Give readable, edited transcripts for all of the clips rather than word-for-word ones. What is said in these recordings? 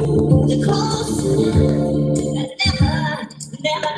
The close that never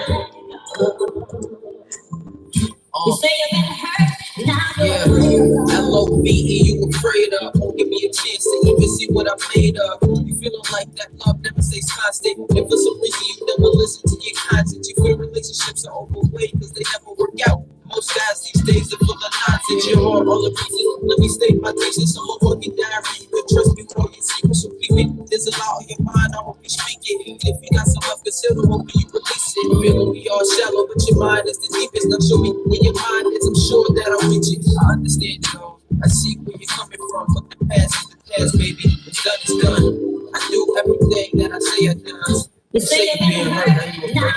you say you've been hurt, now yeah. L-O-V-E, you afraid of. Give me a chance to even see what I'm made of. You feeling like that love never stays constant. If for some reason you never listen to your conscience, you feel relationships are overweight because they never work out. Most guys these days are full of nonsense. Your heart all the pieces. Let me state my thesis. I'm a fucking diary. You can trust me with all your secrets. So keep it. There's a lot on your mind. I hope you speak it. If you got some left consider, hope you release it. Feeling we all shallow, but your mind is the deepest. Now show me where your mind is. I'm sure that I'll reach it. I understand it all. I see where you're coming from, but the past is the past, baby. What's done is done. I do everything that I say I done. you say you've been hurt, now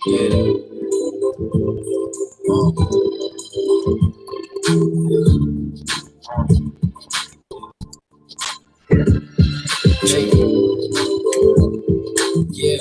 yeah. Yeah.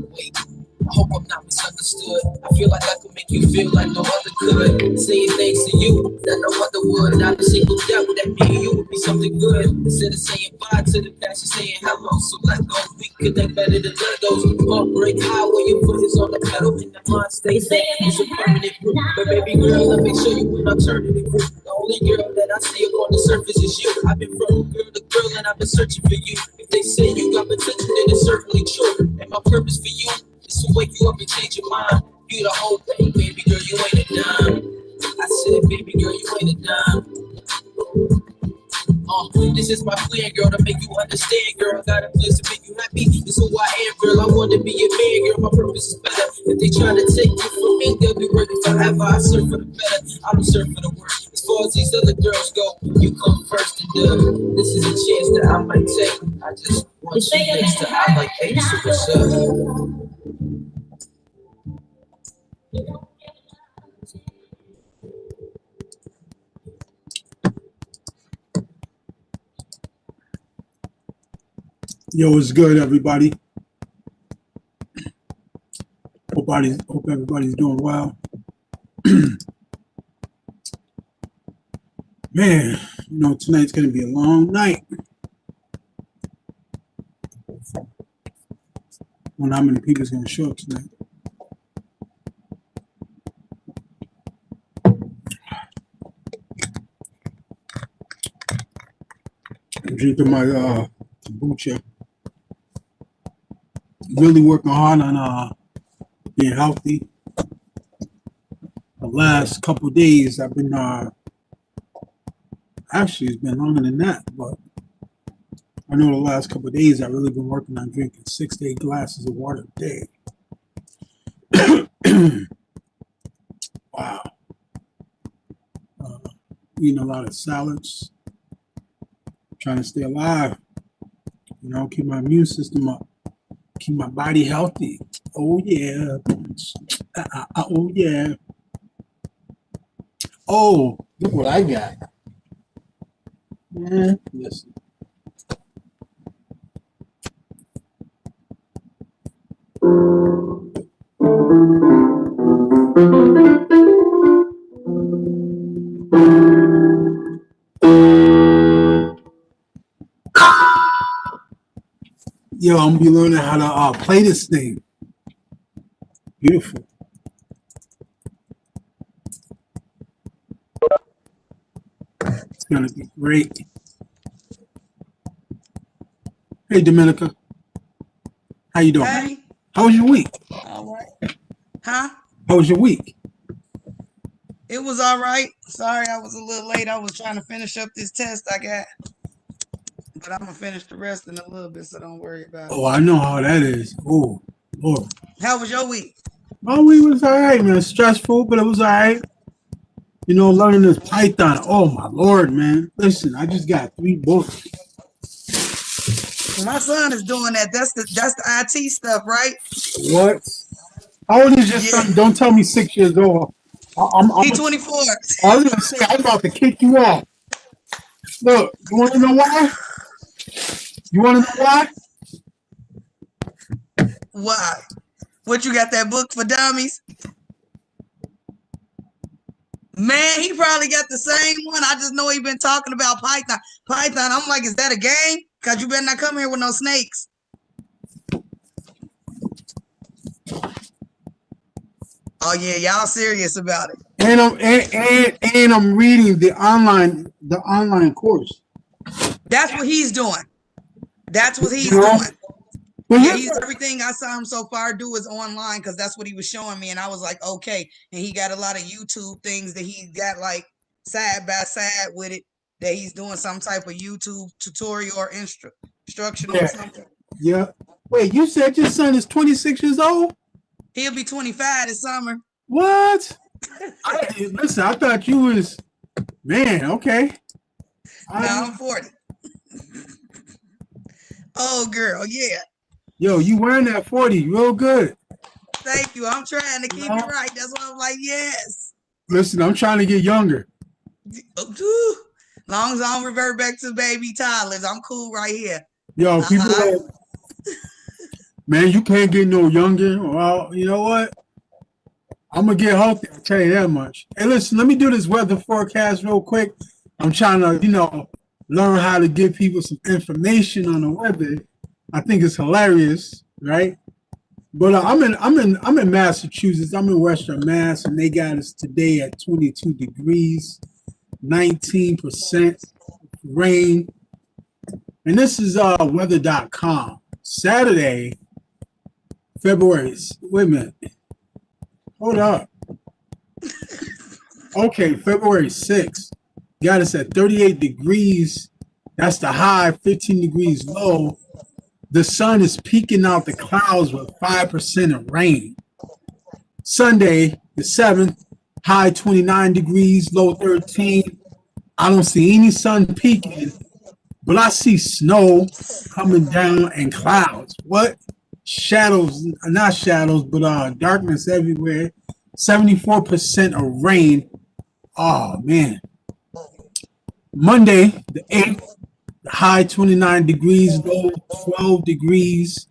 Wait, I hope I'm not misunderstood. I feel like I could make you feel like no other could. Saying thanks to you that no other would. Not a single doubt that me and you would be something good. Instead of saying bye to the past, you're saying hello. So let go. We connect better than Legos. Heartbreak high when your foot is on the pedal and the mind stays there. It's a permanent proof. But baby girl, let me show you when I'm turning it through. The only girl that I see up on the surface is you. I've been from girl to girl and I've been searching for you. If they say you got potential, then it's certainly true. And my purpose for you is to wake you up and change your mind. You the whole thing, baby girl, you ain't a dime. I said, baby girl, you ain't a dime. This is my plan, girl, to make you understand, girl. I got a place to make you happy. This is who I am, girl. I want to be your man, girl. My purpose is better. If they try to take you from me, they'll be working forever. I serve for the better. I don't serve for the worse. As far as these other girls go, you come first, and this is a chance that I might take. I just want you next to I like H, so what's up? Yo, it's good, everybody. Hope everybody's doing well. Man, tonight's gonna be a long night. I wonder how many people's gonna show up tonight. I'm drinking my kombucha. Really working hard on being healthy. The last couple of days I've been actually it's been longer than that, but I know the last couple of days I've really been working on drinking 6 to 8 glasses of water a day. Wow. Eating a lot of salads, trying to stay alive, keep my immune system up, keep my body healthy. Oh yeah. Oh yeah. Oh, look what I got. Man, listen. Yo, I'm gonna be learning how to play this thing. Beautiful. It's gonna be great. Hey, Dominica. How you doing? Hey. How was your week? All right. Huh? How was your week? It was all right. Sorry I was a little late. I was trying to finish up this test I got. But I'm going to finish the rest in a little bit, so don't worry about it. Oh, I know how that is. Oh, Lord. How was your week? My week was all right, man. Stressful, but it was all right. Learning this Python. Oh, my Lord, man. Listen, I just got 3 books. My son is doing that. That's the IT stuff, right? What? How old is your son? Don't tell me 6 years old. He's 24. I was going to say, I'm about to kick you off. Look, you want to know why? Why? What, you got that book for dummies? Man, he probably got the same one. I just know he been talking about Python. Python, I'm like, is that a game? Because you better not come here with no snakes. Oh, yeah, y'all serious about it. And I'm reading the online course. That's what he's doing. That's what he's doing. But Yeah, he's everything I saw him so far do is online because that's what he was showing me. And I was like, okay. And he got a lot of YouTube things that he got like side by side with it, that he's doing some type of YouTube tutorial or instructional or something. Yeah. Wait, you said your son is 26 years old? He'll be 25 this summer. What? Listen, I thought you was, man, okay. No, I'm 40. Oh, girl, yeah. Yo, you wearing that 40 real good. Thank you. I'm trying to keep it right. That's why I'm like, yes. Listen, I'm trying to get younger. Long as I don't revert back to baby toddlers, I'm cool right here. Yo, people, man, you can't get no younger. Well, you know what? I'm going to get healthy, I'll tell you that much. Hey, listen, let me do this weather forecast real quick. I'm trying to, learn how to give people some information on the weather. I think it's hilarious, right? But I'm in Massachusetts. I'm in Western Mass, and they got us today at 22 degrees, 19% rain. And this is weather.com. Saturday, February. Wait a minute. Hold up. Okay, February 6th. Got us at 38 degrees. That's the high, 15 degrees low. The sun is peeking out the clouds with 5% of rain. Sunday, the 7th, high 29 degrees, low 13. I don't see any sun peeking, but I see snow coming down and clouds. What? Shadows, not shadows, but darkness everywhere. 74% of rain. Oh, man. Monday, the 8th, high 29 degrees, low 12 degrees.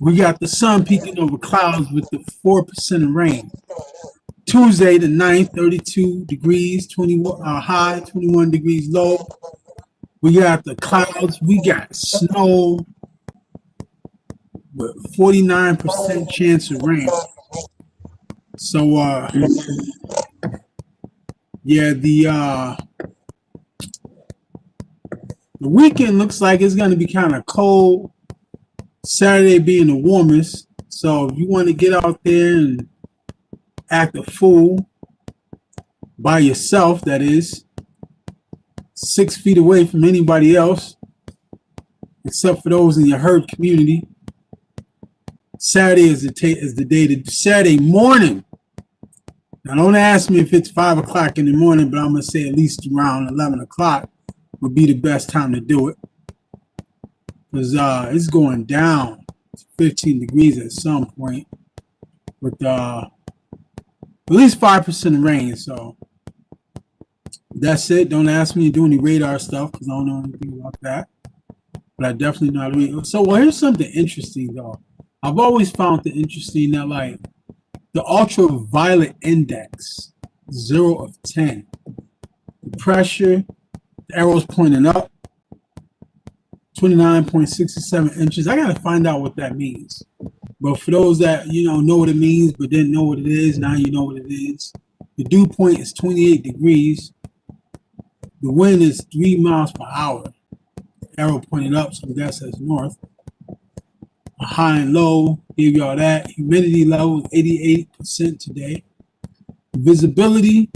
We got the sun peeking over clouds with the 4% of rain. Tuesday, the 9th, 32 degrees, 21 high, 21 degrees low. We got the clouds. We got snow with 49% chance of rain. So, yeah, the weekend looks like it's going to be kind of cold. Saturday being the warmest. So if you want to get out there and act a fool by yourself, that is, 6 feet away from anybody else, except for those in your herd community. Saturday is the day to Saturday morning. Now don't ask me if it's 5 o'clock in the morning, but I'm going to say at least around 11 o'clock would be the best time to do it. Because it's going down to 15 degrees at some point with at least 5% rain. So that's it. Don't ask me to do any radar stuff because I don't know anything about that. But I definitely know how to read. So, well, here's something interesting, though. I've always found it interesting that, like, the ultraviolet index, 0 of 10. The pressure, the arrow's pointing up. 29.67 inches. I gotta find out what that means. But for those that know what it means but didn't know what it is, now you know what it is. The dew point is 28 degrees. The wind is 3 miles per hour. Arrow pointing up, so that says north. A high and low, gave y'all that. Humidity level is 88% today. Visibility,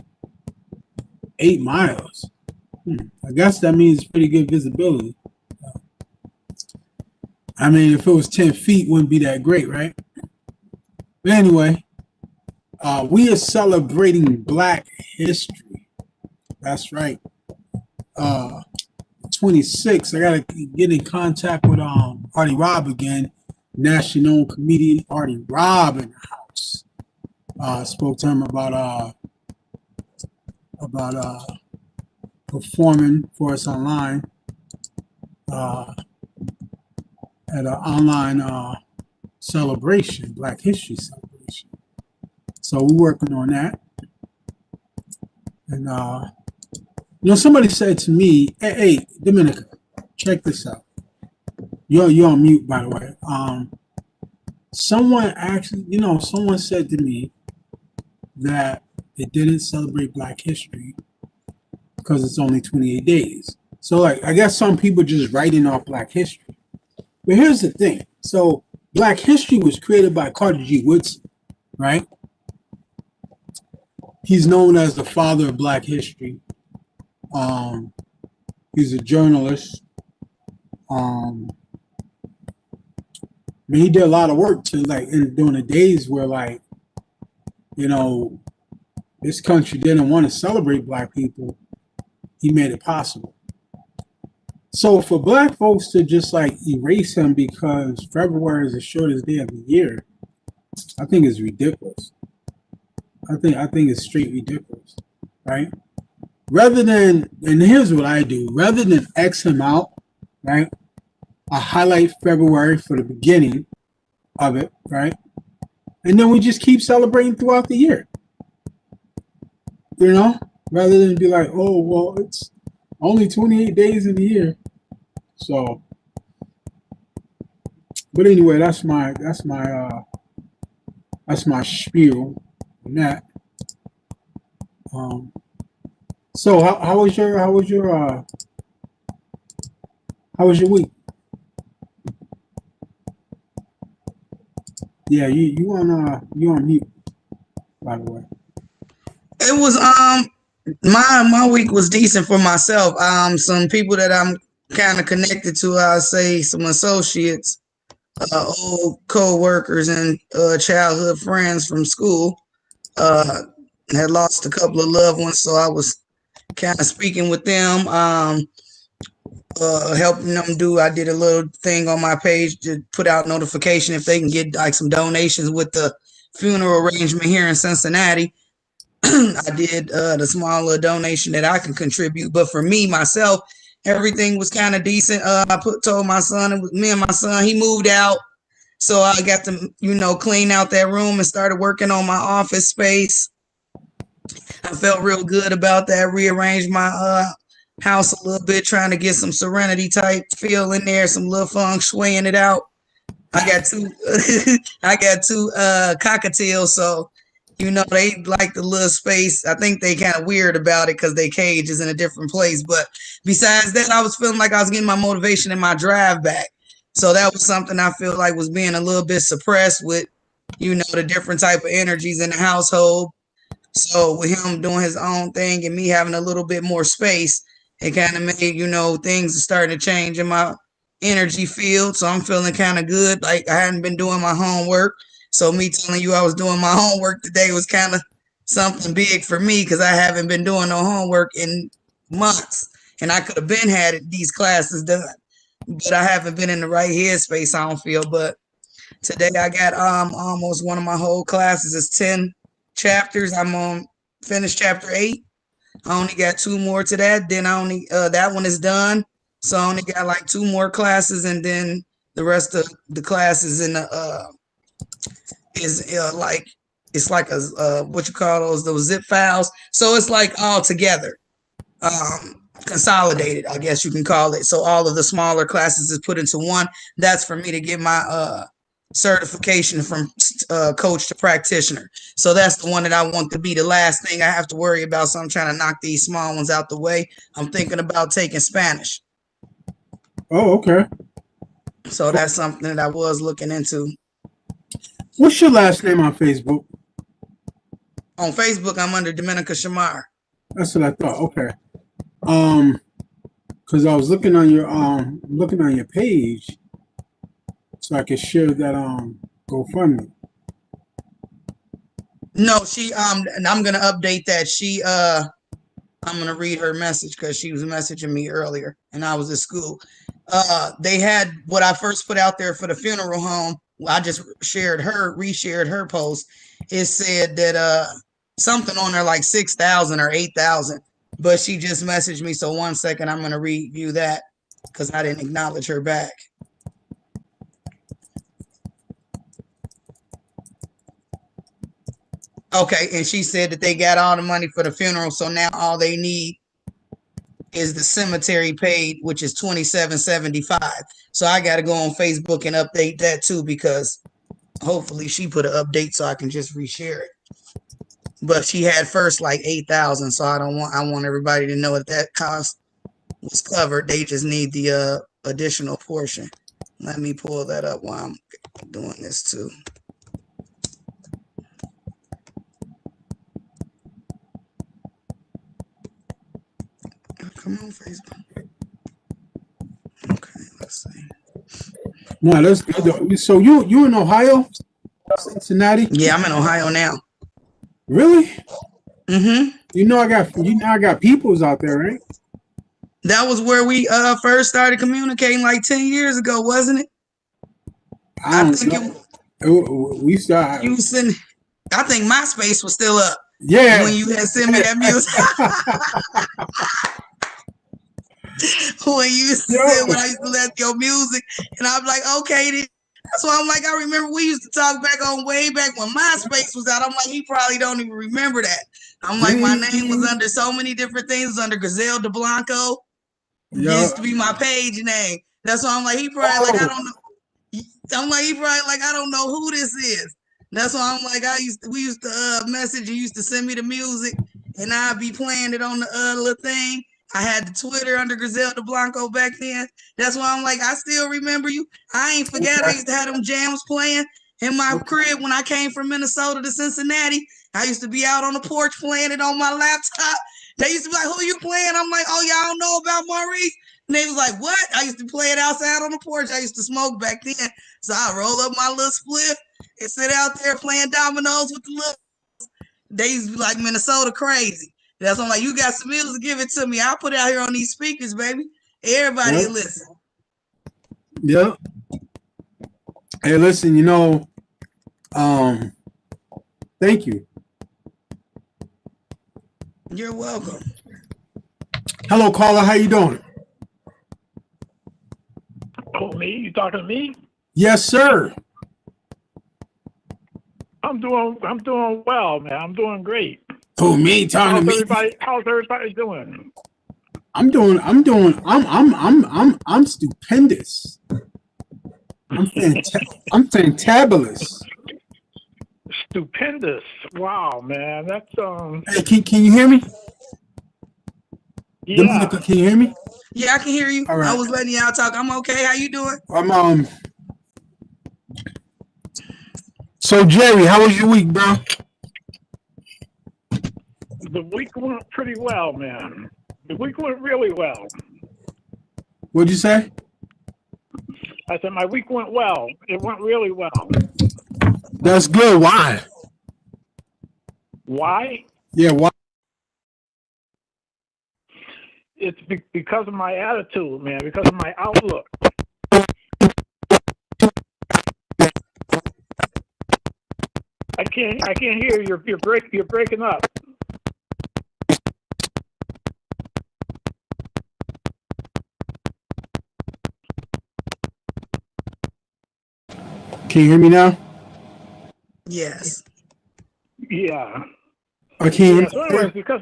8 miles. I guess that means pretty good visibility. I mean, if it was 10 feet, wouldn't be that great, right? But anyway, we are celebrating Black History. That's right. 26. I gotta get in contact with Artie Robb again. National known comedian Artie Robb in the house. Spoke to him about performing for us online. At an online celebration, Black History celebration. So we're working on that. And somebody said to me, hey, Dominica, check this out. You're on mute, by the way. Someone actually, someone said to me that it didn't celebrate Black History because it's only 28 days. So, like, I guess some people just writing off Black History. But here's the thing. So, Black History was created by Carter G. Woodson, right? He's known as the father of Black History. He's a journalist. He did a lot of work to, like, during the days where, like, this country didn't want to celebrate Black people. He made it possible. So for Black folks to just, like, erase him because February is the shortest day of the year, I think it's ridiculous. I think it's straight ridiculous, right? Rather than, and here's what I do, rather than X him out, right? I highlight February for the beginning of it, right? And then we just keep celebrating throughout the year. Rather than be like, oh, well, it's only 28 days in the year. So, but anyway, that's my spiel on that. So how was your week? Yeah, you on mute, by the way. It was my week was decent for myself. Some people that I'm kind of connected to, I say some associates, old co-workers and childhood friends from school, had lost a couple of loved ones, so I was kind of speaking with them, helping them I did a little thing on my page to put out notification if they can get like some donations with the funeral arrangement here in Cincinnati. I did the smaller donation that I can contribute, but for me myself, everything was kind of decent. I told my son, it was me and my son, he moved out, so I got to clean out that room and started working on my office space. I felt real good about that. Rearranged my house a little bit, trying to get some serenity type feel in there, some little feng shuiing it out. I got two cockatiels, so they like the little space. I think they kind of weird about it because their cage is in a different place. But besides that, I was feeling like I was getting my motivation and my drive back. So that was something I feel like was being a little bit suppressed with, the different type of energies in the household. So with him doing his own thing and me having a little bit more space, it kind of made, things are starting to change in my energy field. So I'm feeling kind of good. Like I hadn't been doing my homework. So me telling you I was doing my homework today was kind of something big for me because I haven't been doing no homework in months. And I could have been had these classes done, but I haven't been in the right headspace, I don't feel. But today I got almost one of my whole classes is 10 chapters. I'm on finish chapter 8. I only got 2 more to that. Then I only that one is done. So I only got like 2 more classes, and then the rest of the classes in the is like it's like a what you call those zip files. So it's like all together, consolidated, I guess you can call it. So all of the smaller classes is put into one. That's for me to get my certification from coach to practitioner. So that's the one that I want to be the last thing I have to worry about. So I'm trying to knock these small ones out the way. I'm thinking about taking Spanish. Oh, okay. So that's something that I was looking into. What's your last name on Facebook? On Facebook, I'm under Dominica Shamar. That's what I thought. Okay. Because I was looking on your page, so I could share that GoFundMe. No, she and I'm gonna update that. I'm gonna read her message because she was messaging me earlier, and I was at school. They had what I first put out there for the funeral home. I just reshared her post. It said that something on there like 6,000 or 8,000, but she just messaged me. So 1 second, I'm gonna review that because I didn't acknowledge her back. Okay, and she said that they got all the money for the funeral, so now all they need is the cemetery paid, which is $27.75. So I got to go on Facebook and update that too, because hopefully she put an update so I can just reshare it. But she had first like 8,000, so I want everybody to know that cost was covered. They just need the additional portion. Let me pull that up while I'm doing this too. Come on, Facebook. Okay, let's see. No, that's good. So you in Ohio, Cincinnati? Yeah, I'm in Ohio now. Really? Mm-hmm. You know I got peoples out there, right? That was where we first started communicating like 10 years ago, wasn't it? I think we started. You send. I think MySpace was still up. Yeah. When you had sent me that music. When you said when I used to let your music, and I'm like, okay, then. That's why I'm like, I remember we used to talk back on way back when MySpace was out. I'm like, he probably don't even remember that. I'm like, my name was under so many different things, under Gazelle de Blanco. Used to be my page name. That's why I'm like, he probably like, I don't know. I'm like, he probably like, I don't know who this is. That's why I'm like, we used to message. You used to send me the music, and I'd be playing it on the little thing. I had the Twitter under Griselle de Blanco back then. That's why I'm like, I still remember you. I ain't forget. I used to have them jams playing in my crib when I came from Minnesota to Cincinnati. I used to be out on the porch playing it on my laptop. They used to be like, who you playing? I'm like, oh, y'all don't know about Maurice? And they was like, what? I used to play it outside on the porch. I used to smoke back then. So I roll up my little spliff and sit out there playing dominoes with the little. They used to be like Minnesota crazy. That's why I'm like, you got some music, give it to me. I'll put it out here on these speakers, baby. Everybody will listen. Yep. Hey, listen, thank you. You're welcome. Hello, caller. How you doing? Oh, me? You talking to me? Yes, sir. I'm doing well, man. I'm doing great. Oh, me talking to me? How's everybody doing? I'm stupendous. I'm fantabulous. Stupendous. Wow, man. That's Hey, can you hear me? Yeah. Dominica, can you hear me? Yeah, I can hear you. All right. I was letting y'all talk. I'm okay. How you doing? So Jerry, how was your week, bro? The week went pretty well, man. The week went really well. What'd you say? I said my week went well. It went really well. That's good. Why? Why? Yeah, why? It's because of my attitude, man. Because of my outlook. I can't hear you. You're breaking up. Can you hear me now? Yes. Yeah. I can't. So anyways, because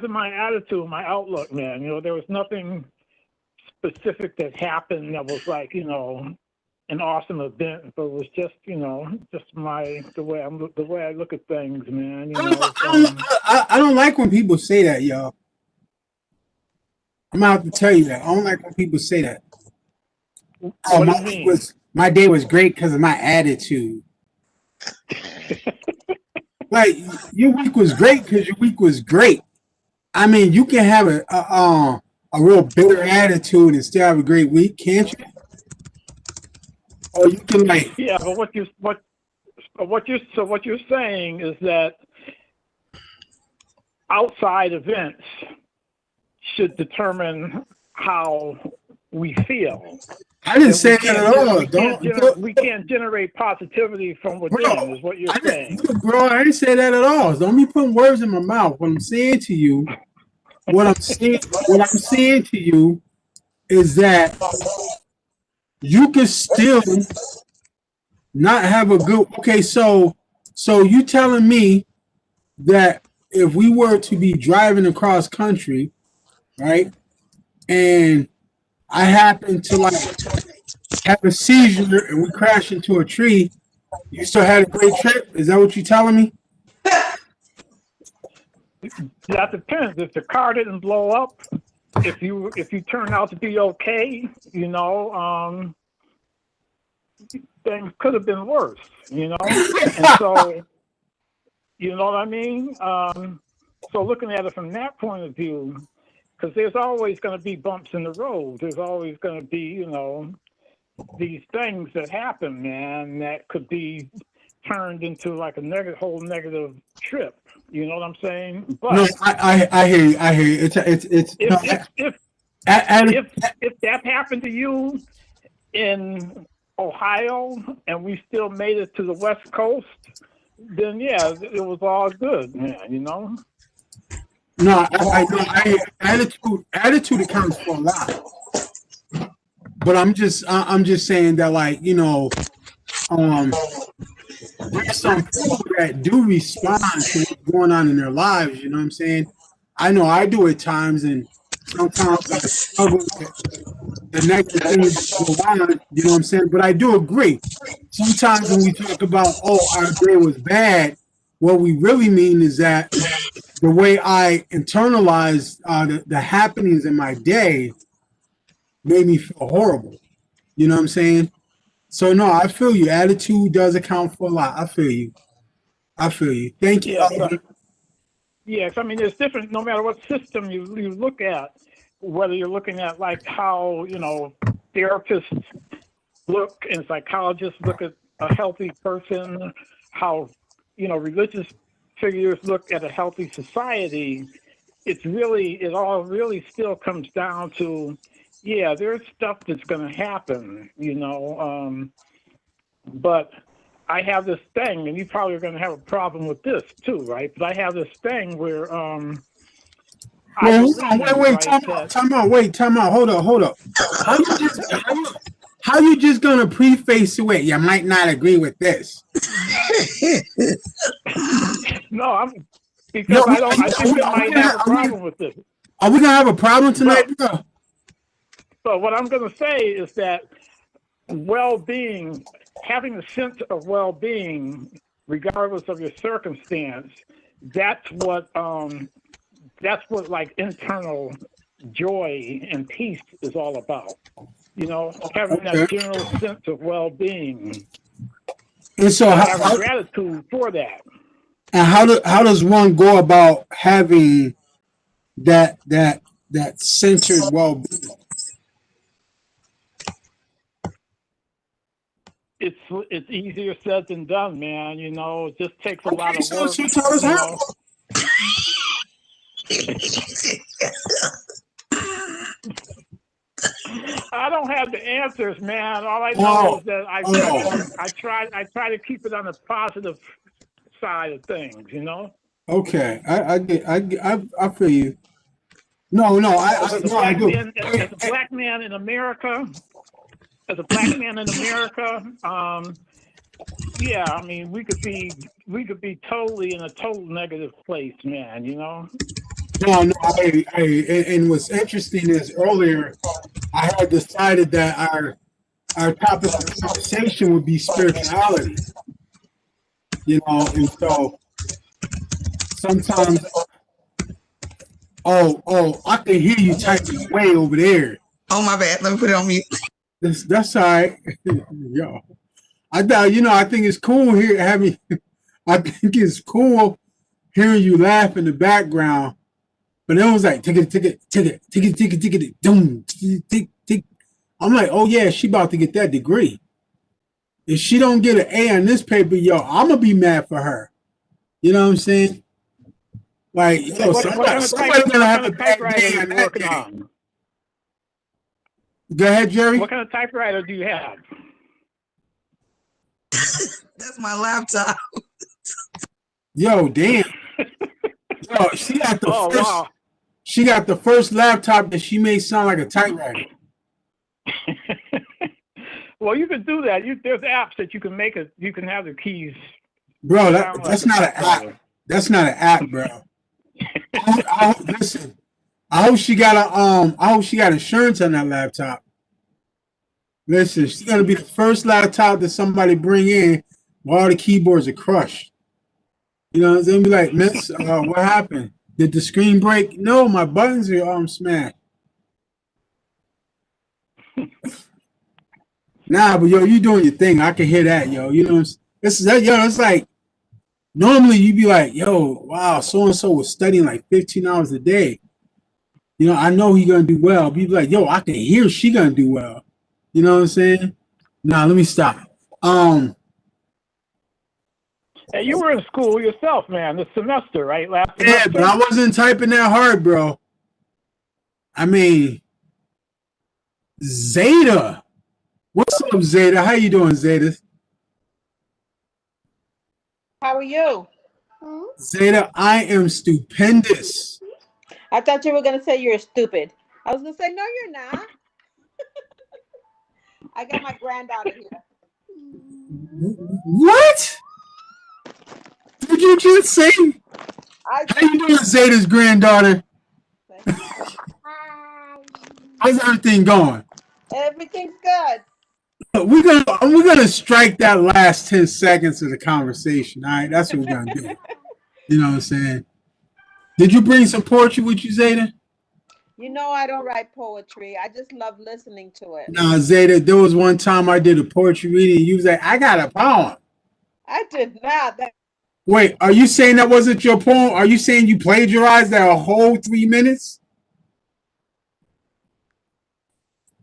of my attitude, my outlook, man. There was nothing specific that happened that was like, an awesome event, but it was just, just the way I look at things, man. I don't like when people say that, y'all. I'm gonna have to tell you that. I don't like when people say that. What do you mean? My day was great because of my attitude. Like, your week was great because your week was great. I mean, you can have a real bitter attitude and still have a great week, can't you? Or you can like. Yeah, but what you're saying is that outside events should determine how we feel. I didn't say that at all. We can't generate positivity from within, is what you're saying. Bro, I didn't say that at all. Don't be putting words in my mouth. What I'm saying to you is that you can still not have a good. Okay, so you telling me that if we were to be driving across country, right, and I happen to like have a seizure and we crash into a tree, you still had a great trip? Is that what you're telling me? That depends. If the car didn't blow up, if you turn out to be okay, things could have been worse, and so you know what I mean. So looking at it from that point of view, because there's always going to be bumps in the road. There's always going to be, these things that happen, man, that could be turned into like a whole negative trip. You know what I'm saying? But no, I hear you. I hear you. It's if that happened to you in Ohio and we still made it to the West Coast, then yeah, it was all good, man. No, I attitude accounts for a lot. But I'm just saying that, like, there's some people that do respond to what's going on in their lives. You know what I'm saying? I know I do at times, and sometimes I struggle with the negative things that go on. You know what I'm saying? But I do agree. Sometimes when we talk about, oh, our day was bad, what we really mean is that the way I internalized the happenings in my day made me feel horrible. You know what I'm saying? So no, I feel you. Attitude does account for a lot. I feel you. Thank you. Yes, I mean, there's different, no matter what system you look at, whether you're looking at like how, therapists look and psychologists look at a healthy person, how, religious figures look at a healthy society, it all really still comes down to, yeah, there's stuff that's going to happen, but I have this thing, and you probably are going to have a problem with this too, right? But I have this thing where wait, time out. Hold up. How you just gonna preface it with, you might not agree with this? No, because I think we might have a problem with this. Are we gonna have a problem tonight, bro? So what I'm gonna say is that well-being, having a sense of well-being, regardless of your circumstance, that's what like internal joy and peace is all about. Having that general sense of well-being. And so having gratitude for that. And how does one go about having that centered well-being? It's easier said than done, man. It just takes a lot of work. I don't have the answers, man. All I know is that I try to keep it on the positive side of things, Okay, I feel you. No, I do. As a black man in America, yeah, I mean, we could be totally in a total negative place, man. No, and what's interesting is earlier I had decided that our topic of conversation would be spirituality. And so sometimes, I can hear you typing way over there. Oh, my bad. Let me put it on mute. That's all right. Yo, I think it's cool here having. I think it's cool hearing you laugh in the background. But it was like, tick it, doom, tick. I'm like, oh yeah, she about to get that degree. If she don't get an A on this paper, I'm gonna be mad for her. You know what I'm saying? Like, somebody gonna have a bad day on that day. Go ahead, Jerry. What kind of typewriter do you have? That's my laptop. Yo, damn. Yo, she got the first. Wow. She got the first laptop that she made sound like a typewriter. Well, you can do that. There's apps that you can make it. You can have the keys. Bro, that's not an app. That's not an app, bro. Listen, I hope she got I hope she got insurance on that laptop. Listen, she's gonna be the first laptop that somebody bring in while all the keyboards are crushed. You know, they'll be like, Miss, what happened? Did the screen break? No, my buttons are smashed. Nah, but yo, you doing your thing. I can hear that, yo. You know, this is that, yo. It's like normally you'd be like, yo, wow, so and so was studying like 15 hours a day. You know, I know he gonna do well. Be like, yo, I can hear she gonna do well. You know what I'm saying? Nah, let me stop. Hey, you were in school yourself, man, this semester, right? Last Yeah, semester? but I wasn't typing that hard, bro. I mean, Zeta. What's up, Zeta? How you doing, Zeta? How are you? Zeta, I am stupendous. I thought you were going to say you're stupid. I was going to say, no, you're not. I got my granddaughter here. What? Did you just say? How you doing, Zeta's granddaughter? How's everything going? Everything's good. We're gonna strike that last 10 seconds of the conversation. All right, that's what we're gonna do. You know what I'm saying? Did you bring some poetry with you, Zeta? You know I don't write poetry. I just love listening to it. No, Zeta. There was one time I did a poetry reading. And you was like, "I got a poem." I did not. Wait, are you saying that wasn't your poem? Are you saying you plagiarized that a whole 3 minutes?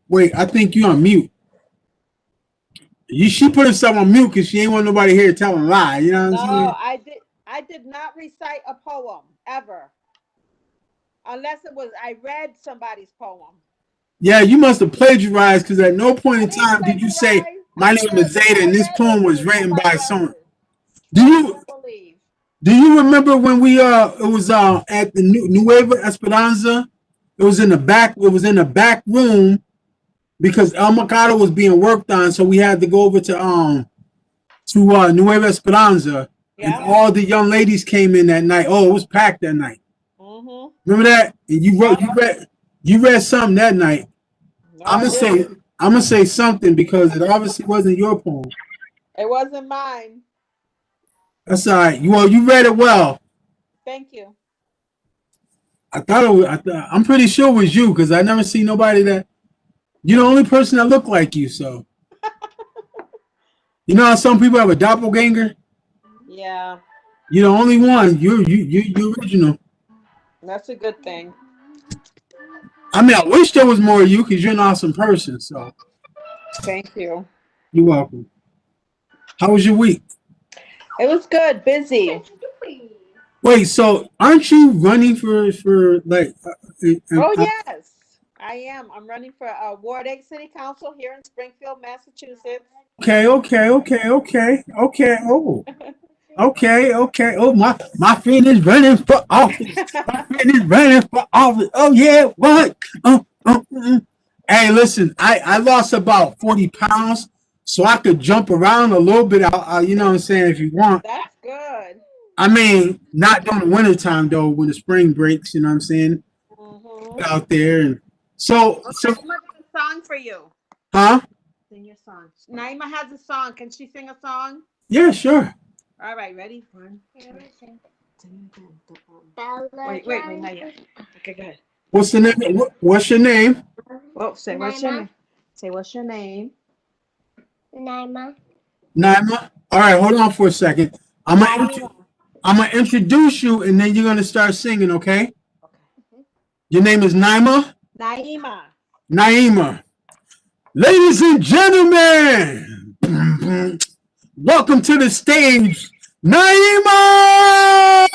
Wait, I think you're on mute. She put herself on mute because she ain't want nobody here telling lie. You know what I'm saying? No, I did not recite a poem ever. Unless it was I read somebody's poem. Yeah, you must have plagiarized because at no point in time did you say, "My name is Zeta and this poem was written by someone." Do you remember when we it was at the Nueva Esperanza? It was in the back room because El Mercado was being worked on, so we had to go over to Nueva Esperanza, and all the young ladies came in that night. Oh, it was packed that night. Mm-hmm. Remember that? And you read something that night. No, I'm gonna say something because it obviously wasn't your poem. It wasn't mine. That's all right. You read it well. Thank you. I thought it was, I'm pretty sure it was you because I never see nobody that. You're the only person that looked like you. So, you know how some people have a doppelganger. Yeah. You're the only one. You're original. That's a good thing. I mean, I wish there was more of you because you're an awesome person. So, thank you. You're welcome. How was your week? It was good. Busy. Wait, so aren't you running for like? Oh yes, I am. I'm running for Ward 8 City Council here in Springfield, Massachusetts. Okay. Oh, okay. Oh, my friend is running for office. Oh yeah, what? Hey, listen, I lost about 40 pounds, so I could jump around a little bit. You know what I'm saying? If you want. That's good. I mean, not during the wintertime though, when the spring breaks, you know what I'm saying? Mm-hmm. Out there. And so I'm gonna do a song for you. Huh? Sing your song. Naima has a song. Can she sing a song? Yeah, sure. All right, ready? One, two, wait, not yet. Okay, go ahead. What's the name? What's your name? Well, say what's your name? Say what's your name? Naima. All right, hold on for a second. I'm gonna introduce you, and then you're gonna start singing. Okay. Your name is Naima. Naima. Ladies and gentlemen, welcome to the stage, Naima.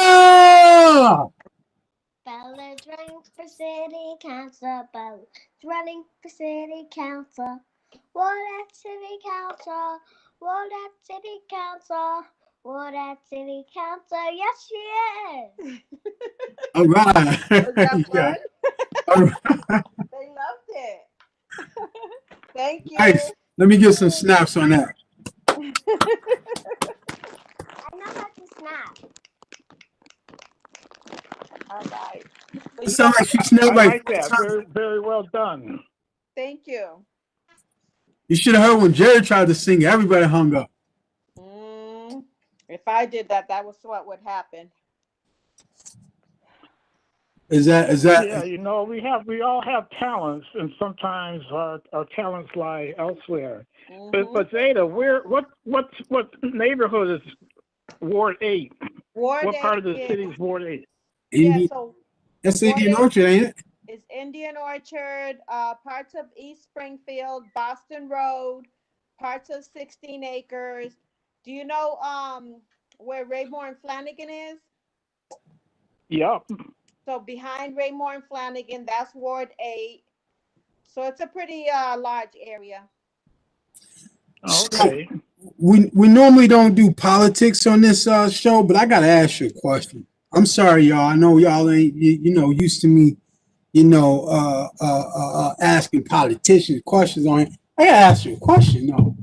Bella's running for city council. Bella's running for city council. Ward 8 City Council. Ward 8 City Council. Ward 8 City Council. Yes, she is. All right. Yeah. All right. They loved it. Thank you. Nice. Let me get some snaps on that. I know how to snap. All right. So It you sounds got, like she smelled I like like that. Very, very well done. thank you. you should have heard when Jerry tried to sing. Everybody hung up. If I did that, that was what would happen. Is that Yeah, you know, we all have talents, and sometimes our talents lie elsewhere. But Zeta, what neighborhood is Ward 8? Ward What 8 part of the is, city is Ward 8? yeah, Indian? so That's Ward Indian 8 Orchard, ain't it? is Indian Orchard, parts of East Springfield, Boston Road, parts of 16 Acres. Do you know where Raymore and Flanagan is? Yep. So behind Raymore and Flanagan, that's Ward 8. So it's a pretty large area. So Okay. we normally don't do politics on this show, but I gotta ask you a question. I'm sorry, y'all. I know y'all ain't used to me, asking politicians questions on it. I gotta ask you a question though.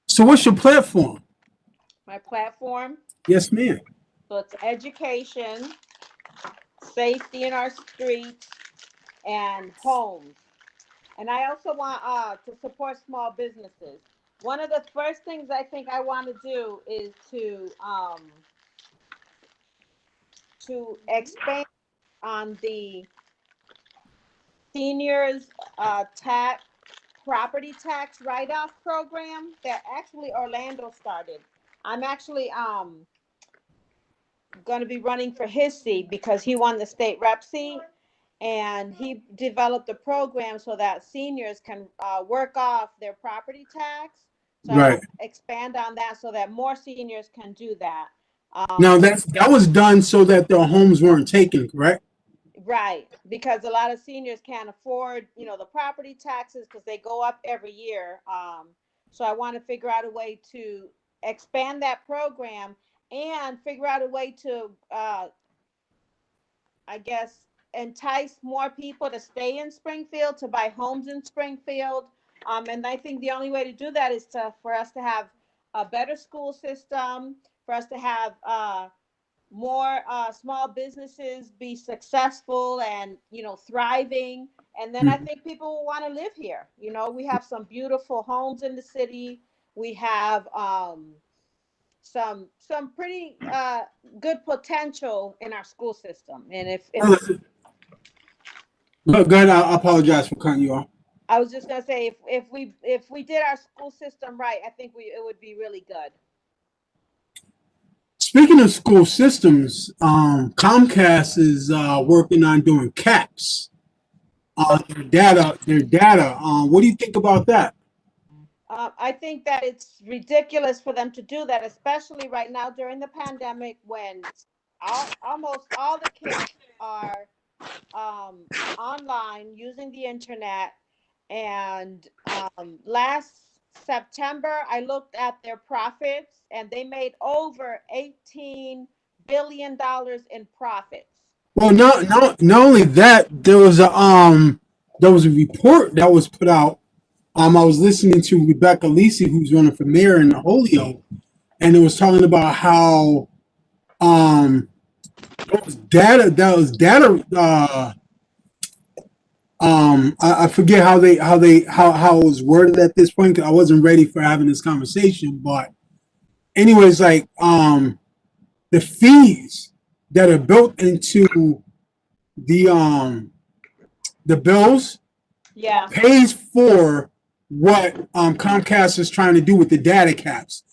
So what's your platform? My platform, Yes, ma'am. so it's education, safety in our streets, and homes. And I also want to support small businesses. One of the first things I think I want to do is to expand on the seniors tax property tax write-off program that actually Orlando started. I'm actually going to be running for his seat because he won the state rep seat, and he developed a program so that seniors can work off their property tax. So I Right. want to expand on that so that more seniors can do that. Now that was done so that their homes weren't taken, correct? Right, because a lot of seniors can't afford, the property taxes because they go up every year. So I want to figure out a way to expand that program and figure out a way to, I guess, entice more people to stay in Springfield, to buy homes in Springfield. And I think the only way to do that is for us to have a better school system, for us to have more small businesses be successful and thriving, and then I think people will want to live here. We have some beautiful homes in the city. We have some pretty good potential in our school system, and if Go ahead. I apologize for cutting you off. I was just going to say, if we did our school system right, I think it would be really good. Speaking of school systems, Comcast is working on doing caps on their data. What do you think about that? I think that it's ridiculous for them to do that, especially right now during the pandemic when almost all the kids are online using the internet. And last September, I looked at their profits, and they made over $18 billion in profits. Well, not only that, there was a report that was put out. I was listening to Rebecca Lisi, who's running for mayor in Holyoke, and it was talking about how that was data. I forget how it was worded at this point because I wasn't ready for having this conversation. But anyways, like the fees that are built into the um the bills Yeah, pays for what Comcast is trying to do with the data caps.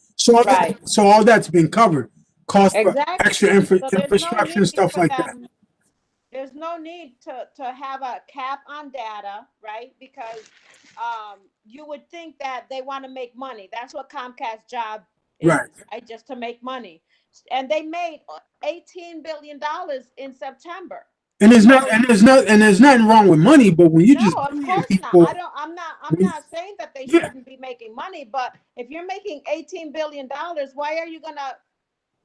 right. So all that's been covered. Cost for Exactly. extra So there's no infrastructure and need stuff for like that. them. There's no need to have a cap on data, right? Because you would think that they want to make money. That's what Comcast's job is, Right. right? Just to make money. And they made $18 billion in September. So And there's nothing wrong with money, but when you no, just of paying course not. people, I'm not saying that they yeah, shouldn't be making money, but if you're making $18 billion, why are you gonna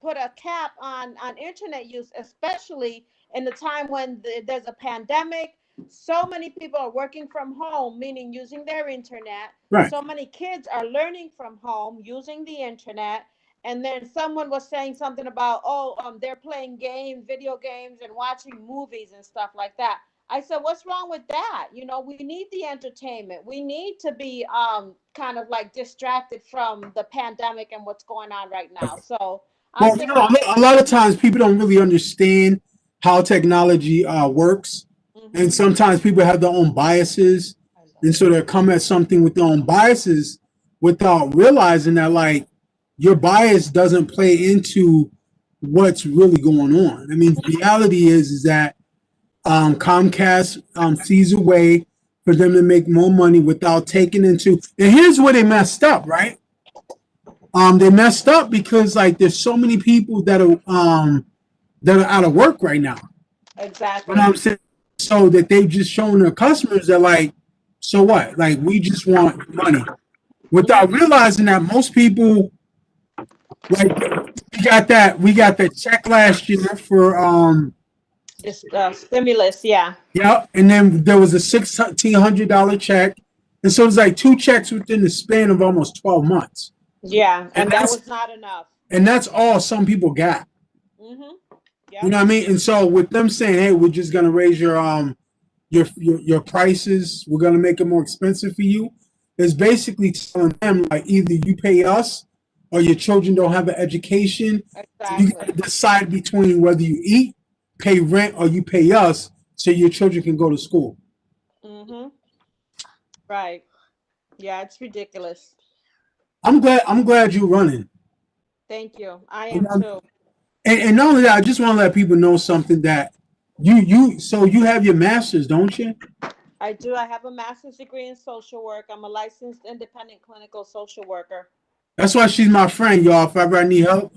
put a cap on internet use, especially in the time when there's a pandemic? So many people are working from home, meaning using their internet. right. So many kids are learning from home using the internet. And then someone was saying something about, oh, they're playing games, video games, and watching movies and stuff like that. I said, what's wrong with that? You know, we need the entertainment. We need to be kind of like distracted from the pandemic and what's going on right now. So I Well, said, a lot of times people don't really understand how technology works, and mm-hmm. sometimes people have their own biases, and so they come at something with their own biases without realizing that like your bias doesn't play into what's really going on. I mean, the reality is that Comcast sees a way for them to make more money without taking into. And here's where they messed up, right? They messed up because like there's so many people that are out of work right now. You know Exactly. what I'm saying? So that they've just shown their customers that like, so what? Like we just want money without realizing that most people like we got that check last year for This stimulus, yeah. yeah, and then there was a $1,600 check, and so it's like two checks within the span of almost 12 months, Yeah, and and that was not enough. that's all some people got. Mm-hmm. You Yep. know what I mean? And so with them saying, "Hey, we're just gonna raise your prices. We're gonna make it more expensive for you," is basically telling them like either you pay us or your children don't have an education. So you got to Exactly. decide between whether you eat, pay rent, or you pay us so your children can go to school. Mm-hmm. Right. Yeah, it's ridiculous. I'm glad you're running. Thank you. I And, am too. not only that, I just want to let people know something that so you have your masters, don't you? I do. I have a master's degree in social work. I'm a licensed independent clinical social worker. That's why she's my friend, y'all. If ever I need help,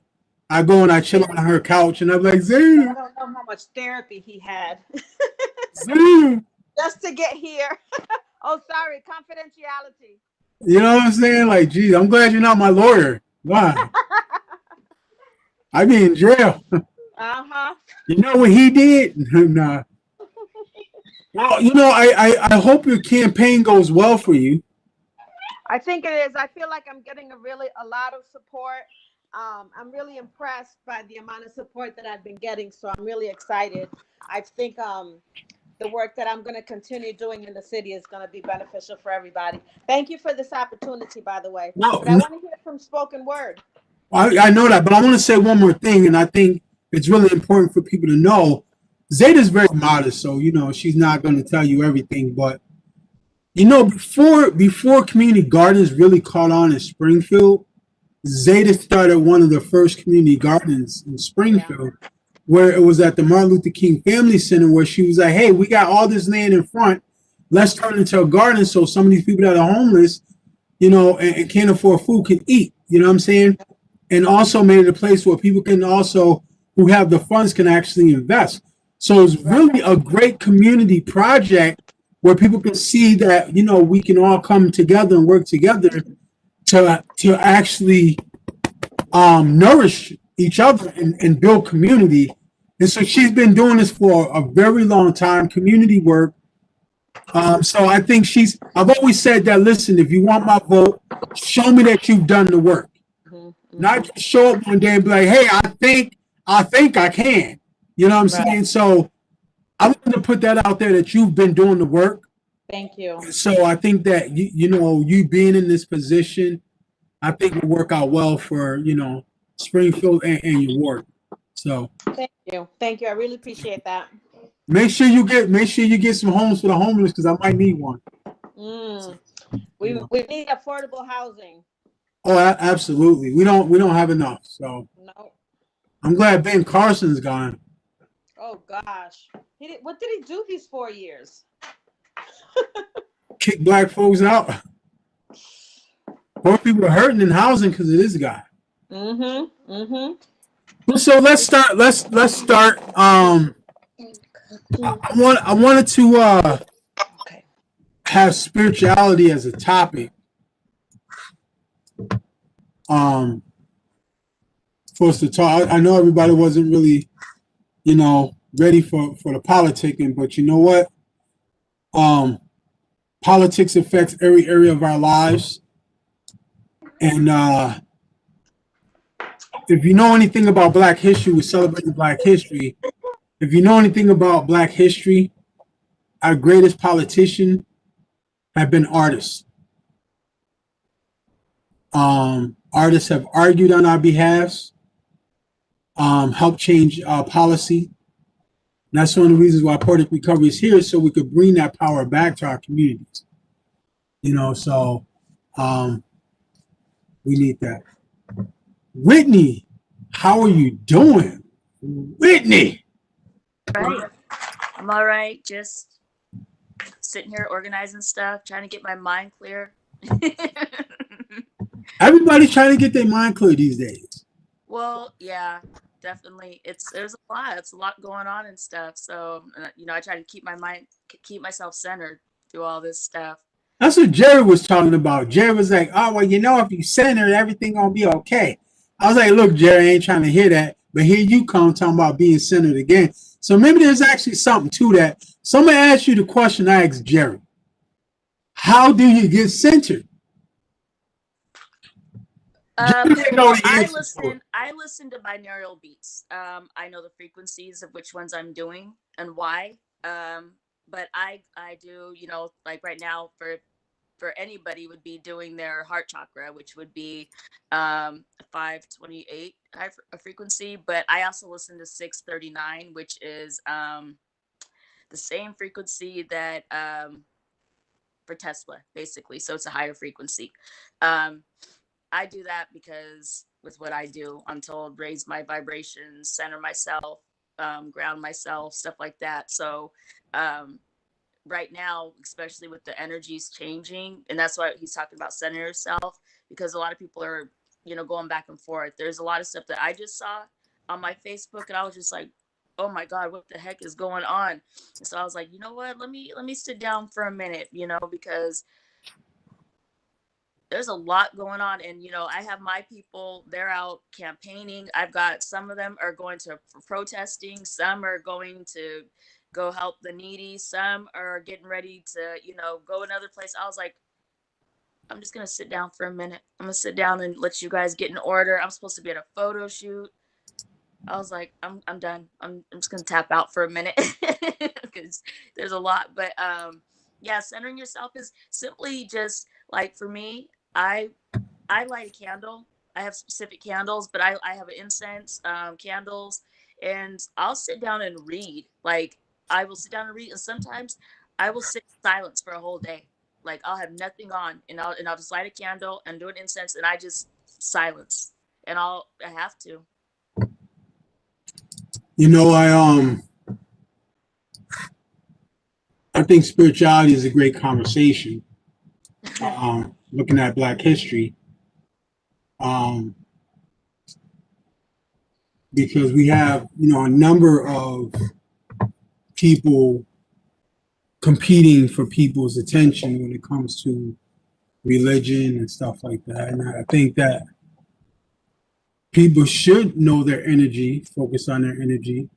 I go and I chill on her couch and I'm like, I Zayna, don't know how much therapy he had Zayna. just to get here. Oh, sorry, confidentiality. You know what I'm saying? Like, geez, I'm glad you're not my lawyer. Why? I'd be in jail. Uh-huh. You know what he did? Nah. Well, I hope your campaign goes well for you. I think it is. I feel like I'm getting a lot of support. I'm really impressed by the amount of support that I've been getting, so I'm really excited. I think the work that I'm going to continue doing in the city is going to be beneficial for everybody. Thank you for this opportunity, by the way. No, But I want to hear from spoken word. I know that, but I want to say one more thing, and I think it's really important for people to know. Zeta's very modest, so she's not going to tell you everything. But before community gardens really caught on in Springfield, Zeta started one of the first community gardens in Yeah. Springfield, where it was at the Martin Luther King Family Center, where she was like, "Hey, we got all this land in front. Let's turn it into a garden so some of these people that are homeless, and can't afford food can eat." You know what I'm saying? And also made it a place where people can also, who have the funds, can actually invest. So it's really a great community project where people can see that we can all come together and work together to actually nourish each other and build community. And so she's been doing this for a very long time, community work. So I think I've always said that, listen, if you want my vote, show me that you've done the work. Mm-hmm. Not just show up one day and be like, hey, I think I can. You know what I'm saying? So I want to put that out there that you've been doing the work. Thank you. So I think that you being in this position, I think will work out well for Springfield and your ward. So Thank you. Thank you. I really appreciate that. make sure you get some homes for the homeless because I might need one. We need affordable housing. Oh, absolutely. We don't have enough. So No. I'm glad Ben Carson's gone. Oh gosh. What did he do these 4 years? Kick black folks out. More people are hurting in housing because of this guy. So let's start. Let's start. I wanted to have spirituality as a topic. For us to talk. I know everybody wasn't really, ready for the politicking, but you know what? Politics affects every area of our lives, and if you know anything about Black history, we celebrate Black history. If you know anything about Black history, our greatest politician have been artists. Artists have argued on our behalves, helped change policy. And that's one of the reasons why Poetic Recovery is here, so we could bring that power back to our communities. So we need that. Whitney, how are you doing? Whitney! Right. I'm all right. Just sitting here organizing stuff, trying to get my mind clear. Everybody's trying to get their mind clear these days. Well, yeah, definitely. There's a lot. It's a lot going on and stuff. So, I try to keep myself centered through all this stuff. That's what Jerry was talking about. Jerry was like, "Oh, well, if you center, everything gonna be okay." I was like, "Look, Jerry, I ain't trying to hear that, but here you come talking about being centered again." So maybe there's actually something to that. Somebody asked you the question I asked Jerry: how do you get centered? I listen to binaural beats. I know the frequencies of which ones I'm doing and why. But I do, like right now for anybody would be doing their heart chakra, which would be 528 high frequency. But I also listen to 639, which is the same frequency that for Tesla, basically. So it's a higher frequency. I do that because with what I do, I'm told raise my vibrations, center myself, ground myself, stuff like that. So right now, especially with the energies changing, and that's why he's talking about center yourself, because a lot of people are, going back and forth. There's a lot of stuff that I just saw on my Facebook, and I was just like, oh my God, what the heck is going on? And so I was like, you know what? Let me sit down for a minute, because there's a lot going on. And, I have my people, they're out campaigning. I've got some of them are going for protesting. Some are going to go help the needy. Some are getting ready to, go another place. I was like, I'm just going to sit down for a minute. I'm going to sit down and let you guys get in order. I'm supposed to be at a photo shoot. I was like, I'm done. I'm just going to tap out for a minute because there's a lot. But yeah, centering yourself is simply just like, for me, I light a candle. I have specific candles, but I have an incense, candles, and I'll sit down and read. Like, I will sit down and read, and sometimes I will sit in silence for a whole day. Like, I'll have nothing on, and I'll just light a candle and do an incense, and I just silence, and I have to. I think spirituality is a great conversation. Looking at Black history, because we have, a number of people competing for people's attention when it comes to religion and stuff like that. And I think that people should know their energy, focus on their energy,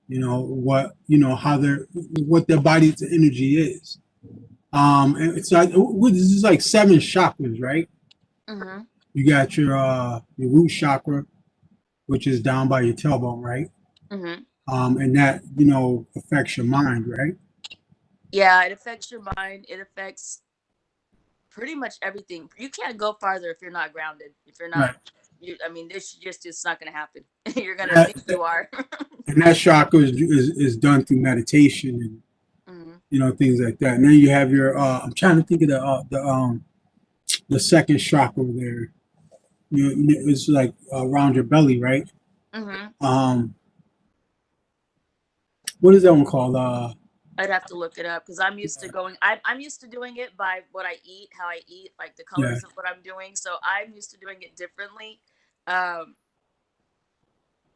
what their body's energy is. And it's like, this is like 7 chakras, right? Mm-hmm. You got your root chakra, which is down by your tailbone, right? Mm-hmm. And that, affects your mind, right? Yeah, it affects your mind. It affects pretty much everything. You can't go farther if you're not grounded. If you're not, right. This just is not going to happen. You're going to think you are. And that chakra is done through meditation and things like that. And then you have your I'm trying to think of the second chakra there. It's like around your belly, right? What is that one called? I'd have to look it up because I'm used to going. I'm used to doing it by what I eat, how I eat, like the colors of what I'm doing. So I'm used to doing it differently.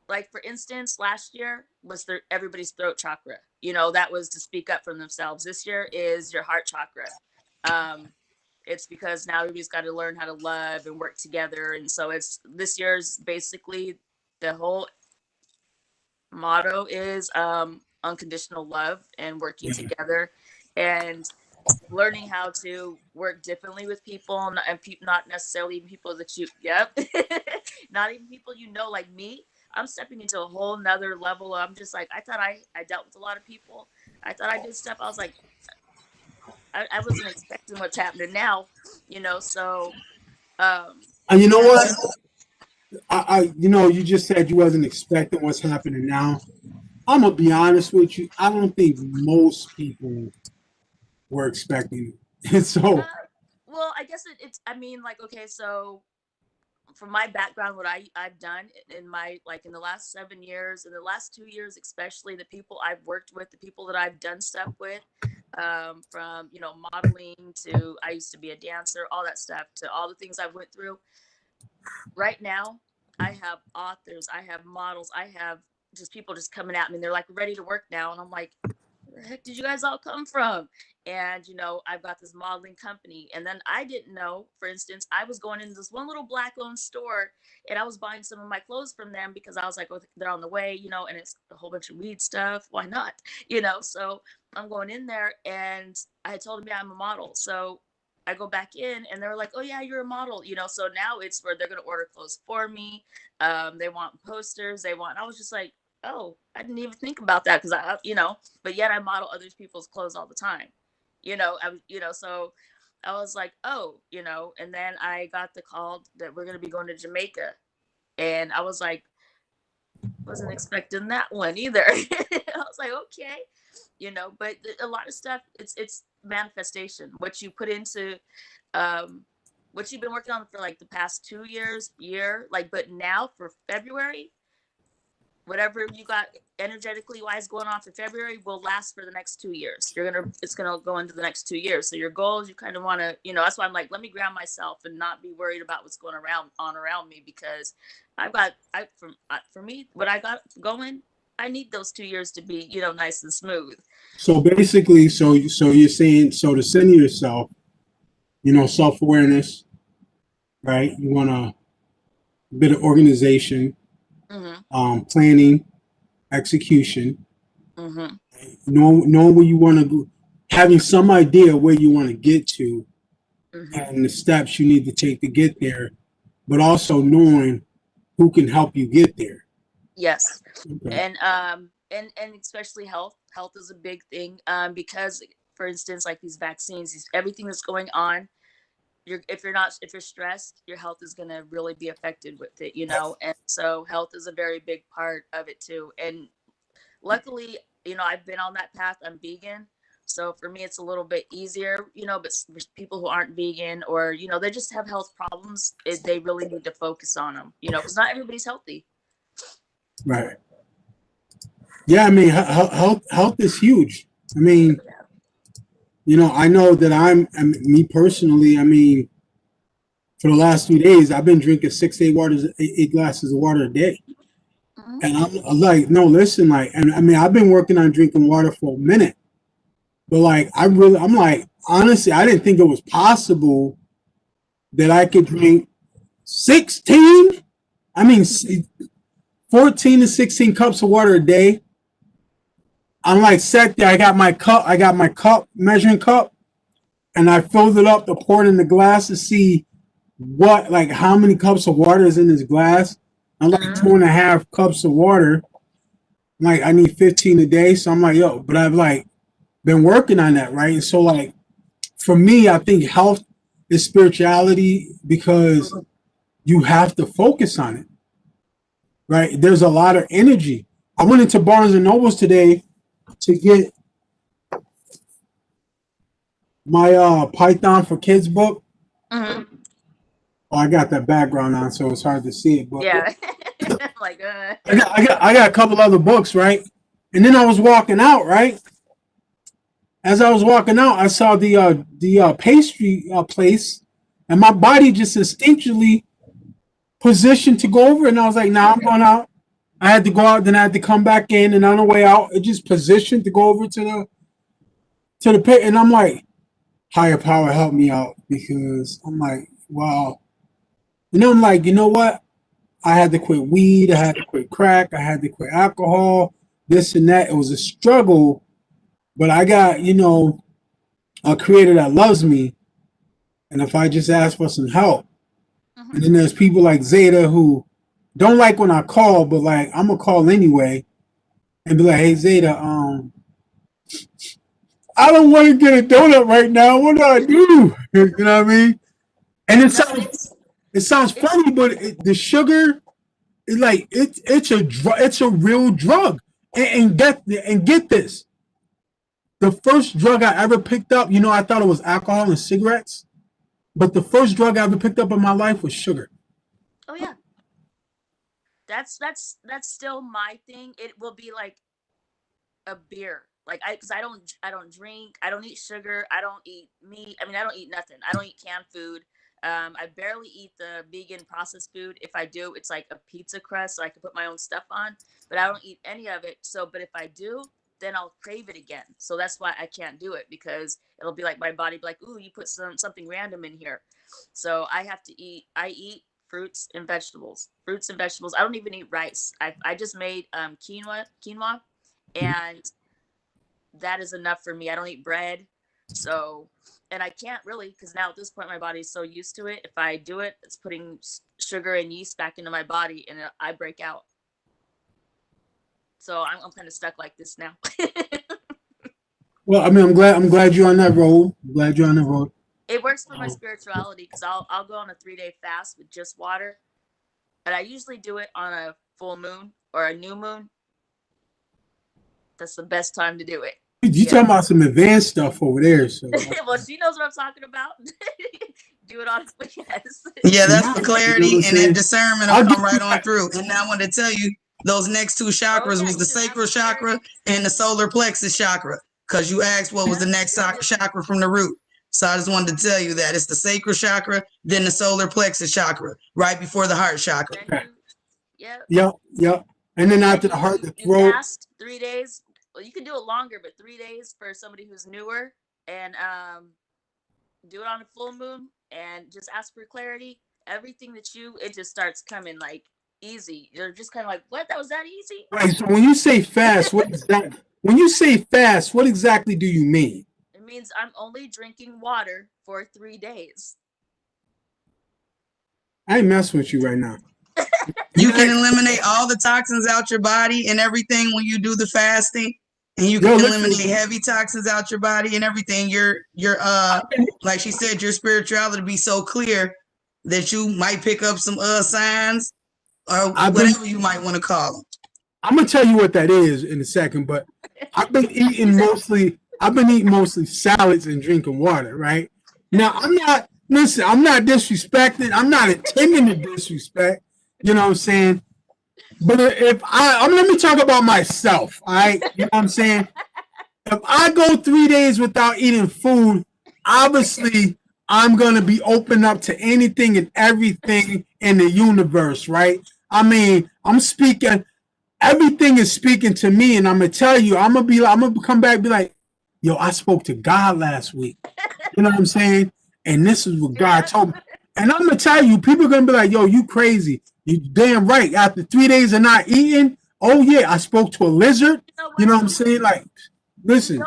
Like for instance, last year was everybody's throat chakra. That was to speak up for themselves. This year is your heart chakra. It's because now everybody's got to learn how to love and work together. And so this year's basically the whole motto is unconditional love and working together and learning how to work differently with people and not necessarily people that you not even people you know like me. I'm stepping into a whole nother level. I'm just like, I thought I dealt with a lot of people. I thought I did stuff. I was like, I wasn't expecting what's happening now, so And you know yeah. what? You just said you wasn't expecting what's happening now. I'm gonna be honest with you. I don't think most people were expecting it. And Uh, so, well, I guess it's, I mean, like, okay, so from my background, what I've done in my, like, in the last 7 years, in the last 2 years especially, the people I've worked with, the people that I've done stuff with, from modeling to, I used to be a dancer, all that stuff, to all the things I went through. Right now, I have authors, I have models, I have just people just coming at me, and they're like ready to work now, and I'm like, where the heck did you guys all come from? And I've got this modeling company, and then I didn't know, for instance, I was going into this one little black owned store, and I was buying some of my clothes from them because I was like, oh, they're on the way, and it's a whole bunch of weed stuff, why not? So I'm going in there, and I told them, yeah, I'm a model. So I go back in, and they're like, oh yeah, you're a model, so now it's where they're going to order clothes for me. They want posters, I was just like, oh, I didn't even think about that, because but yet I model other people's clothes all the time. So I was like, oh, and then I got the call that we're going to be going to Jamaica. And I was like, wasn't expecting that one either. I was like, okay, but a lot of stuff, it's manifestation. What you put into, what you've been working on for like the past 2 years, like, but now for February, whatever you got energetically wise going on for February will last for the next 2 years. It's gonna go into the next 2 years. So your goals, you kind of want to, that's why I'm like, let me ground myself and not be worried about what's going around me, because for me, what I got going, I need those 2 years to be, nice and smooth. so basically, so you're saying, so to center yourself, self awareness, right? You want a bit of organization, planning, execution, Mm-hmm. knowing where you want to go, having some idea where you want to get to, Mm-hmm. and the steps you need to take to get there, but also knowing who can help you get there. Yes. Okay. And especially health is a big thing, because, for instance, like these vaccines, everything that's going on, if you're stressed, your health is going to really be affected with it, and so health is a very big part of it too. And luckily, I've been on that path. I'm vegan, so for me it's a little bit easier, but people who aren't vegan, or they just have health problems, they really need to focus on them, because not everybody's healthy. Right. Yeah, I mean, health is huge. I mean, I know that me personally, I mean, for the last 2 days, I've been drinking 8 glasses of water a day. Mm-hmm. And I'm like, no, listen, like, and I mean, I've been working on drinking water for a minute, but like, I'm like, honestly, I didn't think it was possible that I could drink 16, I mean, 14 to 16 cups of water a day. I'm like, sat there, I got my cup, measuring cup, and I filled it up to pour it in the glass to see how many cups of water is in this glass. I'm like 2.5 cups of water. I'm like, I need 15 a day. So I'm like, yo, but I've like been working on that, right? And so like for me, I think health is spirituality, because you have to focus on it, right? There's a lot of energy. I went into Barnes and Nobles today to get my Python for Kids book. Mm-hmm. Oh, I got that background on, so it's hard to see it. But Yeah. Like, I got a couple other books, right? And then I was walking out, right? As I was walking out, I saw the pastry place, and my body just instinctually positioned to go over, and I was like, "Nah, I'm going out." I had to go out, then I had to come back in, and on the way out, it just positioned to go over to the pit, and I'm like, "Higher power, help me out," because I'm like, "Wow," I'm like, you know what? I had to quit weed, I had to quit crack, I had to quit alcohol, this and that. It was a struggle, but I got a creator that loves me, and if I just ask for some help, and then there's people like Zeta who Don't like when I call, but like I'm gonna call anyway and be like, "Hey Zeta, I don't want to get a donut right now. What do I do?" You know what I mean? And No, it sounds it's funny, but the sugar is like it's a real drug. And get this, the first drug I ever picked up, I thought it was alcohol and cigarettes, but the first drug I ever picked up in my life was sugar. oh yeah. That's still my thing. It will be like a beer. Like because I don't drink, I don't eat sugar, I don't eat meat. I mean, I don't eat nothing. I don't eat canned food. I barely eat the vegan processed food. If I do, it's like a pizza crust so I can put my own stuff on. But I don't eat any of it. So, but if I do, then I'll crave it again. So that's why I can't do it because it'll be like my body be like, ooh, you put something random in here. So I have to eat. I eat fruits and vegetables. Fruits and vegetables. I don't even eat rice. I just made quinoa, and that is enough for me. I don't eat bread. So, and I can't really because now at this point my body's so used to it. If I do it, it's putting sugar and yeast back into my body, and I break out. So I'm kind of stuck like this now. Well, I mean, I'm glad you're on that road. I'm glad you're on that road. It works for my spirituality because I'll go on a 3-day fast with just water, and I usually do it on a full moon or a new moon. That's the best time to do it. You talking about some advanced stuff over there, so Well, she knows what I'm talking about. Do it on yes. Yeah, that's for you know clarity what I'm and that saying? discernment will I'll come give right you on that. through. And now I want to tell you, those next two chakras yeah, was the you can ask sacral for chakra clarity. and the solar plexus chakra. Because you asked what was the next chakra from the root. So I just wanted to tell you that it's the sacral chakra, then the solar plexus chakra, right before the heart chakra. Then you, Yep. And then and after then the heart, the you throat. fast 3 days. Well, you can do it longer, but 3 days for somebody who's newer, and do it on a full moon, and just ask for clarity. Everything that it just starts coming like easy. You're just kind of like, what? That was that easy? Right. So when you say fast, what exactly do you mean? It means I'm only drinking water for 3 days. I ain't messing with you right now. You can eliminate all the toxins out your body and everything when you do the fasting. And you can eliminate heavy toxins out your body and everything. Your like she said, your spirituality be so clear that you might pick up some signs or whatever you might want to call them. I'm gonna tell you what that is in a second, but I've been eating mostly salads and drinking water, right? Now I'm not disrespecting, I'm not intending to disrespect, you know what I'm saying? But let me talk about myself, all right? You know what I'm saying? If I go 3 days without eating food, obviously I'm gonna be open up to anything and everything in the universe, right? I mean, I'm speaking, everything is speaking to me, and I'm gonna tell you, I'm gonna come back and be like, yo, I spoke to God last week. You know what I'm saying? And this is what God told me. And I'm gonna tell you, people are gonna be like, yo, you crazy. You damn right. After 3 days of not eating, oh yeah, I spoke to a lizard. You know what I'm saying? Like, listen.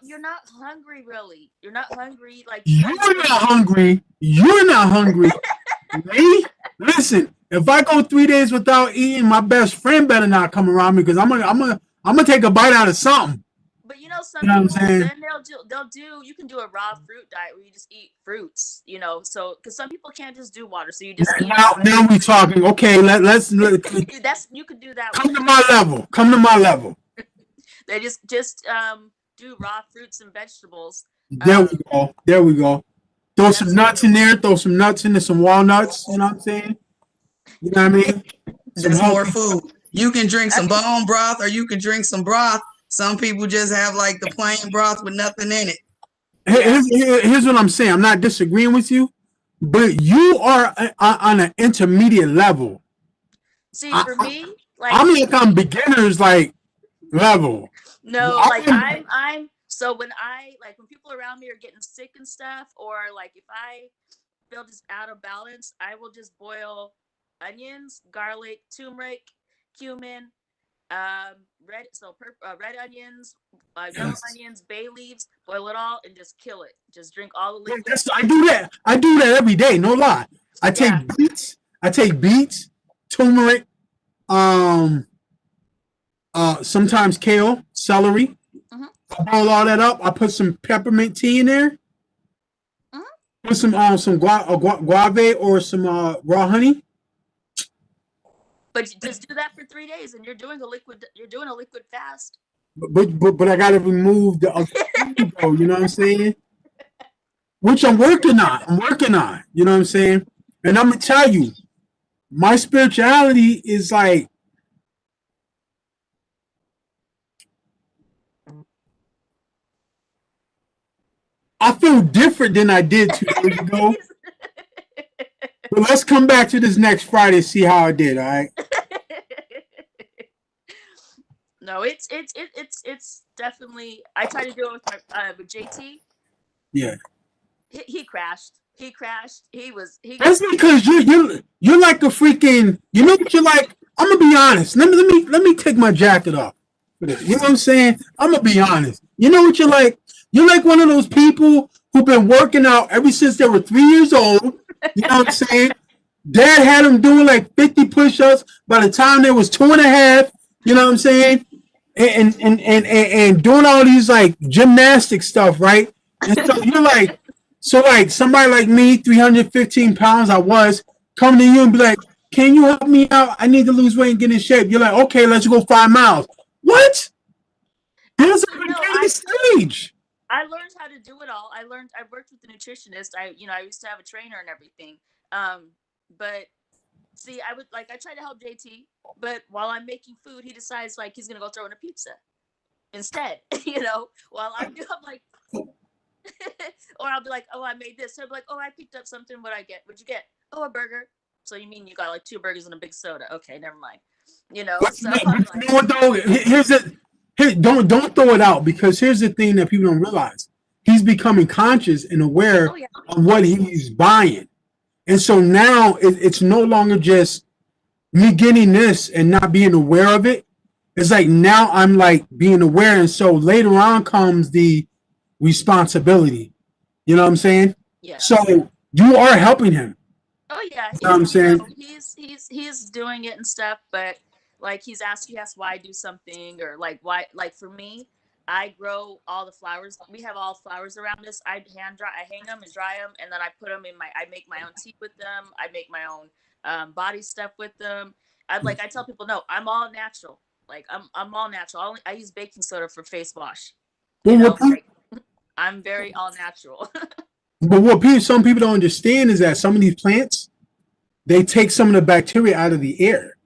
You're not hungry really. You're not hungry like You're not hungry. You're not hungry. Me? Listen, if I go 3 days without eating, my best friend better not come around me because I'm gonna take a bite out of something. But some You know people, what I'm saying? then they'll do, you can do a raw fruit diet where you just eat fruits, so because some people can't just do water, so you just eat Now we talking. Okay, let's you could do that come to my level. Come to my level. They just do raw fruits and vegetables. There we go. Throw some nuts in there. Throw some nuts in there. Some walnuts. You know what I'm saying? You know what I mean? That's more food. You can drink some bone broth or you can drink some broth. Some people just have like the plain broth with nothing in it. Here's what I'm saying. I'm not disagreeing with you, but you are on an intermediate level. See, for me, like I'm like on beginners level. No, like I'm so when people around me are getting sick and stuff, or like if I feel just out of balance, I will just boil onions, garlic, turmeric, cumin, red onions, yellow onions, bay leaves, boil it all and just kill it. Just drink all the liquid. I do that every day, no lie. I take beets, turmeric, sometimes kale, celery. Mhm. I boil all that up. I put some peppermint tea in there. Mhm. Put some guave or some raw honey. But you just do that for 3 days, and you're doing a liquid. You're doing a liquid fast. But I got to remove the other food, though. You know what I'm saying? Which I'm working on. I'm working on. You know what I'm saying? And I'm gonna tell you, my spirituality is like I feel different than I did 2 years ago. But let's come back to this next Friday and see how I did. All right. No, it's definitely. I tried to do it with my with JT. Yeah. He crashed. He crashed. He That's because you're like a freaking. You know what you're like. I'm gonna be honest. Let me take my jacket off. You know what I'm saying? I'm gonna be honest. You know what you're like? You're like one of those people who've been working out ever since they were 3 years old. You know what I'm saying? Dad had them doing like 50 push-ups by the time they was 2.5. You know what I'm saying? And doing all these like gymnastic stuff, right? And so you're like, so like somebody like me, 315 pounds, I was coming to you and be like, can you help me out? I need to lose weight and get in shape. You're like, okay, let's go 5 miles. What? There's a actually no. beginning stage. I learned how to do it all. I worked with a nutritionist. I used to have a trainer and everything. But see, I tried to help JT, but while I'm making food, he decides like he's gonna go throw in a pizza instead. While I'm like, or I'll be like, oh, I made this. So I'll be like, oh, I picked up something. What'd I get? What'd you get? Oh, a burger. So you mean you got like 2 burgers and a big soda? Okay, never mind. So I'm like, You know what though? Here's it. Here, don't throw it out because here's the thing that people don't realize. He's becoming conscious and aware oh yeah, of what he's buying. And so now it's no longer just me getting this and not being aware of it. It's like now I'm like being aware. And so later on comes the responsibility. You know what I'm saying? So yes. you are helping him. Oh yeah, You know what I'm saying? he's doing it and stuff, but like he asks why I do something or like why like for me, I grow all the flowers. We have all flowers around us. I hang them and dry them, and then I put them in I make my own tea with them. I make my own body stuff with them. I tell people no, I'm all natural. Like I'm all natural. I use baking soda for face wash. Well, Like I'm very all natural. but what some people don't understand is that some of these plants they take some of the bacteria out of the air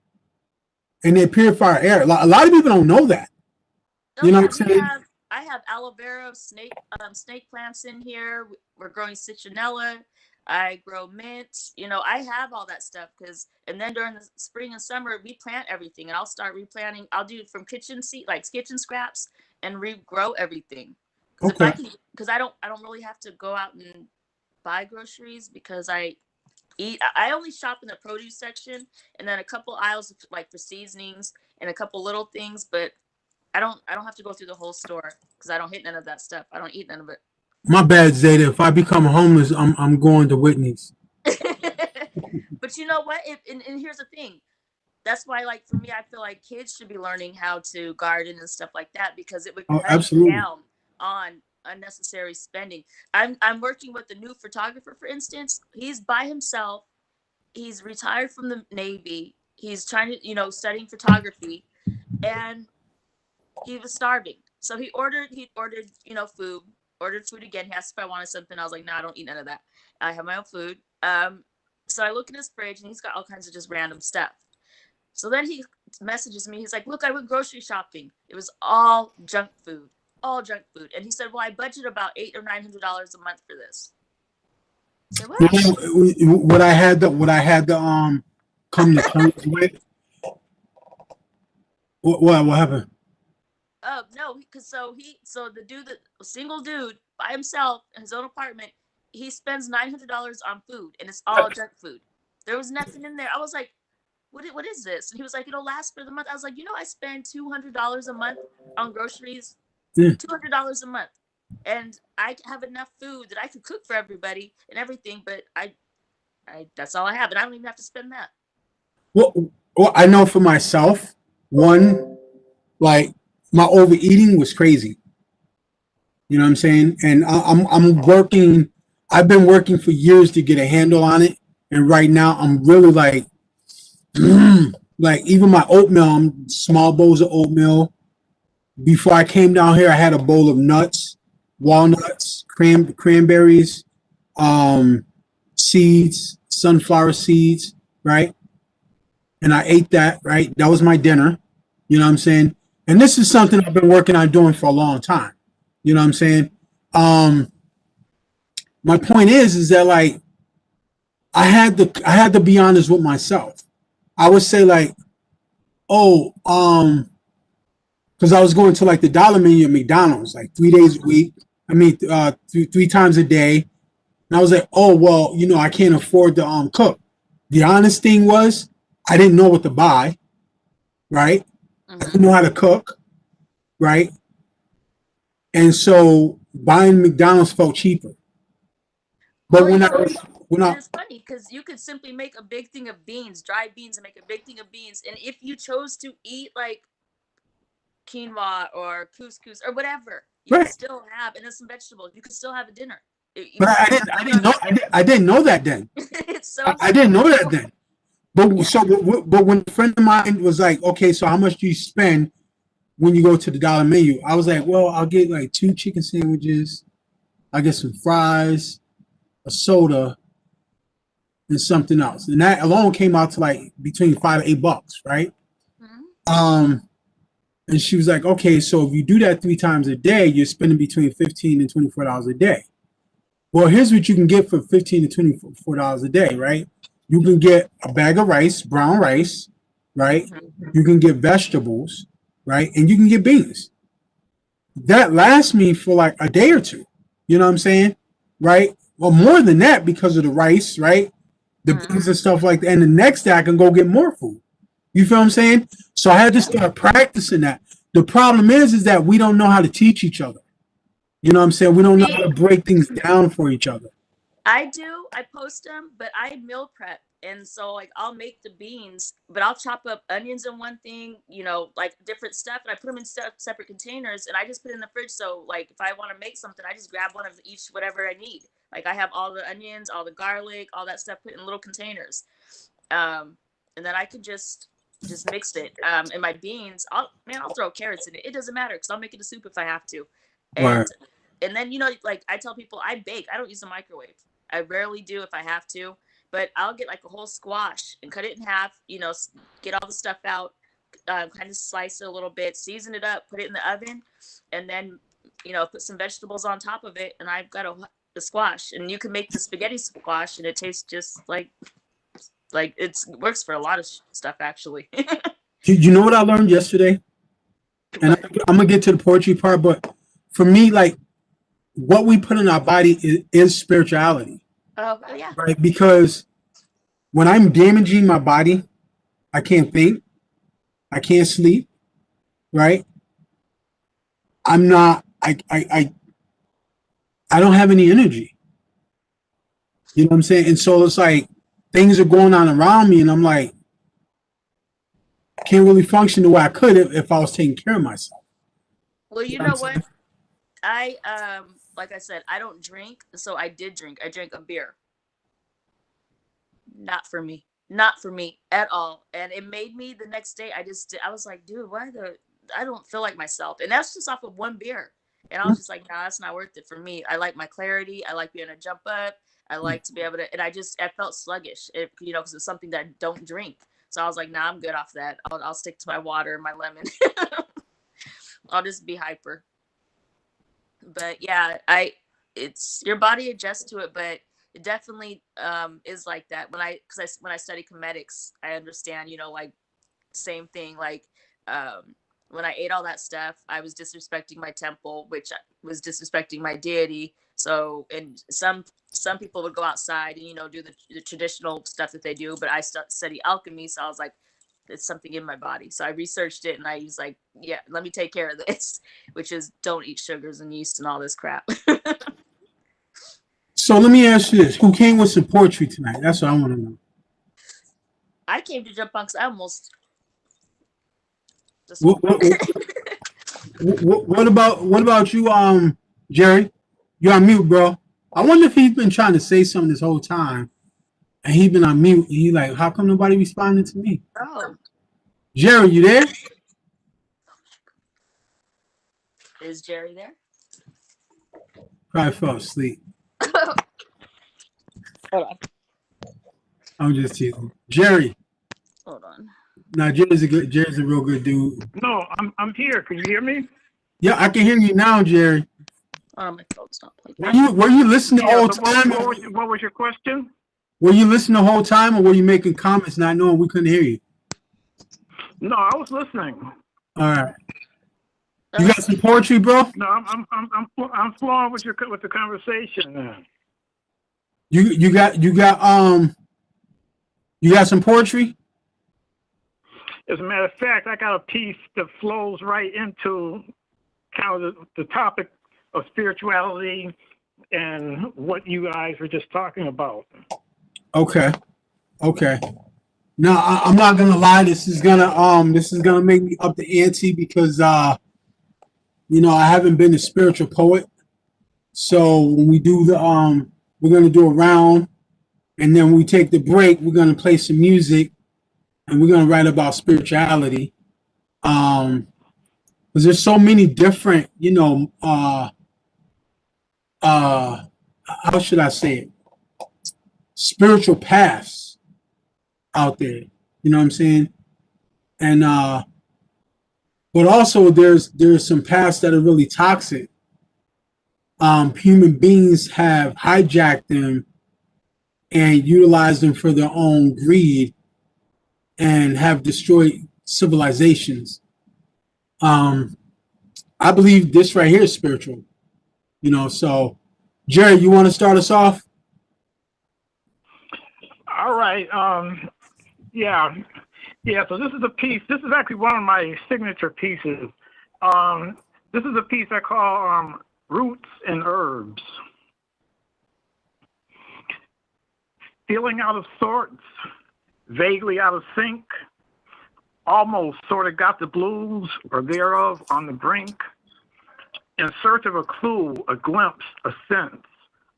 and they purify our air. A lot of people don't know that. Oh You know yeah, what I'm saying? I have aloe vera, snake plants in here. We're growing citronella. I grow mint. I have all that stuff and then during the spring and summer we plant everything, and I'll start replanting. I'll do from kitchen scraps and regrow everything. Because if I Okay. can, because I don't really have to go out and buy groceries because I only shop in the produce section and then a couple aisles like for seasonings and a couple little things, but I don't have to go through the whole store because I don't hit none of that stuff. I don't eat none of My bad, Zeta. If I become homeless, I'm going to Whitney's. it. But you know what? And here's the thing. That's why, like for me, I feel like kids should be learning how to garden and stuff like that because it would Oh, cut absolutely. down on unnecessary spending. I'm working with a new photographer, for instance. He's by himself. He's retired from the Navy. He's trying to, studying photography, and he was starving. So he ordered, food, ordered food again. He asked if I wanted something. I was like, no, I don't eat none of that. I have my own food. So I look in his fridge and he's got all kinds of just random stuff. So then he messages me. He's like, look, I went grocery shopping. It was all junk food. All junk food. And he said, well, I budget about $800 or $900 a month for this. I said, You what? know, what I had to come to terms with. What happened? Oh no, because so the dude, the single dude by himself in his own apartment, he spends $900 on food, and it's all junk food. There was nothing in there. I was like, what is this? And he was like, it'll last for the month. I was like, I spend $200 a month on groceries, Yeah. $200 a month, and I have enough food that I could cook for everybody and everything. But I that's all I have, and I don't even have to spend that. Well, Well, I know for myself, one, like my overeating was crazy. You know what I'm saying? And I'm working. I've been working for years to get a handle on it, and right now I'm really like even my oatmeal, small bowls of oatmeal. Before I came down here, I had a bowl of nuts, walnuts, cranberries, um, seeds, sunflower seeds, right? And I ate that, right? That was my dinner. You know what I'm saying? And this is something I've been working on doing for a long time. You know what I'm saying? Um, my point is that like I had to be honest with myself. I would say like, oh, because I was going to like the dollar menu at McDonald's like 3 days a week. I mean, three times a day. And I was like, oh well, I can't afford to cook. The honest thing was, I didn't know what to buy. Right? I didn't know how to cook. Right? And so buying McDonald's felt cheaper. But Well, when and I it's funny because you could simply make a big thing of beans, dried beans, and make a big thing of beans. And if you chose to eat like quinoa or couscous or whatever, you could right, still have, and then some vegetables. You could still have a dinner, but even if you I didn't know I didn't know that then. it's so I didn't know that simple. then. But Yeah. but when a friend of mine was like, okay, so how much do you spend when you go to the dollar menu? I was like, well, I'll get like 2 chicken sandwiches, I'll get some fries, a soda, and something else. And that alone came out to like between $5 and $8, right? Mhm. Um, and she was like, okay, so if you do that 3 times a day, you're spending between $15 and $24 a day. Well, here's what you can get for $15 to $24 a day, right? You can get a bag of rice, brown rice, right? Mhm. You can get vegetables, right? And you can get beans. That lasts me for like a day or two. You know what I'm saying? Right? Well, more than that because of the rice, right? The Mhm. beans and stuff like that. And the next day I can go get more food. You feel what I'm saying? So I had to start practicing that. The problem is that we don't know how to teach each other. You know what I'm saying? We don't know how See, to break things down for each other. I do. I post them, but I meal prep. And so like I'll make the beans, but I'll chop up onions in one thing, like different stuff, and I put them in separate containers, and I just put it in the fridge. So like if I want to make something, I just grab one of each whatever I need. Like I have all the onions, all the garlic, all that stuff put in little containers. Um, and then I could just mix it. And my beans, I'll throw carrots in it. It doesn't matter because I'll make it a soup if I have to. Right. And then like I tell people I bake. I don't use a microwave. I rarely do if I have to, but I'll get like a whole squash and cut it in half. Get all the stuff out, kind of slice it a little bit, season it up, put it in the oven, and then put some vegetables on top of it, and I've got the squash. And you can make the spaghetti squash, and it tastes just like it works for a lot of stuff actually. You know what I learned yesterday? And What? I'm gonna get to the poetry part, but for me, like what we put in our body is spirituality, Oh yeah. right? Because when I'm damaging my body, I can't think, I can't sleep, right? I'm not. I don't have any energy. You know what I'm saying? And so it's like things are going on around me, and I'm like, I can't really function the way I could if I was taking care of myself. Well, You you know what I'm know what? saying? I like I said, I don't drink, so I did drink. I drank a beer. Not for me. Not for me at all. And it made me the next day. I was like, dude, I don't feel like myself. And that's just off of one beer. And I was just like, nah, that's not worth it for me. I like my clarity. I like being able to jump up. I like to be able to, and I felt sluggish, because it's something that I don't drink. So I was like, nah, I'm good off that. I'll stick to my water and my lemon. I'll just be hyper. But yeah, it's your body adjusts to it, but it definitely is like that. When I study comedics, I understand, like same thing. Like when I ate all that stuff, I was disrespecting my temple, which was disrespecting my deity. So, and some people would go outside and do the traditional stuff that they do, but I study alchemy, so I was like, it's something in my body. So I researched it, and I was like, yeah, let me take care of this, which is don't eat sugars and yeast and all this crap. So let me ask you this: who came with some poetry tonight? That's what I want to know. I came to jump on because I almost just. What about you, Jerry? You're on mute, bro. I wonder if he's been trying to say something this whole time, and he's been on mute. And he's like, "How come nobody responding to me?" Oh, Jerry, you there? is Jerry there? Probably fell asleep. Hold on. I'm just teasing. Jerry. Hold on. Now Jerry's a real good dude. No, I'm here. Can you hear me? Yeah, I can hear you now, Jerry. Oh, my phone's not playing. Were you listening the Yeah. whole So time? what was your question? Were you listening the whole time, or were you making comments not knowing we couldn't hear you? No, I was listening. All right. You got some poetry, bro? No, I'm flowing with the conversation now. You got some poetry? As a matter of fact, I got a piece that flows right into kind of the topic of spirituality and what you guys were just talking about. Okay. Now I'm not gonna lie. This is gonna make me up the ante because I haven't been a spiritual poet. So when we do we're gonna do a round, and then when we take the break, we're gonna play some music, and we're gonna write about spirituality. Because there's so many different, how should I say it? Spiritual paths out there. You know what I'm saying? And but also there's some paths that are really toxic. Human beings have hijacked them and utilized them for their own greed and have destroyed civilizations. I believe this right here is spiritual. So Jerry, you want to start us off? All right. Yeah. So this is a piece. This is actually one of my signature pieces. This is a piece I call Roots and Herbs. Feeling out of sorts, vaguely out of sync, almost sort of got the blues or thereof on the brink, in search of a clue, a glimpse, a sense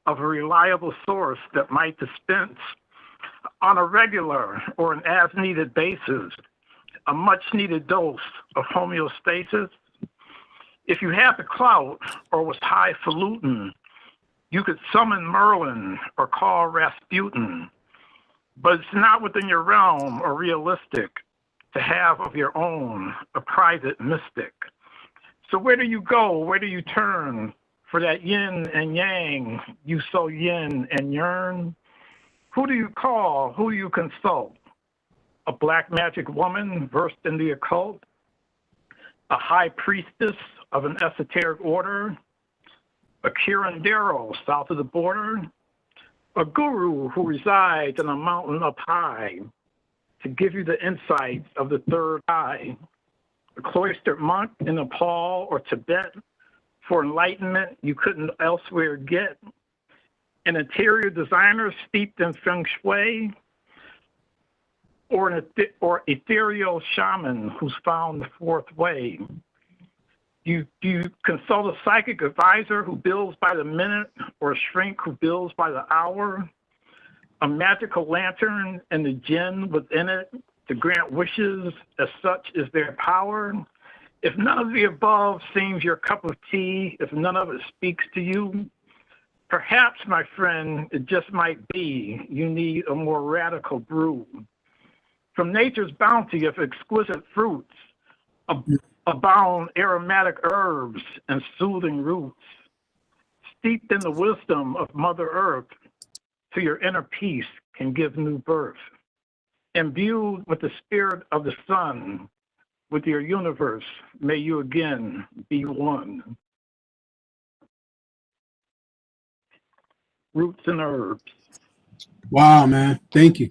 of a reliable source that might dispense on a regular or an as-needed basis a much-needed dose of homeostasis. If you had the clout or was highfalutin, you could summon Merlin or call Rasputin, but it's not within your realm or realistic to have of your own a private mystic. So where do you go? Where do you turn for that yin and yang you so yin and yearn? Who do you call? Who do you consult? A black magic woman versed in the occult? A high priestess of an esoteric order? A curandero south of the border? A guru who resides in a mountain up high to give you the insights of the third eye? A cloistered monk in Nepal or Tibet for enlightenment you couldn't elsewhere get? An interior designer steeped in feng shui? Or ethereal shaman who's found the fourth way? Do you consult a psychic advisor who bills by the minute or a shrink who bills by the hour? A magical lantern and the jinn within it to grant wishes as such is their power? If none of the above seems your cup of tea, if none of it speaks to you, perhaps, my friend, it just might be you need a more radical brew. From nature's bounty of exquisite fruits, abound aromatic herbs and soothing roots, steeped in the wisdom of Mother Earth, to your inner peace can give new birth. Imbued with the spirit of the sun, with your universe, may you again be one. Roots and Herbs. Wow, man. Thank you.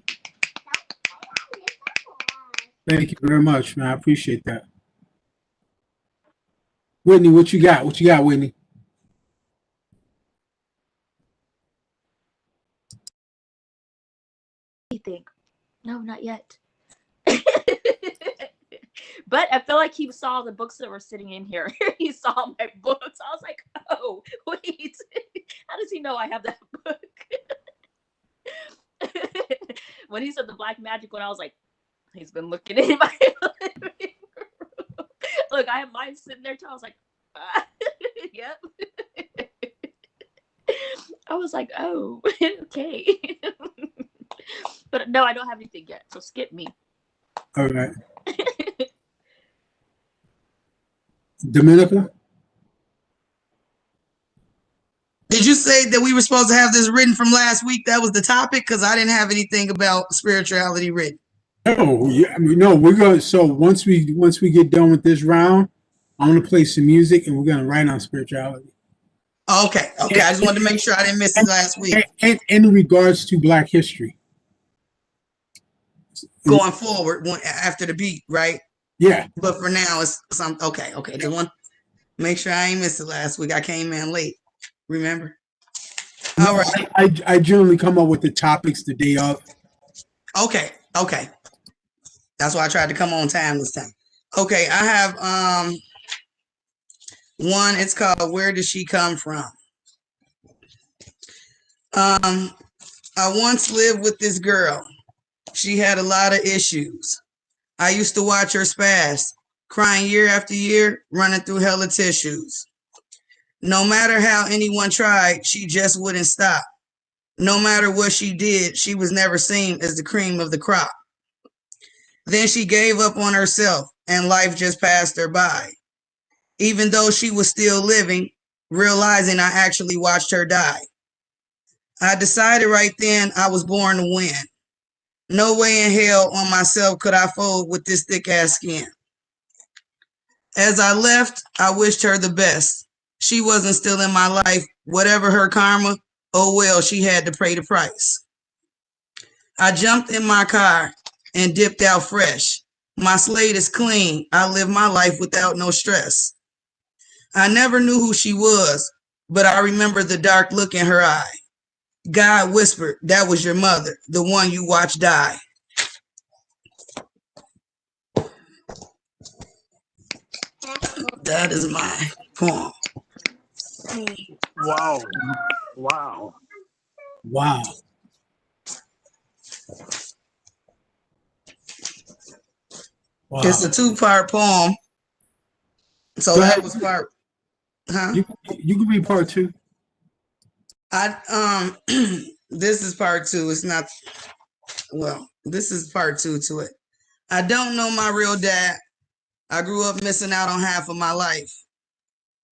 Thank you very much, man. I appreciate that. Whitney, what you got? What you got, Whitney? You think? No, not yet. But I feel like he saw the books that were sitting in here. He saw my books. I was like, oh, wait. How does he know I have that book? When he said the black magic one, I was like, he's been looking in my living room. Look, I have mine sitting there too. I was like, yep. I was like, oh, okay. But no, I don't have anything yet, so skip me. All right. Dominica? Did you say that we were supposed to have this written from last week? That was the topic? Because I didn't have anything about spirituality written. No, yeah, I mean, no, we're going. So once we get done with this round, I'm gonna play some music and we're gonna write on spirituality. Okay. I just wanted to make sure I didn't miss it last week. And in regards to Black history, going forward after the beat, right? Yeah. But for now, it's some okay. Just want make sure I ain't missed it last week. I came in late. Remember? All right. I generally come up with the topics the day of. Okay. That's why I tried to come on time this time. Okay, I have one. It's called "Where Did She Come From?" I once lived with this girl. She had a lot of issues. I used to watch her spaz, crying year after year, running through hella tissues. No matter how anyone tried, she just wouldn't stop. No matter what she did, she was never seen as the cream of the crop. Then she gave up on herself and life just passed her by. Even though she was still living, realizing I actually watched her die. I decided right then I was born to win. No way in hell on myself could I fold with this thick ass skin. As I left, I wished her the best. She wasn't still in my life. Whatever her karma, oh well, she had to pay the price. I jumped in my car and dipped out fresh. My slate is clean. I live my life without no stress. I never knew who she was, but I remember the dark look in her eye. God whispered, that was your mother, the one you watched die. That is my poem. Wow. Wow. It's a 2-part poem. So that was part. Huh? You can read part 2. This is part 2. It's not. Well, this is part 2 to it. I don't know my real dad. I grew up missing out on half of my life.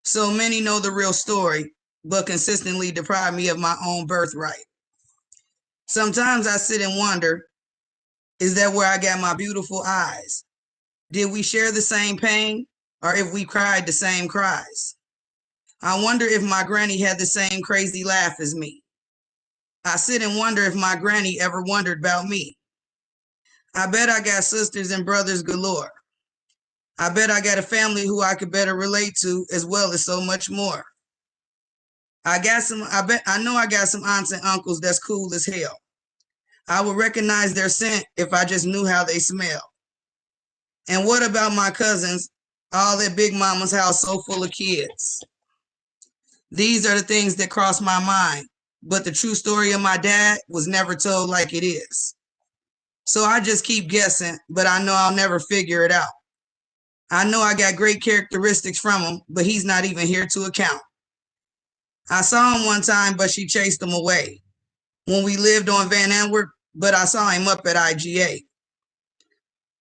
So many know the real story, but consistently deprive me of my own birthright. Sometimes I sit and wonder, is that where I got my beautiful eyes? Did we share the same pain, or if we cried the same cries? I wonder if my granny had the same crazy laugh as me. I sit and wonder if my granny ever wondered about me. I bet I got sisters and brothers galore. I bet I got a family who I could better relate to, as well as so much more. I know I got some aunts and uncles that's cool as hell. I would recognize their scent if I just knew how they smell. And what about my cousins, all at Big Mama's house so full of kids? These are the things that cross my mind, but the true story of my dad was never told like it is. So I just keep guessing, but I know I'll never figure it out. I know I got great characteristics from him, but he's not even here to account. I saw him one time, but she chased him away. When we lived on Van Antwerp, but I saw him up at IGA.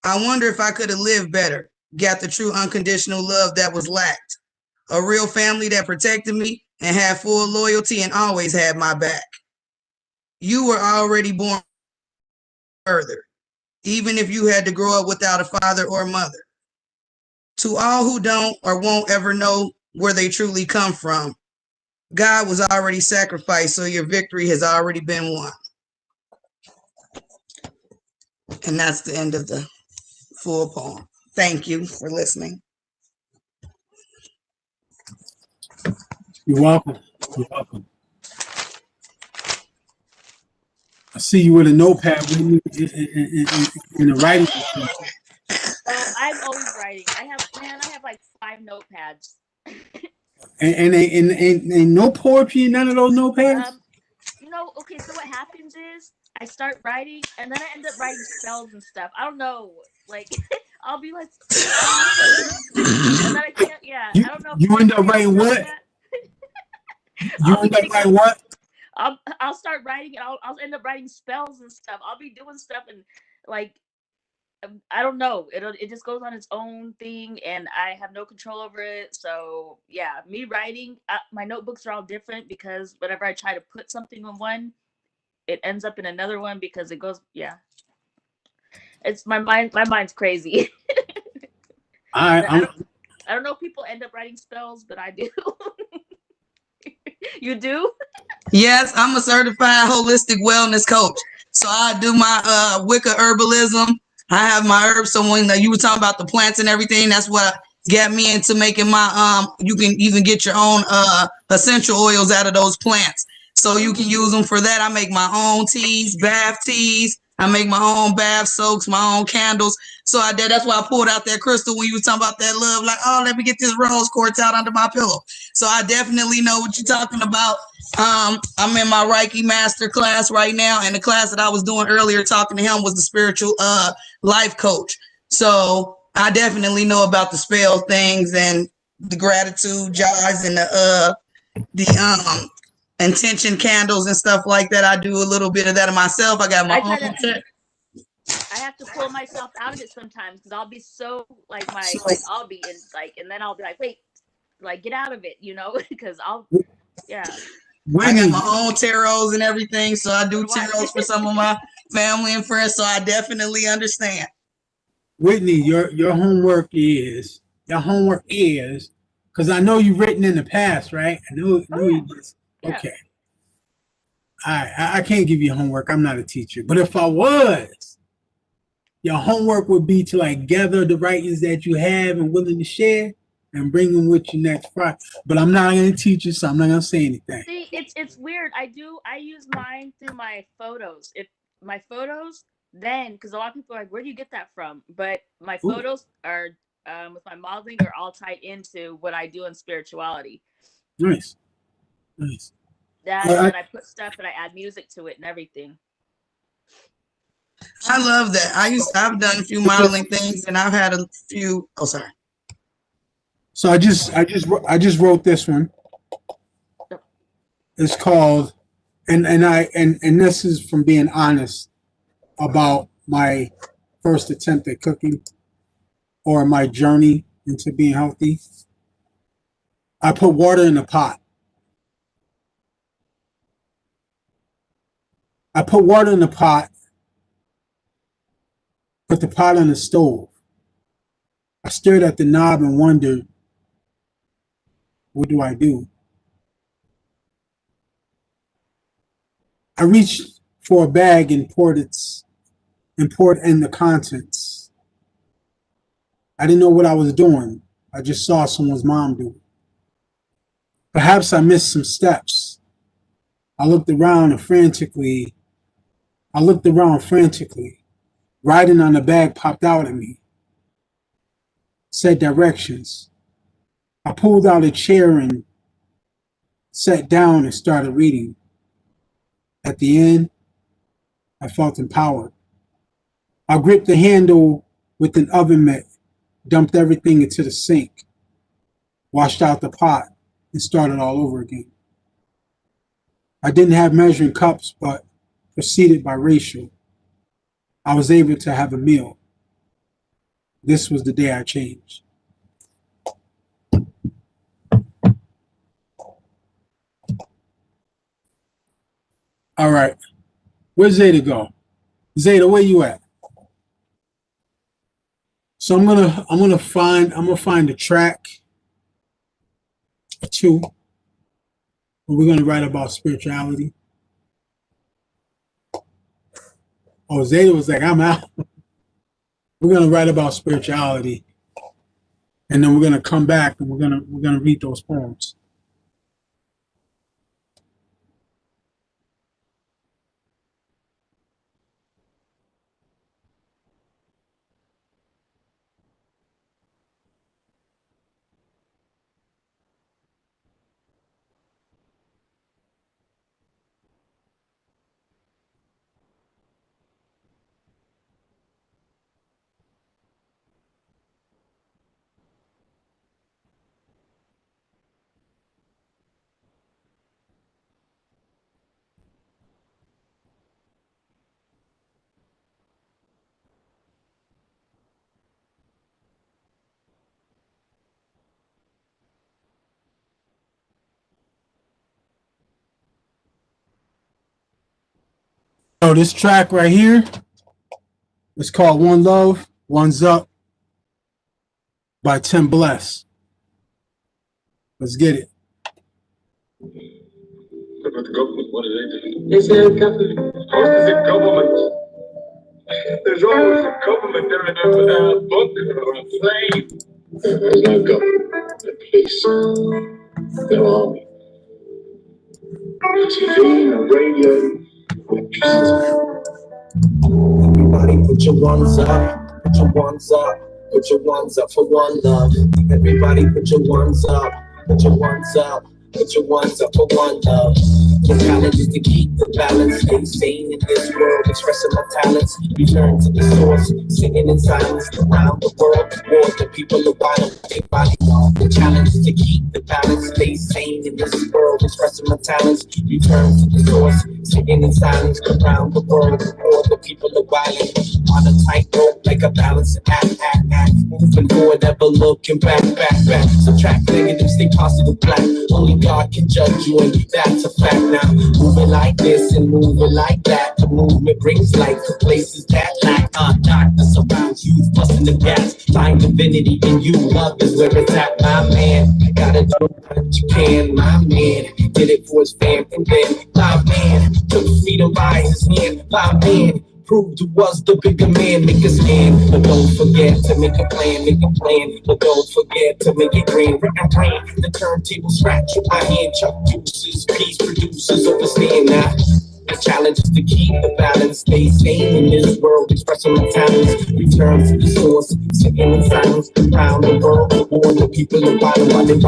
I wonder if I could have lived better, got the true unconditional love that was lacked. A real family that protected me and had full loyalty and always had my back. You were already born further, even if you had to grow up without a father or mother. To all who don't or won't ever know where they truly come from, God was already sacrificed, so your victory has already been won. And that's the end of the full poem. Thank you for listening. You're welcome. I see you with a notepad in the writing. I'm always writing. I have like 5 notepads. And no poetry in none of those notepads? Okay, so what happens is I start writing and then I end up writing spells and stuff. I don't know. Like I'll be like and then I can't, yeah. I don't know if You end up anybody else writing does what? that. You I'll be end up thinking writing what? I'll start writing and I'll end up writing spells and stuff. I'll be doing stuff and like I don't know. It just goes on its own thing, and I have no control over it. So yeah, me writing, my notebooks are all different because whenever I try to put something in one, it ends up in another one because it goes. Yeah, it's my mind. My mind's crazy. I don't know if people end up writing spells, but I do. You do? Yes, I'm a certified holistic wellness coach. So I do my Wicca herbalism. I have my herbs. So when you were talking about the plants and everything, that's what got me into making my you can get your own essential oils out of those plants. So you can use them for that. I make my own teas, bath teas. I make my own bath soaks, my own candles. So I did. That's why I pulled out that crystal when you were talking about that love. Like, oh, let me get this rose quartz out under my pillow. So I definitely know what you're talking about. I'm in my Reiki master class right now, and the class that I was doing earlier talking to him was the spiritual life coach. So I definitely know about the spell things and the gratitude jars and the intention candles and stuff like that. I do a little bit of that myself. I got my own. I have to pull myself out of it sometimes because I'll be so like I'll be in and then I'll be like, wait, like get out of it, because yeah. I got my own tarots and everything, so I do tarots for some of my family and friends. So I definitely understand. Whitney, your homework is because I know you've written in the past, right? I know you just okay. I can't give you homework. I'm not a teacher, but if I was, your homework would be to like gather the writings that you have and willing to share and bring them with you next Friday. But I'm not going to teach you, so I'm not going to say anything. See, it's weird. I use mine through my photos. Then because a lot of people are like, where do you get that from? But my photos are with my modeling are all tied into what I do in spirituality. Nice. And I put stuff and I add music to it and everything. I love that. I've done a few modeling things and I've had a few. Oh, sorry. So I just wrote this one. It's called, and this is from being honest about my first attempt at cooking or my journey into being healthy. I put water in a pot. Put the pot on the stove. I stared at the knob and wondered, what do I do? I reached for a bag and poured in the contents. I didn't know what I was doing. I just saw someone's mom do it. Perhaps I missed some steps. I looked around frantically. Writing on the bag popped out at me. Said directions. I pulled out a chair and sat down and started reading. At the end, I felt empowered. I gripped the handle with an oven mitt, dumped everything into the sink, washed out the pot, and started all over again. I didn't have measuring cups, but proceeded by ratio. I was able to have a meal. This was the day I changed. All right. Where's Zeta go? Zeta, where you at? So I'm gonna find a track or two where we're gonna write about spirituality. Oh, Zeta was like, I'm out. We're gonna write about spirituality, and then we're gonna come back and we're gonna read those poems. So this track right here is called One Love, One's Up by Tim Bless. Let's get it. What about the government? What do they do? They say government. How is it government? There's always a government there in a bunker or a plane. There's no government. The police. The army. The TV, the radio, electricity. Everybody put your ones up, put your ones up, put your ones up for one love. Everybody put your ones up, put your ones up, put your ones up for one love. The challenge is to keep the balance, stay sane in this world, expressing my talents, return to the source, singing in silence around the world, war the people of body. The challenge is to keep the balance, stay sane in this world, expressing my talents, return to the source, singing in silence around the world, war the people of body. On a tightrope like a balancing act, moving forward, ever looking back. Subtract negatives, stay positive, black. Only God can judge you, and that's a fact. Now moving like this and moving like that, the movement brings light to places that lack. Darkness surrounds you, busting the gas. Find divinity in you, love is where it's at, my man. Gotta do what you can, my man. Did it for his fam, and then my man took freedom by his hand, my man. Proved who was the bigger man, make a stand. But don't forget to make a plan. But don't forget to make it green. The turntable scratch with my hand. Chuck juices, peace producers, understand now. The challenge is to keep the balance, stay sane in this world, expressing my talents, return to the source, sitting in silence around the world, warn the people of bottom. The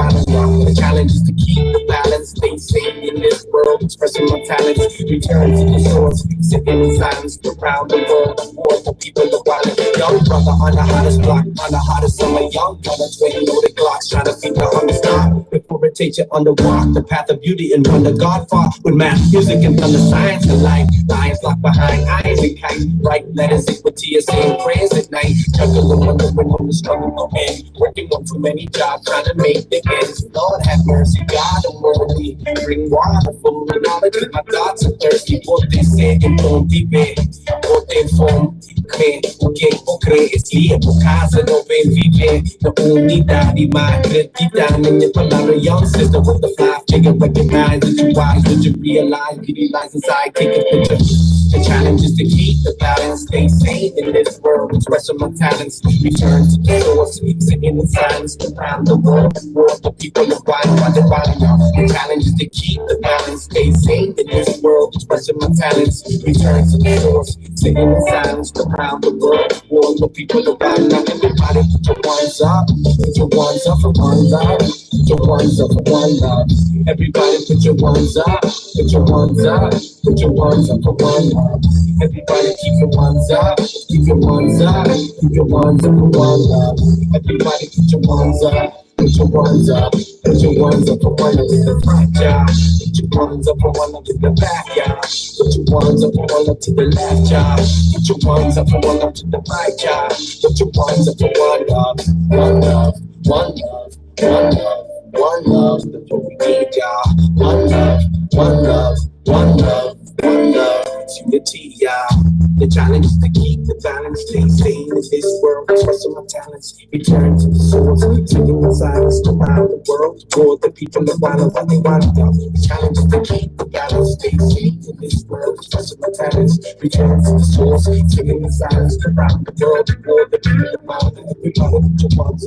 challenge is to keep the balance, stay sane in this world, expressing my talents, return to the source, sitting in silence around the world, warn the people of bottom. Young brother on the hottest block, on the hottest summer, young brother, 20 loaded Glocks, trying to figure out the stop before it takes you on the walk, the path of beauty and wonder. God fought with math, music, and thunder. Science and life, lions locked behind eyes and kites. Write letters with tears, saying prayers at night. Juggling, wondering when the struggle go in. Working on too many jobs, trying to make the ends. Lord have mercy, God Almighty. Bring water full of knowledge, cause my thoughts are thirsty. What they say and don't be bad. What they form, creen, porque escribe por casa, no ven vive. The only daddy, my credita, and the palabra young sister with the fly figure. Recognize that you wise, that you realize, realize inside. Take a picture. The challenge is to keep the balance, stay sane in this world, expressing my talents, return to the source, sitting in silence around the world, war the people of body. The challenge is to keep the balance, stay sane in this world, expressing my talents, return to the source, sitting in silence around the world, war the people of body. Now everybody put your ones up for one love, put your ones up for one love. Everybody put your ones up, put your ones up. Put your ones up for one love. Everybody keep your ones up. Keep your ones up. Keep your ones up for one love. Everybody put your ones up. Put your ones up. Put your ones up for one love to the front, y'all. Put your ones up for one love to the back, y'all. Put your ones up for one love to the left, y'all. Put your ones up for one love to the right, y'all. Put your ones up for one love. One love. One love. One love. One love. That's what we need, y'all. One love. One love. One love. One love, it's unity, y'all. The challenge is to keep the balance, stay sane in this world, expressing my talents, return to the source, singing in silence around the world, for the people of violence, what they want to do. The challenge is to keep the balance, stay sane in this world, expressing my talents, return to the source, singing in silence around the world, for the people of violence, everybody put your ones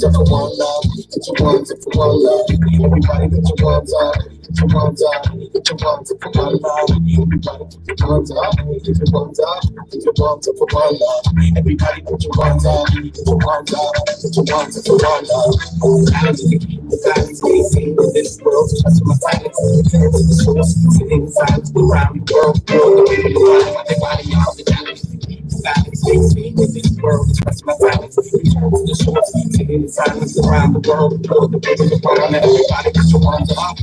up for one love, put your ones up for one love, everybody put your ones up. Put your ones up, put your ones up for one love. Everybody put your ones up, put your ones up, put your ones up for one love. Everybody put your ones up, put your ones up, put your ones up for one love. The challenge is to keep the balance, stay sane in this world. That's my silence, return to the source, sitting in silence around the world. The people around everybody, y'all. The challenge is to keep the balance, stay sane in this world. That's my silence, return to the source, sitting in silence around the world. The people around everybody, put your ones up.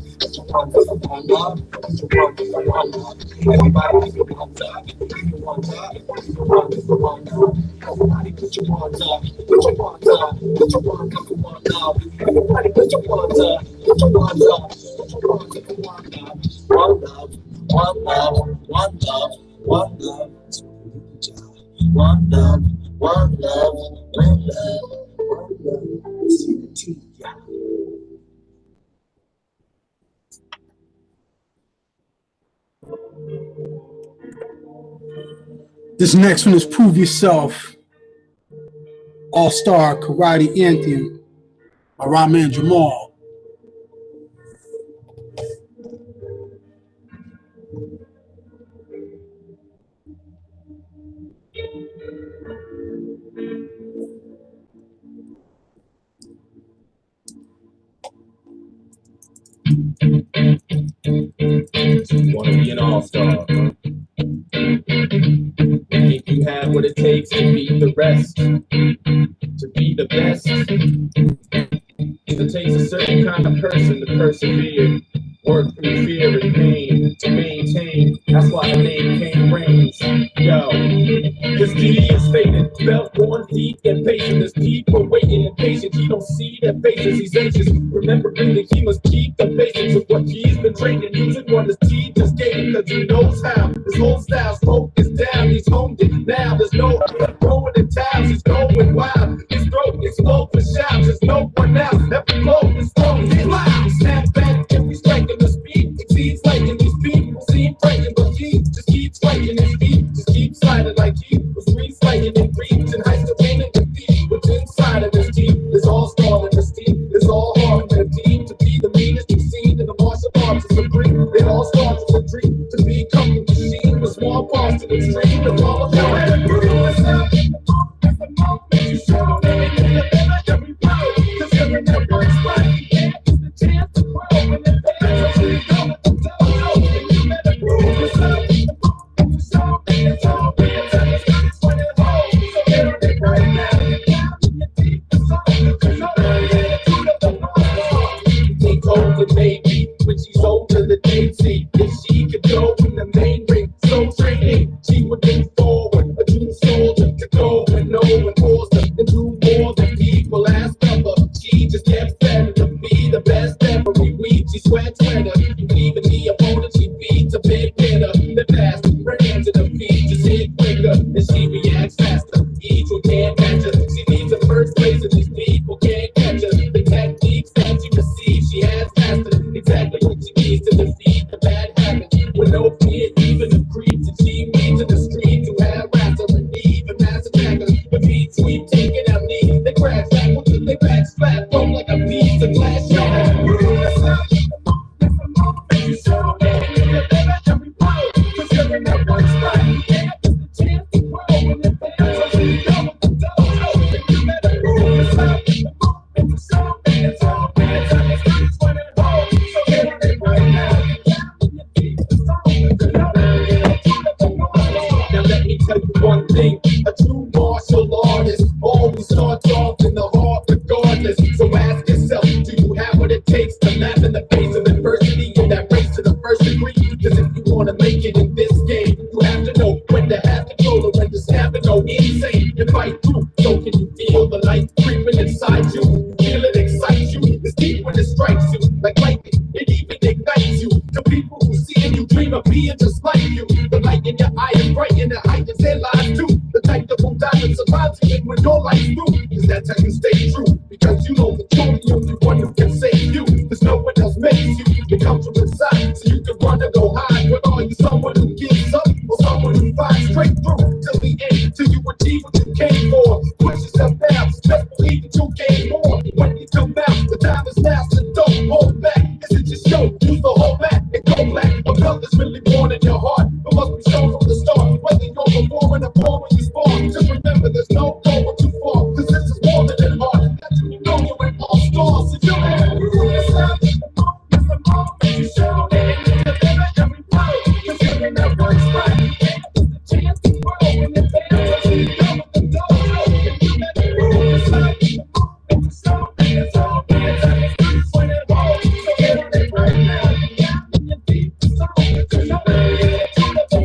Everybody keep your ones up, keep your ones up, keep your ones up for one love. Everybody put your ones up, put your ones up, put your ones up for one love. Everybody put your ones up, put your ones up, put your ones up for one love. One love, one love, One love, one love. One love, one love, one love, one love. See the T, yeah. This next one is Prove Yourself, All-Star Karate Anthem by Rahman Jamal. Wanna be an all-star. Think you have what it takes to beat the rest, to be the best. It takes a certain kind of person to persevere, work through fear and pain to maintain. That's why the name came Reigns. Yo, his duty is stated, belt on feet and patient. There's people waiting and patient. He don't see their faces, he's anxious. Remembering that he must keep the patience of what he's been training. Using what his teachers gave him, cause he knows how. His whole style's focused down, he's honed it now. There's no going in towns, he's going wild. His throat is full for shouts, there's no one else. Every blow is thrown, he's loud. Snap back if he's striking the speed. Exceeds lightning, these people seem frightened, but he just keeps striking his feet. Just keeps sliding like he was re-sliding in dreams and heights to win and defeat. What's inside of his team is all star in his team. It's all hard in a team to be the meanest you've seen in the martial arts is supreme. It all starts as a dream to become the machine with small parts to the extreme. The fall of your head, it's the moment you show me. Every road, cause you're in that one spot. It's the chance to grow and then pass. So you go with the dough, and you better prove yourself. So it's all real, and it's not what it holds. So get on it right now. Take hold of baby when she's older than Daisy. If she could go in the main ring, so training, she would move forward. A true soldier to go when no one forced her and do more than people ask of her. She just kept better to be the best every week. She sweats wetter, even the opponent she beats a big hitter. The fast, her hands in her feet just hit quicker, and she reacts faster. Each one can't catch her. She leaves in first place, and these people can't catch her. The techniques that she receives, she has mastered exactly what she needs to defeat the bad habits. With no fear, even the creeps, and she meets in the street to harass her and even mass attackers. The feet sweep, taking out knees, they crash back, they back slap, foam like a piece of glass. Now let me tell you one thing, a true martial artist always starts off in the heart regardless. So ask yourself, do you have what it takes to laugh in the face of adversity in that race to the first degree? Because if you want to make it in this game, you have to know when to have control and when to snap and go insane and fight through. So can you feel the light creeping inside you? Feel it excite you, it's deep when it strikes you like lightning, it even ignites you. To people who see and you dream of being just like you, the light in your eye is bright and the height is their lives too. The type that will die and survive you when your life's through. Is that how you stay true? Because you know that you're the only one who can save you. There's no one else makes you. It comes from inside, so you can run or go hide. But are you someone who gives up or someone who fights straight through till the end, till you achieve what you came for? Push yourself down, just believe that you gain more. When you come out, the time is now, so don't hold back. Is it just show? Use the whole mat and go black. A color's really born in your heart, but must be shown from the start. Whether you're performing or born when you spawn, just remember there's no going too far. Cause this is more than an art. That's when you know you're an all-star. So you have to prove yourself. It's the moment you show it. Deliver every word, cause you're in that right spot. It's the chance to grow and advance. So you go with the dough, and you better prove yourself. It's so big, it's all big, it's when it rolls. So get on it right now. You got me a deep song, cause you're ready to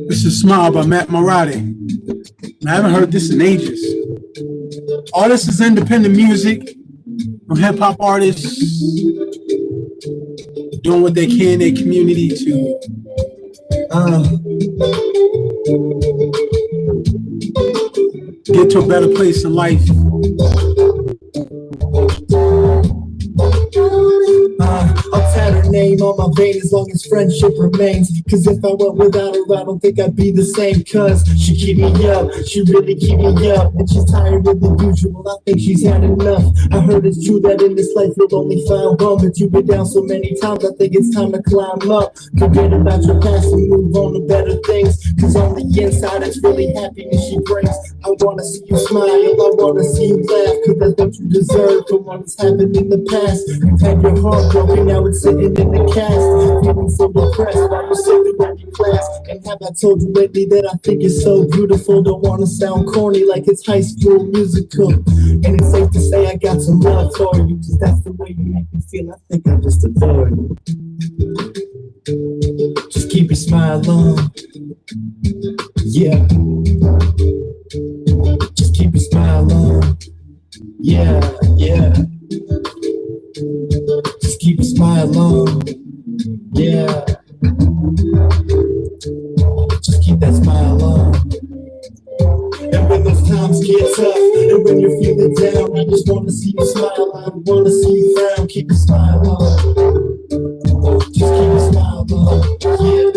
This is Smile by Matt Marathi. I haven't heard this in ages. All this is independent music from hip hop artists doing what they can in their community to get to a better place in life. I'll tat her name on my vein as long as friendship remains. Cause if I went without her, I don't think I'd be the same. Cause she keep me up, she really keep me up. And she's tired of the usual, I think she's had enough. I heard it's true that in this life you'll only find one. But you've been down so many times, I think it's time to climb up. Forget about your past and move on to better things. Cause on the inside it's really happiness she brings. I wanna see you smile, I wanna see you laugh. Cause that's what you deserve from what's happened in the past. You've had your heart broken, now it's sitting in the cast. Feeling so depressed while you're sitting in your class. And have I told you lately that I think it's so beautiful? Don't wanna sound corny like it's High School Musical. And it's safe to say I got some love for you. Cause that's the way you make me feel, I think I just adore you. Just keep your smile on. Yeah. Just keep your smile on. Yeah, yeah. Just keep your smile on. Yeah. Just keep that smile on. And when those times get tough, and when you're feeling down, I just wanna see you smile. I don't wanna see you frown. Keep your smile on. Just keep your smile on. Yeah.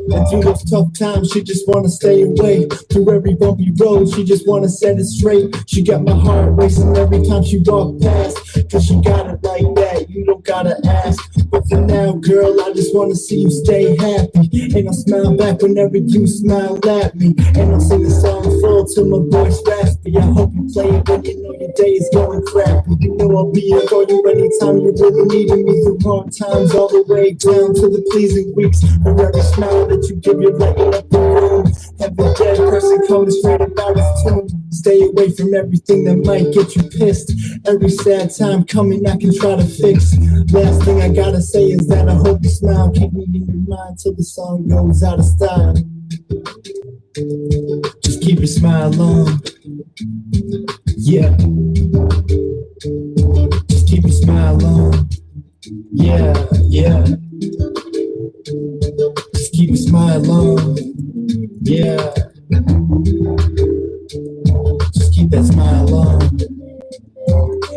And through those tough times, she just wanna stay away. Through every bumpy road, she just wanna set it straight. She got my heart racing every time she walk past. Cause she got it like that, you don't gotta ask. But for now, girl, I just wanna see you stay happy. And I'll smile back whenever you smile at me. And I'll sing the song full till my voice raspy. I hope you play it when you know your day is going crappy. You know I'll be here for you anytime you really needed me. Through hard times all the way down to the pleasing weeks. For every smile that you give, you're lighting up the room. Every dead person coming straight about his tune. Stay away from everything that might get you pissed. Every sad time coming, I can try to fix. Last thing I gotta say is that I hope you smile. Keep me in your mind till the song goes out of style. Just keep your smile on. Yeah. Just keep your smile on. Yeah, yeah. Just keep your smile on. Yeah. Just keep that smile on.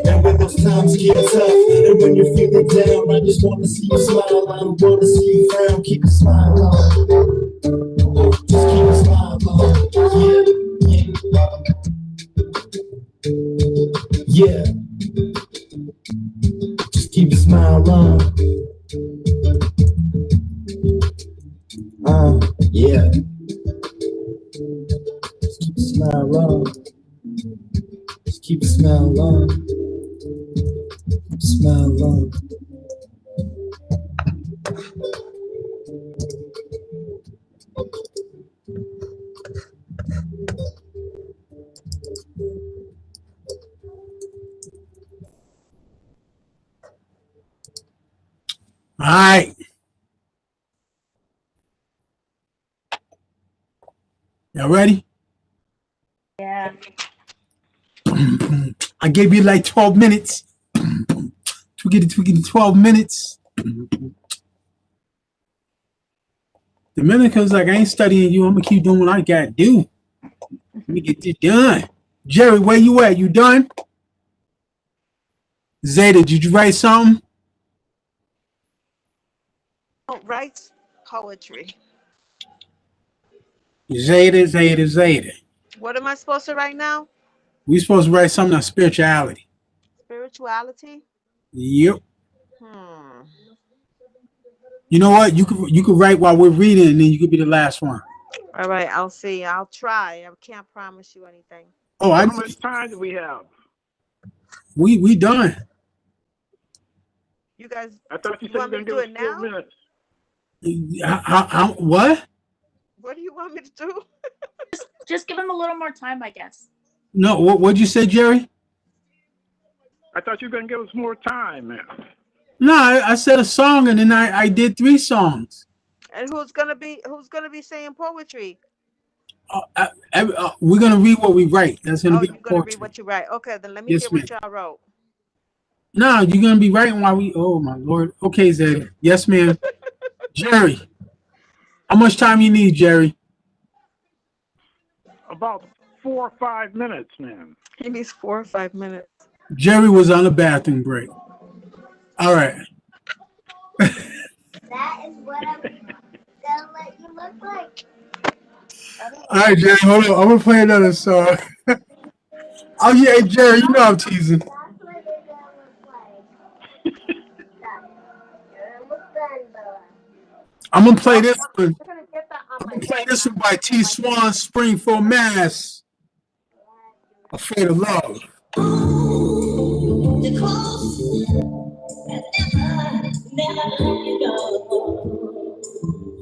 And when those times get tough, and when you're feeling down, I just wanna see you smile. I don't wanna see you frown. Keep your smile on. Just keep your smile on. Yeah, yeah. Just keep your smile on. Yeah. Just keep your smile on. Just keep your smile on. Keep your smile on. All right. Y'all ready? Yeah. I gave you like 12 minutes. To get to 12 minutes. Dominica's like, I ain't studying you. I'm gonna keep doing what I gotta do. Let me get this done. Jerry, where you at? You done? Zeta, did you write something? Writes poetry. Zeta. What am I supposed to write now? We supposed to write something on spirituality. Spirituality? Yep. Hmm. You know what? You could write while we're reading, and then you could be the last one. All right, I'll see. I'll try. I can't promise you anything. Oh, How much time do we have? We done. You guys, I thought you said you were want me going to to do give it us 4 now? minutes. What? What do you want me to do? Just give him a little more time, I guess. No, what'd you say, Jerry? I thought you were going to give us more time, man. No, I said a song, and then I did 3 songs. And who's gonna be saying poetry? We're gonna read what we write. That's gonna Oh, be you're gonna read poetry. what you write. Okay, then let me Yes, hear ma'am. what y'all wrote. No, you're gonna be writing while we. Oh my lord. Okay, Zed. Yes, ma'am. Jerry, how much time you need, Jerry? About 4 or 5 minutes, man. He needs 4 or 5 minutes. Jerry was on a bathroom break. All right. That is what I'm gonna let you look like. All right, Jerry. Hold on. I'm gonna play another song. Oh yeah, Jerry. You know I'm teasing. That's what they're gonna look like. You're almost done, Bella. I'm gonna play this one. I'm gonna get that on I'm my gonna play head. this one by T. Swan, Springfield, Mass. Afraid of Love. The close never let you go.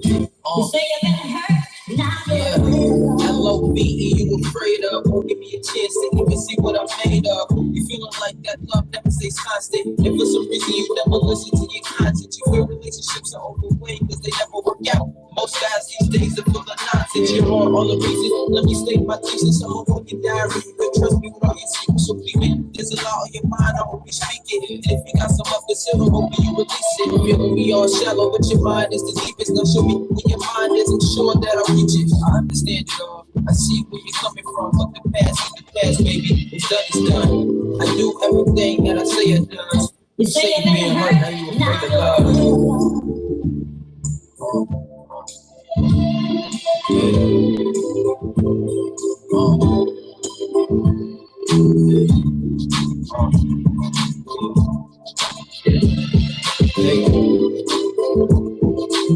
You say you've been hurt, now you're L-O-V-E, you afraid of? Won't give me a chance to even see what I'm made of. You feeling like that love never stays constant. If for some reason you never listen to your conscience, you feel relationships are overweight because they never work out. Most guys these days are full of nonsense. You're all the reasons. Let me state my thesis. I'm on your diary. You can trust me with all your secrets. So believe me, there's a lot on your mind. I hope you speak it. And if you got some up to settle, hope you release it. Feeling me all shallow, but your mind is the deepest. Now show me when your mind isn't sure that I'll reach it. I understand it all. I see where you're coming from. But the past is the past, baby. It's done, it's done. I do everything that I say I done. You say you've been hurt, now you afraid of love.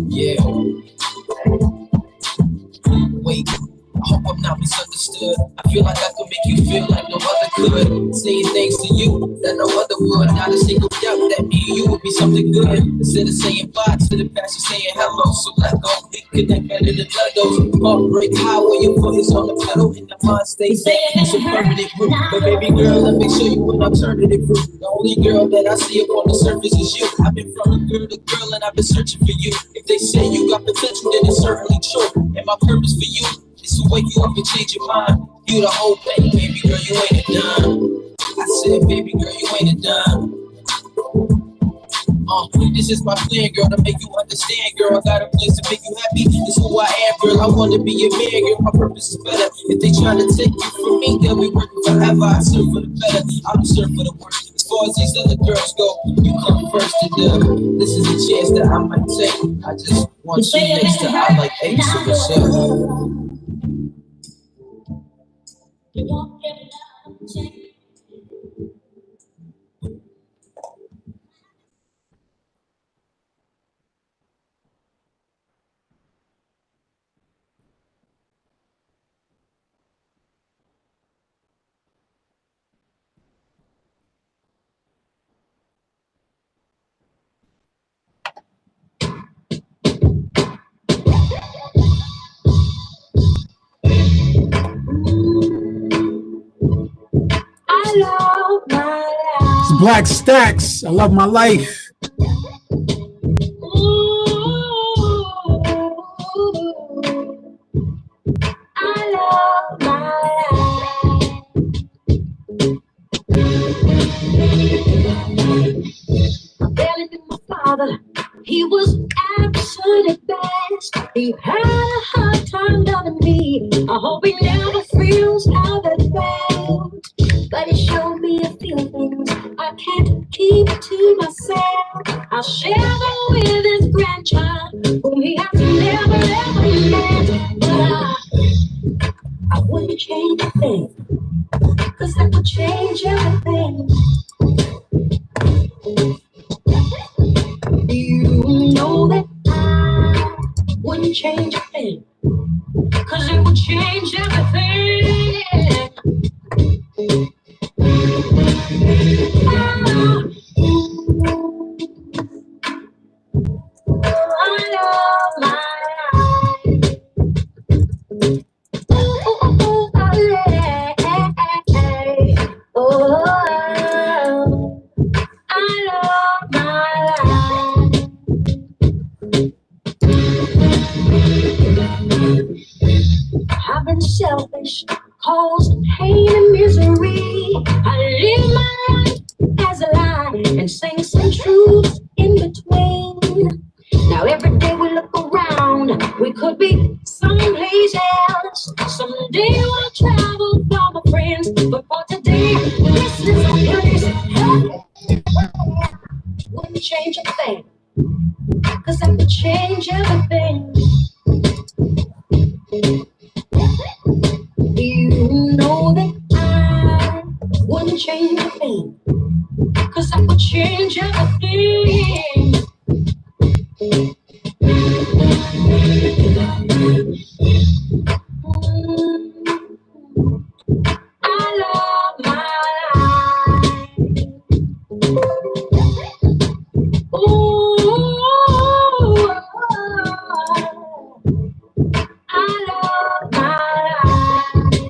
Yeah. Wait, I hope I'm not misunderstood. I feel like I could make you feel like no other could. Saying things to you that no other would. Not a single doubt that me and you would be something good. Instead of saying bye to the past, you're saying hello. So let go, we connect better than Legos. Heartbreak high where your foot is on the pedal and the mind stays set. It's a permanent route. But baby girl, let me show you an alternative route. The only girl that I see up on the surface is you. I've been from girl to girl and I've been searching for you. If they say you got potential, then it's certainly true. And my purpose for you is to wake you up and change your mind. You the whole thing, baby girl, you ain't a dime. I said, baby girl, you ain't a dime. This is my plan, girl, to make you understand, girl. I got a place to make you happy. This is who I am, girl. I wanna be your man, girl. My purpose is better. If they try to take you from me, they'll be working forever. I serve for the better. I don't serve for the worse. As far as these other girls go, you come first to them. This is a chance that I might take. I just want you next to I like Ace, so what's up? You won't get love, check. I love my life. It's Black Stacks. I love my life. I love my life. Barely knew my father. He was absent at best. He had a hard time loving me. I hope he never feels how that felt. But he showed me a few things I can't keep to myself. I'll share them with his grandchild, whom he has never ever met. But I wouldn't change a thing, 'cause that would change everything. You know that I wouldn't change a thing, 'cause it would change everything. I love my life. Oh, selfish, caused pain and misery. I live my life as a lie and sing some truth in between. Now every day we look around, we could be someplace else. Someday we'll travel far, my friends, but for today, this is our place. Wouldn't change a thing, 'cause I could change everything. You know that I wouldn't change a thing, 'cause I could change everything. I love my life. Ooh, I love my life.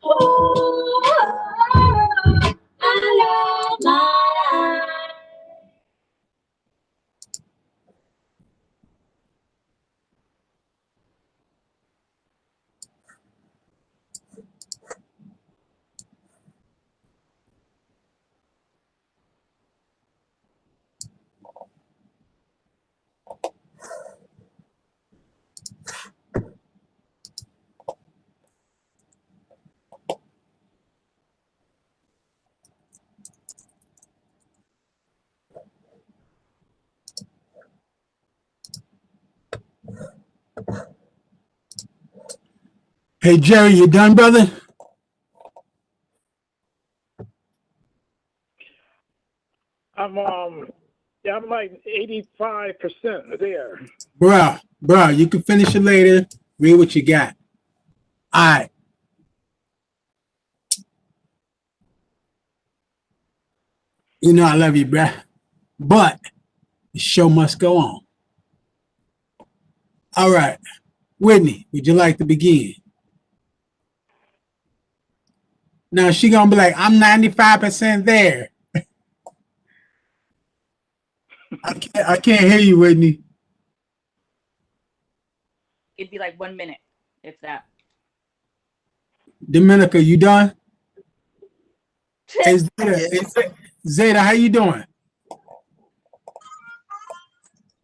Ooh, I love my life. Hey, Jerry, you done, brother? I'm like 85% there. Bruh, you can finish it later. Read what you got. All right. You know I love you, bruh. But the show must go on. All right. Whitney, would you like to begin? Now she gonna be like, I'm 95% there. I can't hear you, Whitney. It'd be like 1 minute, if that. Dominica, you done? Hey, Zeta, how you doing?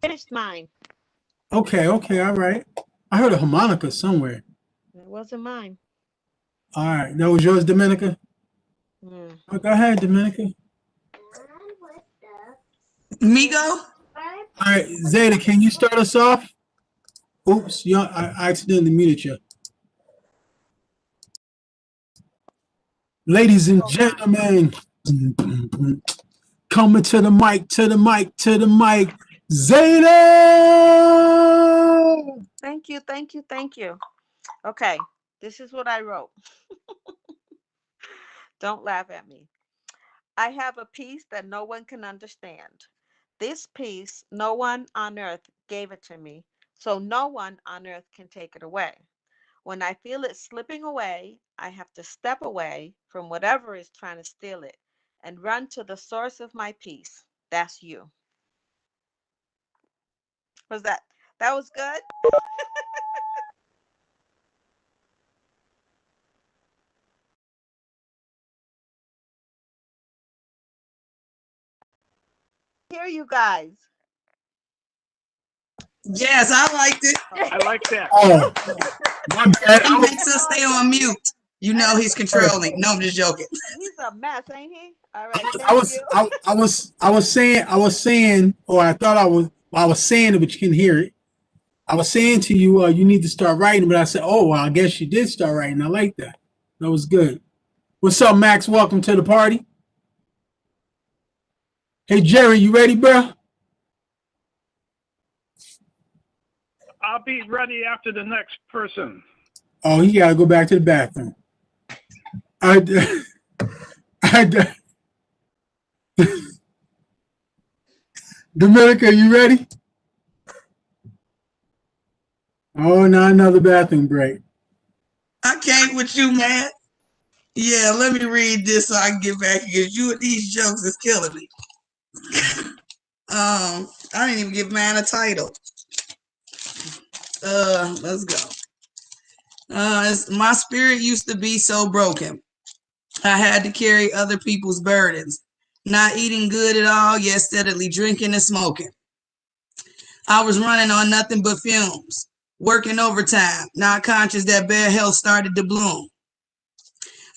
Finished mine. Okay, all right. I heard a harmonica somewhere. It wasn't mine. All right, that was yours, Dominica? Mm. Oh, go ahead, Dominica. Migo? All right, Zeta, can you start us off? Oops, I accidentally muted you. Ladies and gentlemen, coming to the mic, Zeta! Thank you. Okay, this is what I wrote. Don't laugh at me. I have a peace that no one can understand. This peace, no one on earth gave it to me, so no one on earth can take it away. When I feel it slipping away, I have to step away from whatever is trying to steal it and run to the source of my peace. That's you. Was that was good? Hear you guys. Yes, I liked it. I like that. Oh, my bad. He makes us stay on mute. You know he's controlling. No, I'm just joking. He's a mess, ain't he? All right, I thank you. was saying, or I thought I was saying it, but you can hear it. I was saying to you, you need to start writing, but I said, oh, well, I guess you did start writing. I like that. That was good. What's up, Max? Welcome to the party. Hey, Jerry, you ready, bro? I'll be ready after the next person. Oh, he got to go back to the bathroom. Dominica, you ready? Oh, not another bathroom break. I can't with you, man. Yeah, let me read this so I can get back because you and these jokes is killing me. I didn't even give man a title. Let's go. My spirit used to be so broken. I had to carry other people's burdens. Not eating good at all, yet steadily drinking and smoking. I was running on nothing but fumes, working overtime, not conscious that bad health started to bloom.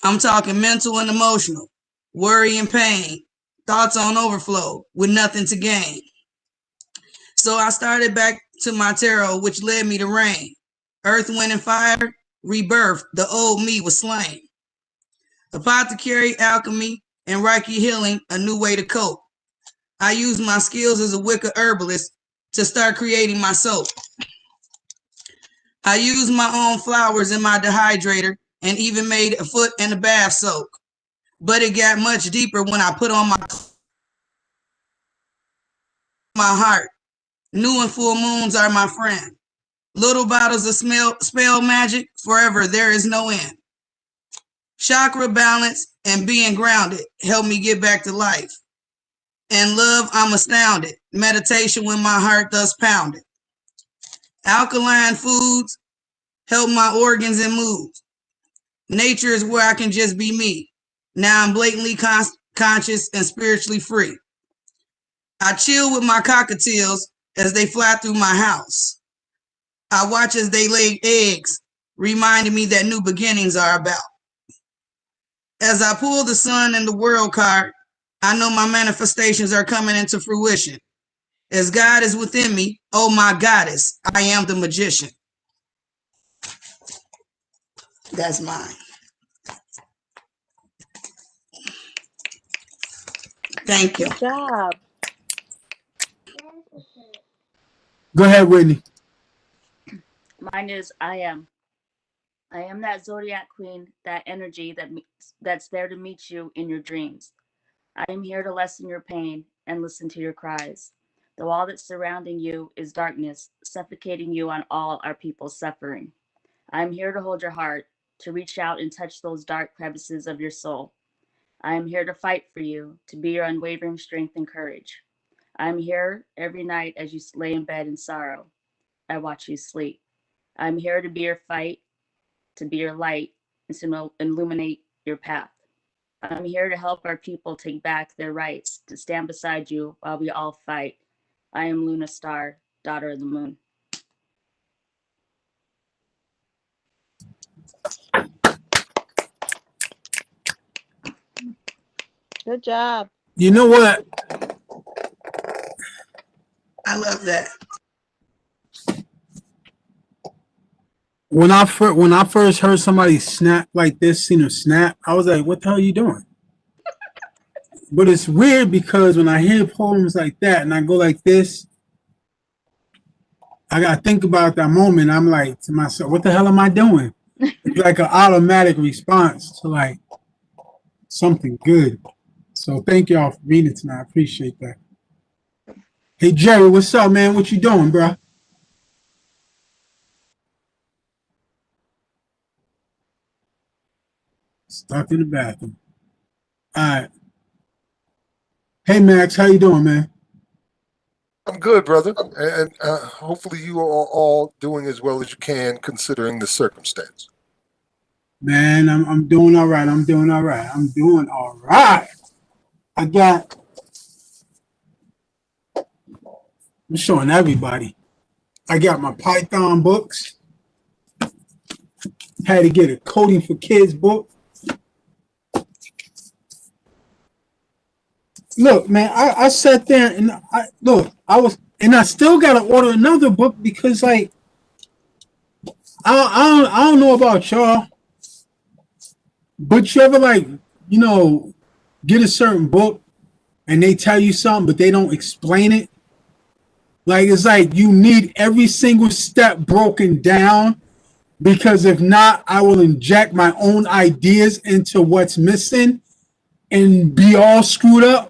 I'm talking mental and emotional, worry and pain, thoughts on overflow with nothing to gain. So I started back to my tarot, which led me to rain. Earth, wind, and fire, rebirth, the old me was slain. Apothecary, alchemy, and Reiki healing, a new way to cope. I used my skills as a Wicca herbalist to start creating my soap. I used my own flowers in my dehydrator and even made a foot and a bath soak. But it got much deeper when I put on my heart. New and full moons are my friend. Little bottles of spell magic, forever there is no end. Chakra balance and being grounded help me get back to life. And love, I'm astounded. Meditation when my heart does pound it. Alkaline foods help my organs and moods. Nature is where I can just be me. Now I'm blatantly conscious and spiritually free. I chill with my cockatiels as they fly through my house. I watch as they lay eggs, reminding me that new beginnings are about. As I pull the sun and the world card, I know my manifestations are coming into fruition. As God is within me, oh my goddess, I am the magician. That's mine. Thank you. Good job. Go ahead, Whitney. Mine is I am. I am that zodiac queen, that energy that's there to meet you in your dreams. I am here to lessen your pain and listen to your cries. The wall that's surrounding you is darkness, suffocating you on all our people's suffering. I am here to hold your heart, to reach out and touch those dark crevices of your soul. I am here to fight for you, to be your unwavering strength and courage. I am here every night as you lay in bed in sorrow. I watch you sleep. I am here to be your fight, to be your light, and to illuminate your path. I'm here to help our people take back their rights, to stand beside you while we all fight. I am Luna Star, daughter of the moon. Good job. You know what? I love that. When I first heard somebody snap like this, snap, I was like, "What the hell are you doing?" But it's weird because when I hear poems like that and I go like this, I gotta think about that moment. I'm like to myself, "What the hell am I doing?" It's like an automatic response to like something good. So thank y'all for reading tonight. I appreciate that. Hey Jerry, what's up, man? What you doing, bro? Stuck in the bathroom. All right. Hey Max, how you doing, man? I'm good, brother, and hopefully you are all doing as well as you can considering the circumstance. Man, I'm doing all right. I'm doing all right. I'm doing all right. I'm showing everybody. I got my Python books. Had to get a Coding for Kids book. Look, man, I sat there and I still got to order another book because, like, I don't know about y'all, but you ever, like, get a certain book and they tell you something, but they don't explain it? Like, it's like you need every single step broken down because if not, I will inject my own ideas into what's missing and be all screwed up.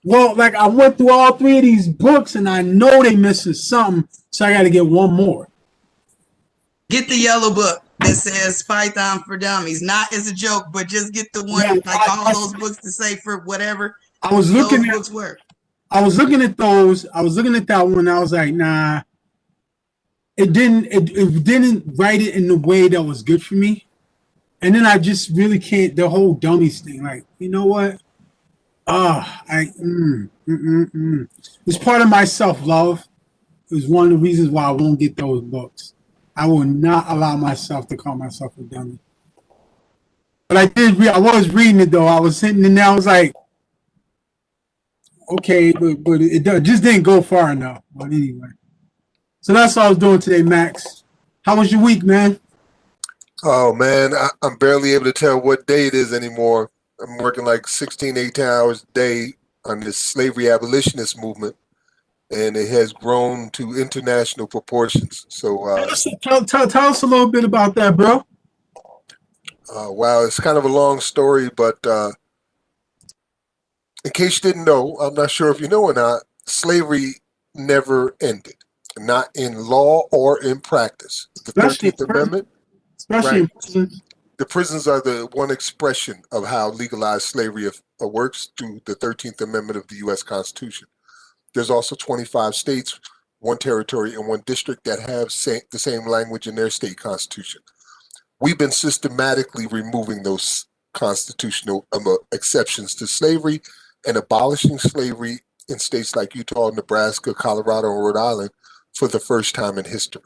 Well, like I went through all three of these books and I know they missing something, so I got to get one more. Get the yellow book that says Python for Dummies. Not as a joke, but just get the one, like all those books to say for whatever I was looking those books were. I was looking at those. I was looking at that one. I was like, nah. it didn't write it in the way that was good for me. And then I just really can't, the whole dummies thing. Like, you know what? It's part of my self love. Is one of the reasons why I won't get those books. I will not allow myself to call myself a dummy. But I did. I was reading it though. I was sitting in there. I was like, okay, but it just didn't go far enough. But anyway, so that's what I was doing today, Max. How was your week, man? Oh man, I'm barely able to tell what day it is anymore. I'm working like 16, 18 hours a day on this slavery abolitionist movement, and it has grown to international proportions. So, Tell us a little bit about that, bro. wow, it's kind of a long story, but in case you didn't know, I'm not sure if you know or not, slavery never ended, not in law or in practice. The Especially 13th Amendment, especially right? in prisons. The prisons are the one expression of how legalized slavery works through the 13th Amendment of the U.S. Constitution. There's also 25 states, one territory, and one district that have the same language in their state constitution. We've been systematically removing those constitutional exceptions to slavery and abolishing slavery in states like Utah, Nebraska, Colorado, and Rhode Island for the first time in history,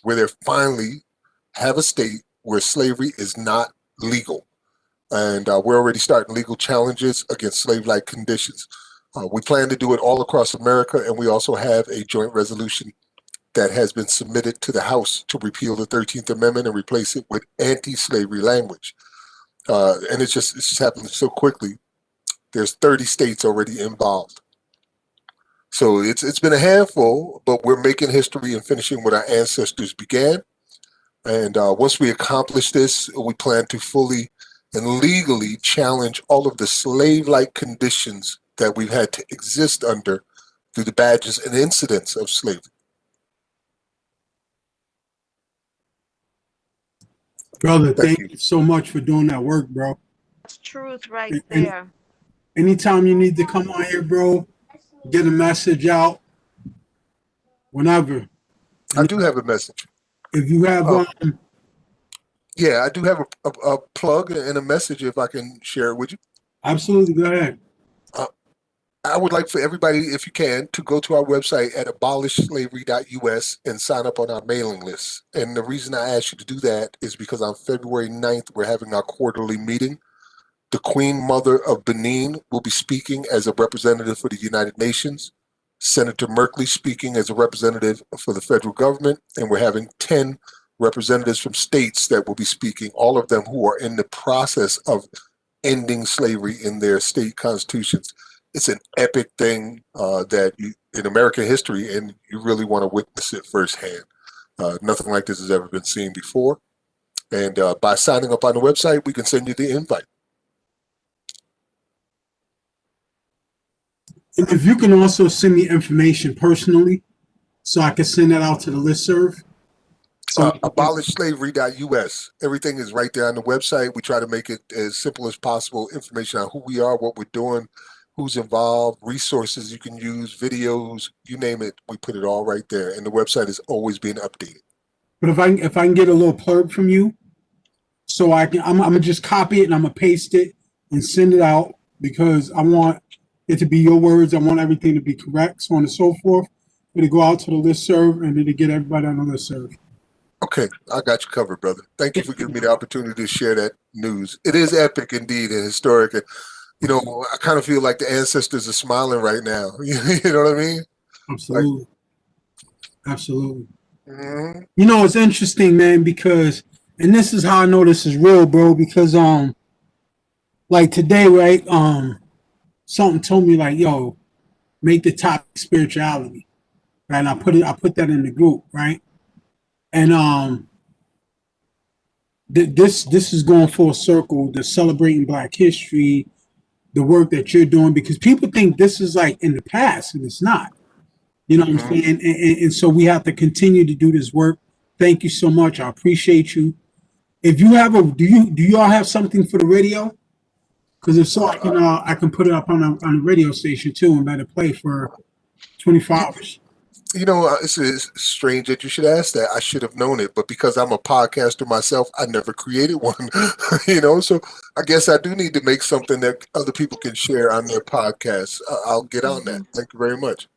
where they finally have a state where slavery is not legal. And we're already starting legal challenges against slave-like conditions. We plan to do it all across America, and we also have a joint resolution that has been submitted to the House to repeal the 13th Amendment and replace it with anti-slavery language. And it's just happened so quickly. There's 30 states already involved. So it's been a handful, but we're making history and finishing what our ancestors began. And once we accomplish this, we plan to fully and legally challenge all of the slave-like conditions that we've had to exist under through the badges and incidents of slavery. Brother, thank you so much for doing that work, bro. That's truth right And there. anytime you need to come on here, bro, get a message out, whenever. I do have a message. If you have yeah, I do have a plug and a message if I can share it with you. Absolutely, go ahead. I would like for everybody, if you can, to go to our website at abolishslavery.us and sign up on our mailing list. And the reason I ask you to do that is because on February 9th, we're having our quarterly meeting. The Queen Mother of Benin will be speaking as a representative for the United Nations. Senator Merkley speaking as a representative for the federal government. And we're having 10 representatives from states that will be speaking, all of them who are in the process of ending slavery in their state constitutions. It's an epic thing that in American history, and you really want to witness it firsthand. Nothing like this has ever been seen before. And by signing up on the website, we can send you the invite. And if you can also send me information personally, so I can send that out to the listserv. So abolishslavery.us. Everything is right there on the website. We try to make it as simple as possible. Information on who we are, what we're doing, who's involved, resources you can use, videos, you name it. We put it all right there. And the website is always being updated. But if I can get a little plug from you, so I'm gonna just copy it and I'm gonna paste it and send it out, because I want it to be your words. I want everything to be correct, so on and so forth. It'll go out to the listserv and it'll get everybody on the listserv. Okay, I got you covered, brother. Thank you for giving me the opportunity to share that news. It is epic indeed and historic. And, you know, I kind of feel like the ancestors are smiling right now. You know what I mean? Absolutely. Absolutely. Mm-hmm. You know, it's interesting, man, because, and this is how I know this is real, bro, because, like today, right, something told me like, yo, make the topic spirituality, right? And I put that in the group, right? And this is going full circle, the celebrating Black history, the work that you're doing, because people think this is like in the past, and it's not. You know what I'm saying? And so we have to continue to do this work. Thank you so much. I appreciate you. If you have do you all have something for the radio? Because if so, I can put it up on a radio station too and let it play for 24 hours. It's strange that you should ask that. I should have known it, but because I'm a podcaster myself, I never created one. So I guess I do need to make something that other people can share on their podcasts. I'll get on that. Mhm. Thank you very much.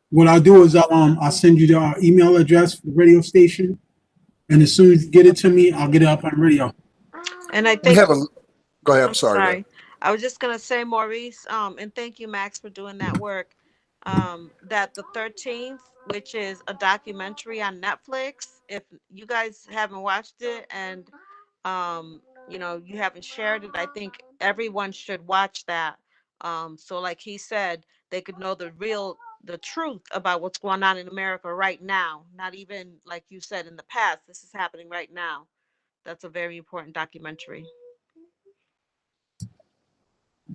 What I'll do is I'll send you the email address for the radio station, and as soon as you get it to me, I'll get it up on radio. And I We think have a. Go ahead. I'm I'm sorry, man. sorry. I was just gonna say, Maurice, and thank you, Max, for doing that work. That the 13th, which is a documentary on Netflix. If you guys haven't watched it and you haven't shared it, I think everyone should watch that. So like he said, they could know the truth about what's going on in America right now. Not even like you said in the past. This is happening right now. That's a very important documentary.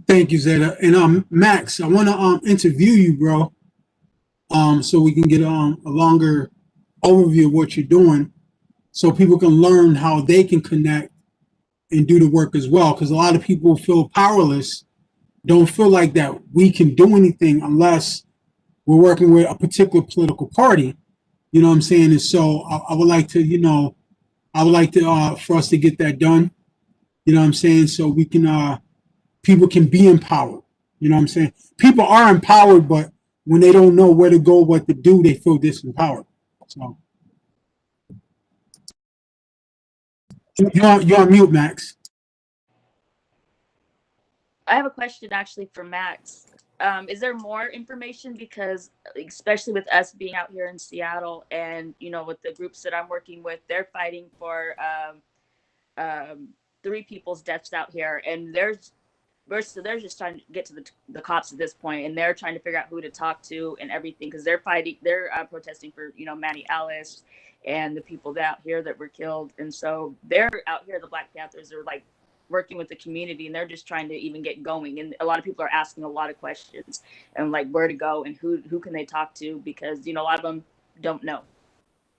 Thank you, Zeta. And Max, I want to interview you, bro. So we can get a longer overview of what you're doing, so people can learn how they can connect and do the work as well. Because a lot of people feel powerless, don't feel like that we can do anything unless we're working with a particular political party. You know what I'm saying? And so I would like to, for us to get that done. You know what I'm saying? So we can, people can be empowered. You know what I'm saying? People are empowered, but when they don't know where to go, what to do, they feel disempowered. So you're on mute, Max. I have a question actually for Max. Is there more information? Because especially with us being out here in Seattle, and with the groups that I'm working with, they're fighting for three people's deaths out here, and they're just trying to get to the cops at this point, and they're trying to figure out who to talk to and everything, because they're protesting for Manny Alice and the people that out here that were killed, and so they're out here. The Black Panthers are like working with the community, and they're just trying to even get going. And a lot of people are asking a lot of questions and like where to go and who can they talk to, because a lot of them don't know.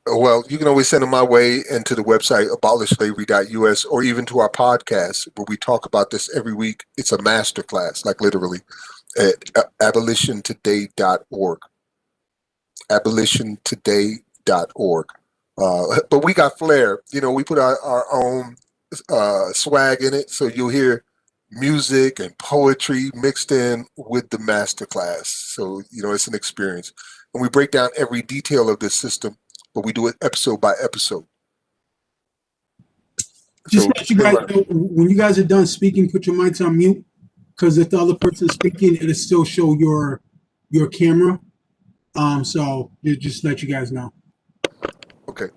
Well, you can always send them my way and to the website abolishslavery.us, or even to our podcast where we talk about this every week. It's a master class, like literally, at abolitiontoday.org. Abolitiontoday.org. But we got flair. We put our own swag in it. So you'll hear music and poetry mixed in with the master class. So, it's an experience. And we break down every detail of this system, but we do it episode by episode. Just So let you guys know, when you guys are done speaking, put your mics on mute, because if the other person's speaking, it'll still show your camera. So just let you guys know. okay.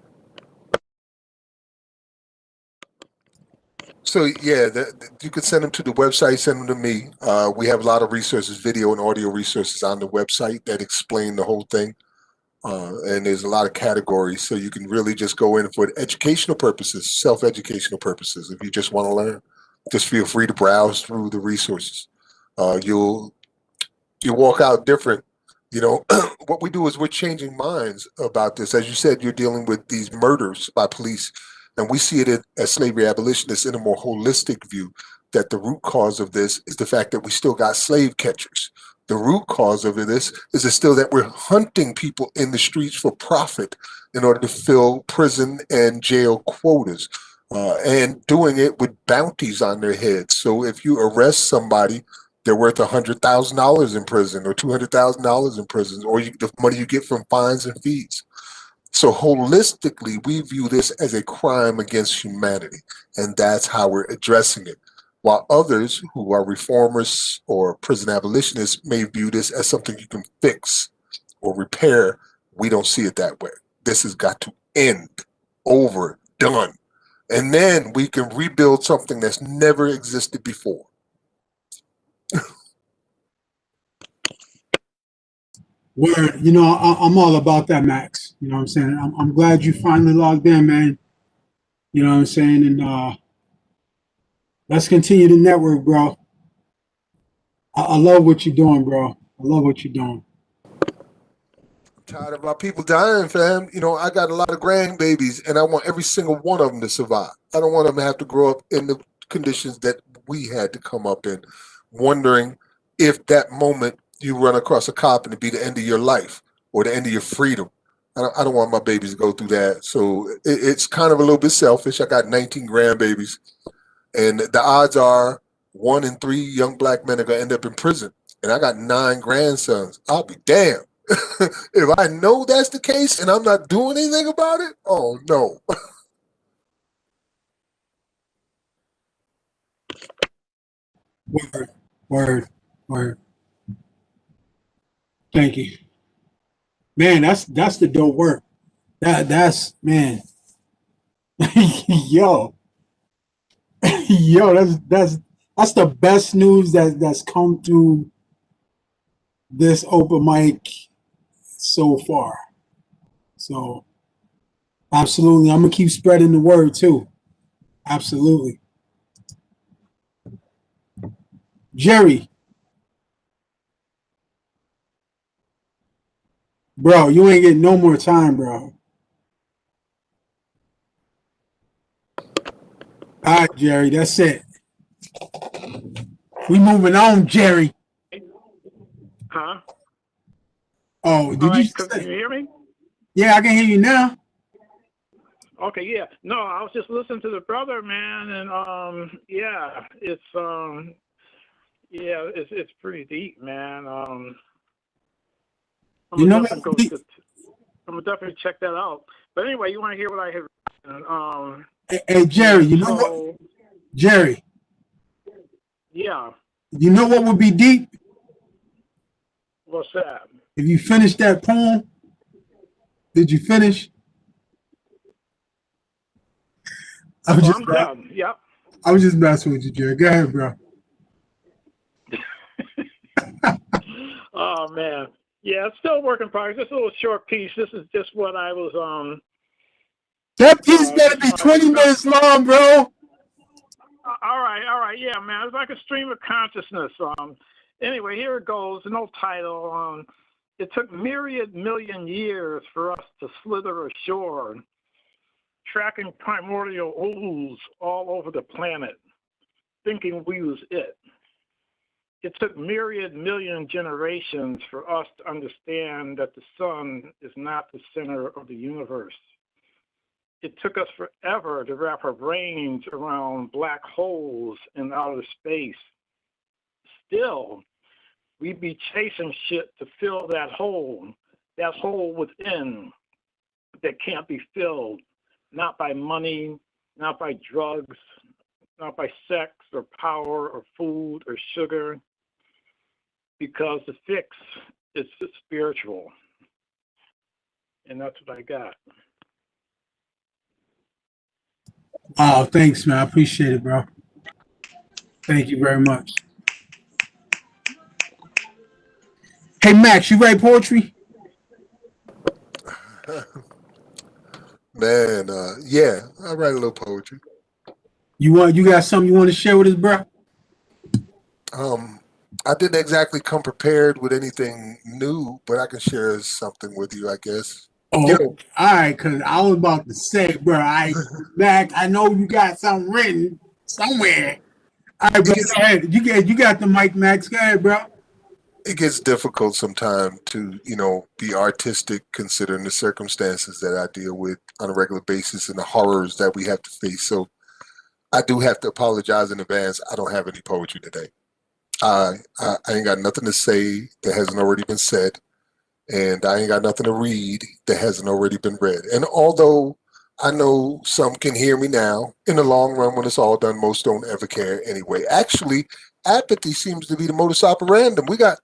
So yeah, you can send them to the website. Send them to me. We have a lot of resources, video and audio resources on the website that explain the whole thing. And there's a lot of categories, so you can really just go in for educational purposes, self-educational purposes. If you just want to learn, just feel free to browse through the resources. You'll walk out different. What we do is we're changing minds about this. As you said, you're dealing with these murders by police, and we see it as slavery abolitionists in a more holistic view, that the root cause of this is the fact that we still got slave catchers. The root cause of this is still that we're hunting people in the streets for profit in order to fill prison and jail quotas, and doing it with bounties on their heads. So if you arrest somebody, they're worth $100,000 in prison, or $200,000 in prison, or the money you get from fines and fees. So holistically, we view this as a crime against humanity, and that's how we're addressing it. While others who are reformers or prison abolitionists may view this as something you can fix or repair, we don't see it that way. This has got to end, over, done. And then we can rebuild something that's never existed before. Where I'm all about that, Max. You know what I'm saying? I'm glad you finally logged in, man. You know what I'm saying? And let's continue the network, bro. I love what you're doing, bro. I love what you're doing. Tired of our people dying, fam. I got a lot of grandbabies, and I want every single one of them to survive. I don't want them to have to grow up in the conditions that we had to come up in, wondering if that moment you run across a cop and it be the end of your life or the end of your freedom. I don't want my babies to go through that. So it's kind of a little bit selfish. I got 19 grandbabies, and the odds are 1 in 3 young black men are gonna end up in prison. And I got 9 grandsons. I'll be damned if I know that's the case and I'm not doing anything about it. Oh no. Word, word, word. Thank you, man. That's the dope work. That's man. Yo, yo, that's the best news that's come through this open mic so far. So absolutely, I'm gonna keep spreading the word too. Absolutely, Jerry, bro, you ain't getting no more time, bro. All right, Jerry, that's it. We moving on, Jerry. Huh? Oh, All did you right, just can say? you hear me? Yeah, I can hear you now. Okay, yeah. No, I was just listening to the brother, man, and yeah, it's pretty deep, man. I'm You gonna know definitely what? I'm gonna definitely check that out. But anyway, you want to hear what I had written? Hey, Jerry, Yeah. you know what? So Jerry, yeah, you know what would be deep what's that? if you finish that poem? Did you finish? I was Oh, just I'm done. Yep. I was just messing with you, Jerry. Go ahead, bro. Oh man. Yeah, it's still a work in progress. Just a little short piece. This is just what I was That piece better just be my 20 minutes long, bro. all right, yeah, man. It's like a stream of consciousness. Anyway, here it goes. No title. It took myriad million years for us to slither ashore, tracking primordial ooze all over the planet, thinking we was it. It took myriad million generations for us to understand that the sun is not the center of the universe. It took us forever to wrap our brains around black holes in outer space. Still, we'd be chasing shit to fill that hole within that can't be filled, not by money, not by drugs, not by sex or power or food or sugar, because the fix is spiritual. And that's what I got. Oh, thanks, man. I appreciate it, bro. Thank you very much. Hey, Max, you write poetry? Man, yeah, I write a little poetry. You got something you want to share with us, bro? Um, I didn't exactly come prepared with anything new, but I can share something with you, I guess. Oh, You okay. know, All right, because I was about to say, bro, Max, I know you got something written somewhere. All right, it bro, gets go ahead. You got the mic, Max. Go ahead, bro. it gets difficult sometimes to, be artistic considering the circumstances that I deal with on a regular basis and the horrors that we have to face. So I do have to apologize in advance. I don't have any poetry today. I ain't got nothing to say that hasn't already been said, and I ain't got nothing to read that hasn't already been read. And although I know some can hear me now, in the long run, when it's all done, most don't ever care anyway. Actually, apathy seems to be the modus operandi. We got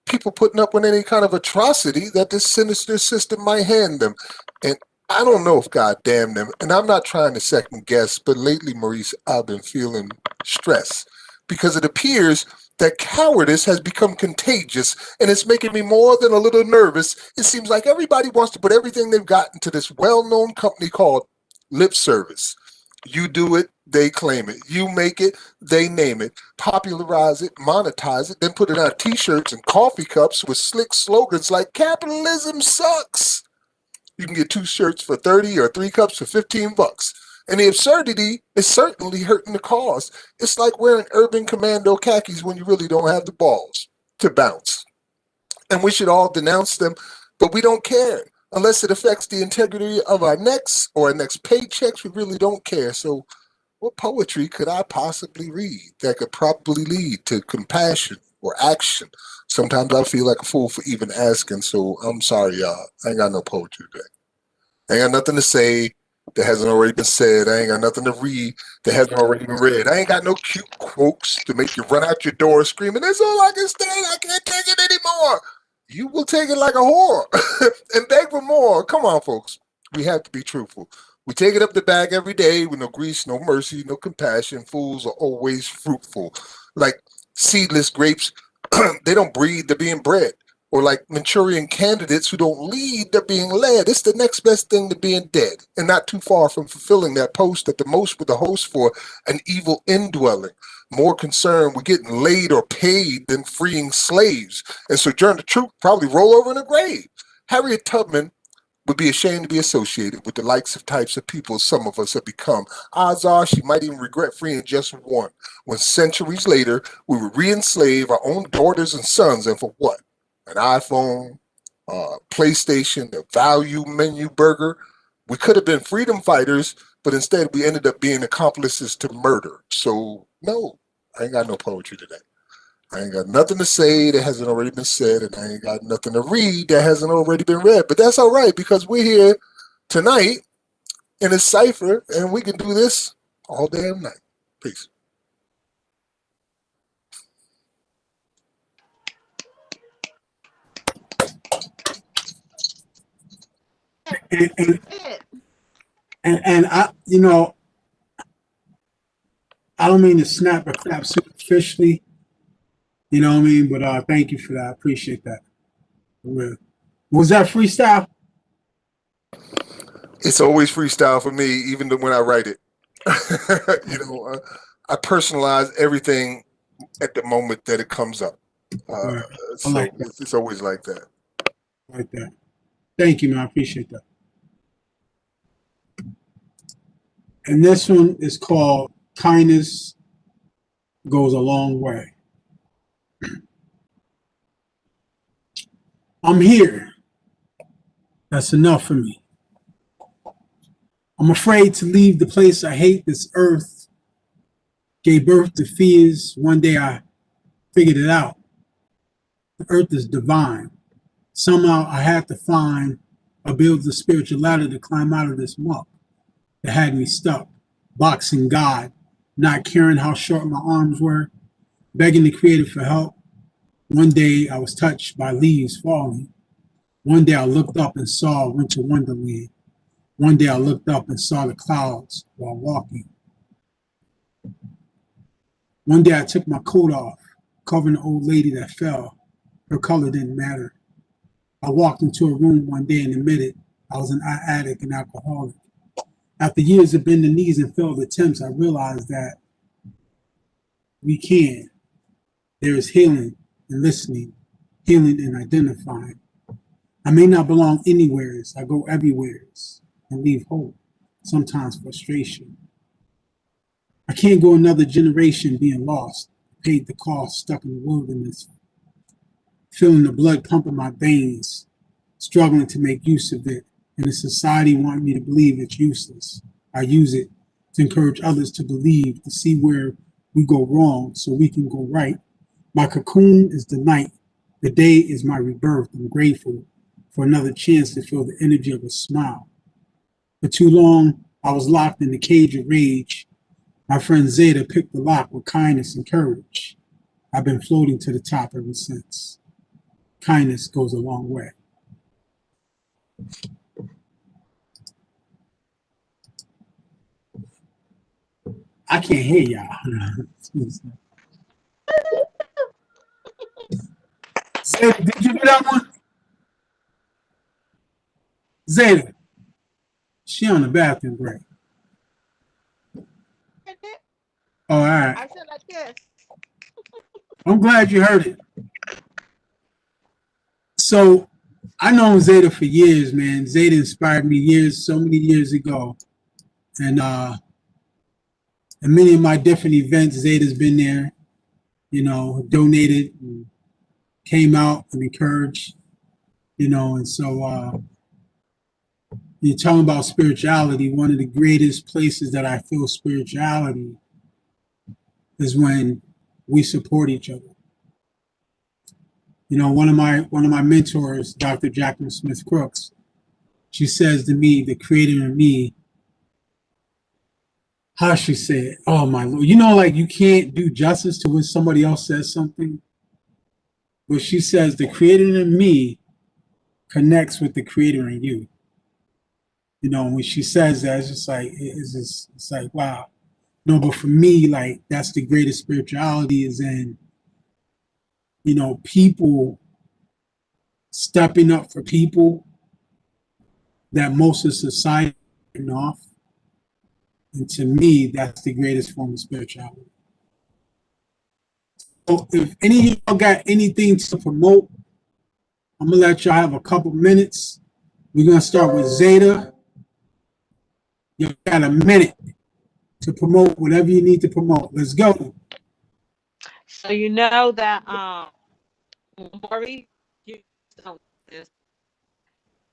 people putting up with any kind of atrocity that this sinister system might hand them. And I don't know if God damn them. And I'm not trying to second guess, but lately, Maurice, I've been feeling stress because it appears that cowardice has become contagious and it's making me more than a little nervous. It seems like everybody wants to put everything they've got into this well-known company called lip service. You do it, they claim it. You make it, they name it. Popularize it, monetize it, then put it on t-shirts and coffee cups with slick slogans like capitalism sucks. You can get 2 shirts for 30 or 3 cups for 15 bucks. And the absurdity is certainly hurting the cause. It's like wearing urban commando khakis when you really don't have the balls to bounce. And we should all denounce them, but we don't care. Unless it affects the integrity of our next or our next paychecks, we really don't care. So what poetry could I possibly read that could probably lead to compassion or action? Sometimes I feel like a fool for even asking, so I'm sorry, y'all. I ain't got no poetry today. I ain't got nothing to say that hasn't already been said. I ain't got nothing to read that hasn't already been read. I ain't got no cute quotes to make you run out your door screaming, "That's all I can stand. I can't take it anymore." You will take it like a whore and beg for more. Come on, folks. We have to be truthful. We take it up the bag every day with no grease, no mercy, no compassion. Fools are always fruitful. Like seedless grapes, they don't breed, they're being bred. Or like Manchurian candidates who don't lead, they're being led. It's the next best thing to being dead and not too far from fulfilling that post at the most with the host for an evil indwelling. More concerned with getting laid or paid than freeing slaves. And Sojourner the Truth probably roll over in a grave. Harriet Tubman would be ashamed to be associated with the likes of types of people some of us have become. Odds are she might even regret freeing just one, when centuries later we would re-enslave our own daughters and sons, and for what? An iPhone, PlayStation, a value menu burger. We could have been freedom fighters, but instead we ended up being accomplices to murder. So, no, I ain't got no poetry today. I ain't got nothing to say that hasn't already been said, and I ain't got nothing to read that hasn't already been read. But that's all right because we're here tonight in a cipher, and we can do this all damn night. Peace. And, and, It. and I, you know, I don't mean to snap or clap superficially, you know what I mean? But thank you for that. I appreciate that. For real. Was that freestyle? It's always freestyle for me, even when I write it. I personalize everything at the moment that it comes up. Uh, Right. I like so that. it's always like that. I like that. Thank you, man. I appreciate that. And this one is called Kindness Goes a Long Way. I'm here. That's enough for me. I'm afraid to leave the place I hate. This earth gave birth to fears. One day I figured it out. The earth is divine. Somehow I had to find or build the spiritual ladder to climb out of this muck that had me stuck, boxing God, not caring how short my arms were, begging the Creator for help. One day I was touched by leaves falling. One day I looked up and saw winter wonderland. One day I looked up and saw the clouds while walking. One day I took my coat off, covering the old lady that fell. Her color didn't matter. I walked into a room one day and admitted I was an addict and alcoholic. After years of bending knees and failed attempts, I realized that we can. There is healing in listening, healing in identifying. I may not belong anywheres, I go everywheres and leave hope, sometimes frustration. I can't go another generation being lost, paid the cost, stuck in the wilderness, feeling the blood pump in my veins, struggling to make use of it, and the society wanting me to believe it's useless. I use it to encourage others to believe, to see where we go wrong so we can go right. My cocoon is the night. The day is my rebirth. I'm grateful for another chance to feel the energy of a smile. For too long, I was locked in the cage of rage. My friend Zeta picked the lock with kindness and courage. I've been floating to the top ever since. Kindness goes a long way. I can't hear y'all. Zeta, did you do that one? Zeta, she on the bathroom break. Oh, all right. I said like this. I'm glad you heard it. So I known Zeta for years, man. Zeta inspired me years, so many years ago. And many of my different events, Zeta's been there, donated and came out and encouraged, and so you're talking about spirituality. One of the greatest places that I feel spirituality is when we support each other. You know, one of my mentors, Dr. Jacqueline Smith Crooks, she says to me, the creator in me, how she said, oh my Lord, you know, like you can't do justice to when somebody else says something. But she says the creator in me connects with the creator in you. You know, when she says that, it's just like it's like wow. No, but for me, like that's the greatest spirituality is in, you know, people stepping up for people that most of society is off. And to me, that's the greatest form of spirituality. So if any of y'all got anything to promote, I'm gonna let y'all have a couple minutes. We're gonna start with Zeta. You got a minute to promote whatever you need to promote. Let's go. So you know that Maurice, you don't this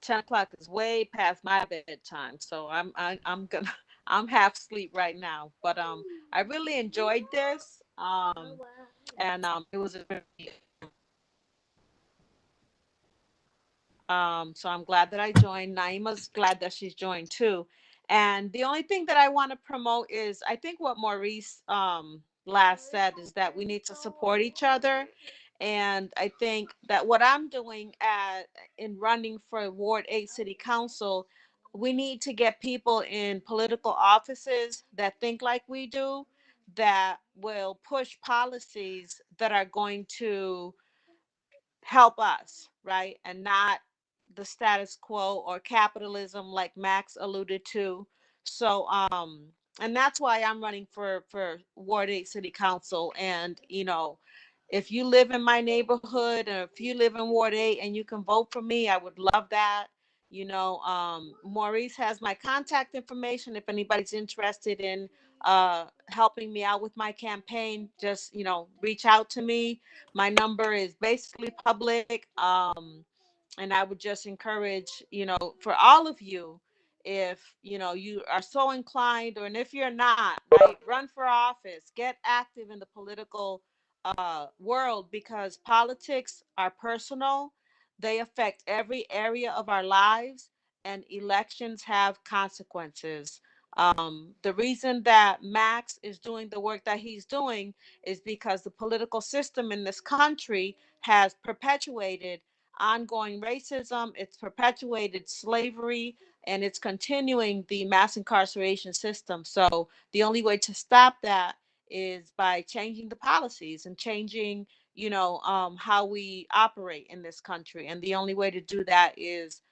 10 o'clock is way past my bedtime, so I'm gonna I'm half asleep right now. But I really enjoyed this. And it was a very so I'm glad that I joined. Naima's glad that she's joined too. And the only thing that I want to promote is I think what Maurice last said is that we need to support each other. And I think that what I'm doing in running for Ward 8 City Council, we need to get people in political offices that think like we do, that will push policies that are going to help us, right? And not the status quo or capitalism like Max alluded to. So and that's why I'm running for Ward 8 City Council. And if you live in my neighborhood or if you live in Ward 8 and you can vote for me, I would love that. Maurice has my contact information if anybody's interested in helping me out with my campaign. Just reach out to me. My number is basically public. And I would just encourage, for all of you, if you are so inclined, or and if you're not, right, run for office, get active in the political world, because politics are personal. They affect every area of our lives, and elections have consequences. The reason that Max is doing the work that he's doing is because the political system in this country has perpetuated ongoing racism, it's perpetuated slavery, and it's continuing the mass incarceration system. So the only way to stop that is by changing the policies and changing, how we operate in this country. And the only way to do that is,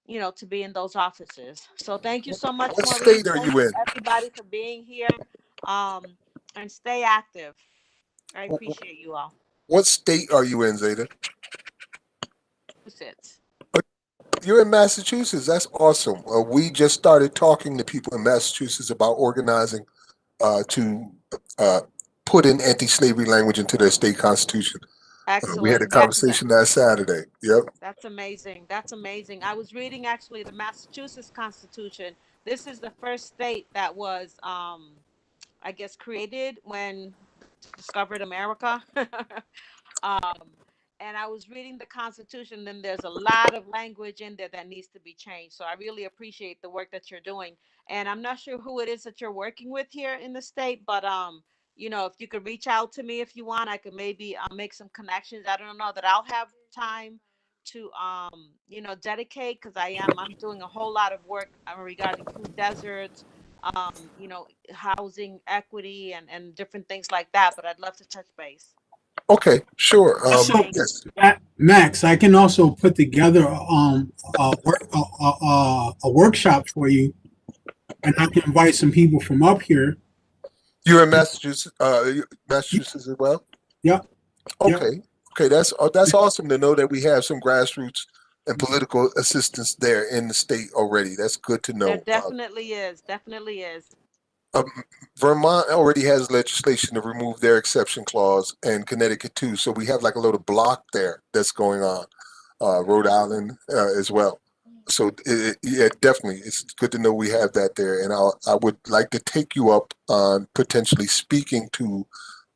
to be in those offices. So thank you so much, What Maurice. state are Thank you you, in? everybody, for being here. And stay active. I What, appreciate you all. what state are you in, Zeta? Massachusetts. You're in Massachusetts. That's awesome. We just started talking to people in Massachusetts about organizing to uh, put in anti-slavery language into their state constitution. We had a Excellent. conversation last Saturday. Yep. That's amazing. That's amazing. I was reading actually the Massachusetts Constitution. This is the first state that was, I guess, created when discovered America. um, and I was reading the Constitution, and there's a lot of language in there that needs to be changed. So I really appreciate the work that you're doing. And I'm not sure who it is that you're working with here in the state, but if you could reach out to me if you want, I could maybe make some connections. I don't know that I'll have time to dedicate, because I'm doing a whole lot of work regarding food deserts, housing equity, and different things like that. But I'd love to touch base. Okay, sure. Also, Thank you. Yes. Max, I can also put together a workshop for you, and I can invite some people from up here. You're in Massachusetts, Massachusetts as well? Yep, yep. Okay. Okay, that's awesome to know that we have some grassroots and political assistance there in the state already. That's good to There know. definitely is. Definitely is. Um, Vermont already has legislation to remove their exception clause, and Connecticut too. So we have like a little block there that's going on. Rhode Island as well. So yeah, definitely, it's good to know we have that there, and I would like to take you up on potentially speaking to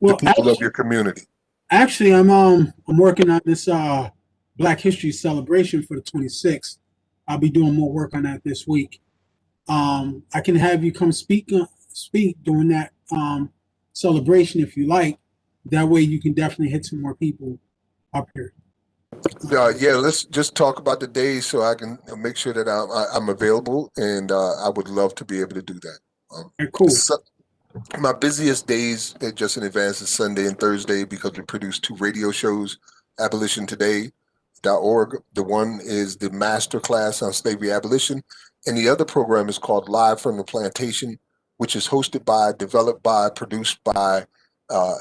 the Well, people of your community. actually, I'm working on this Black History celebration for the 26th. I'll be doing more work on that this week. I can have you come speak during that celebration if you like. That way, you can definitely hit some more people up here. Yeah, let's just talk about the days so I can make sure that I'm available, and I would love to be able to do that. Okay, cool. So, my busiest days, just in advance, is Sunday and Thursday because we produce two radio shows, abolitiontoday.org. The one is the master class on slavery abolition, and the other program is called Live from the Plantation, which is hosted by, developed by, produced by,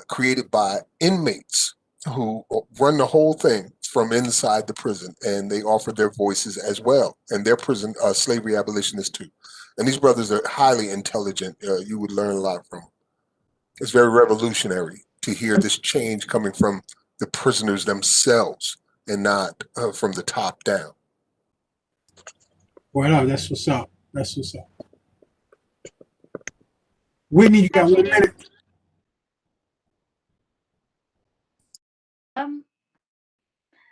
created by inmates who run the whole thing from inside the prison, and they offer their voices as well. And they're prison slavery abolitionists too. And these brothers are highly intelligent. You would learn a lot from them. It's very revolutionary to hear this change coming from the prisoners themselves and not from the top down. Well, that's what's up. That's what's up. Whitney, you got 1 minute.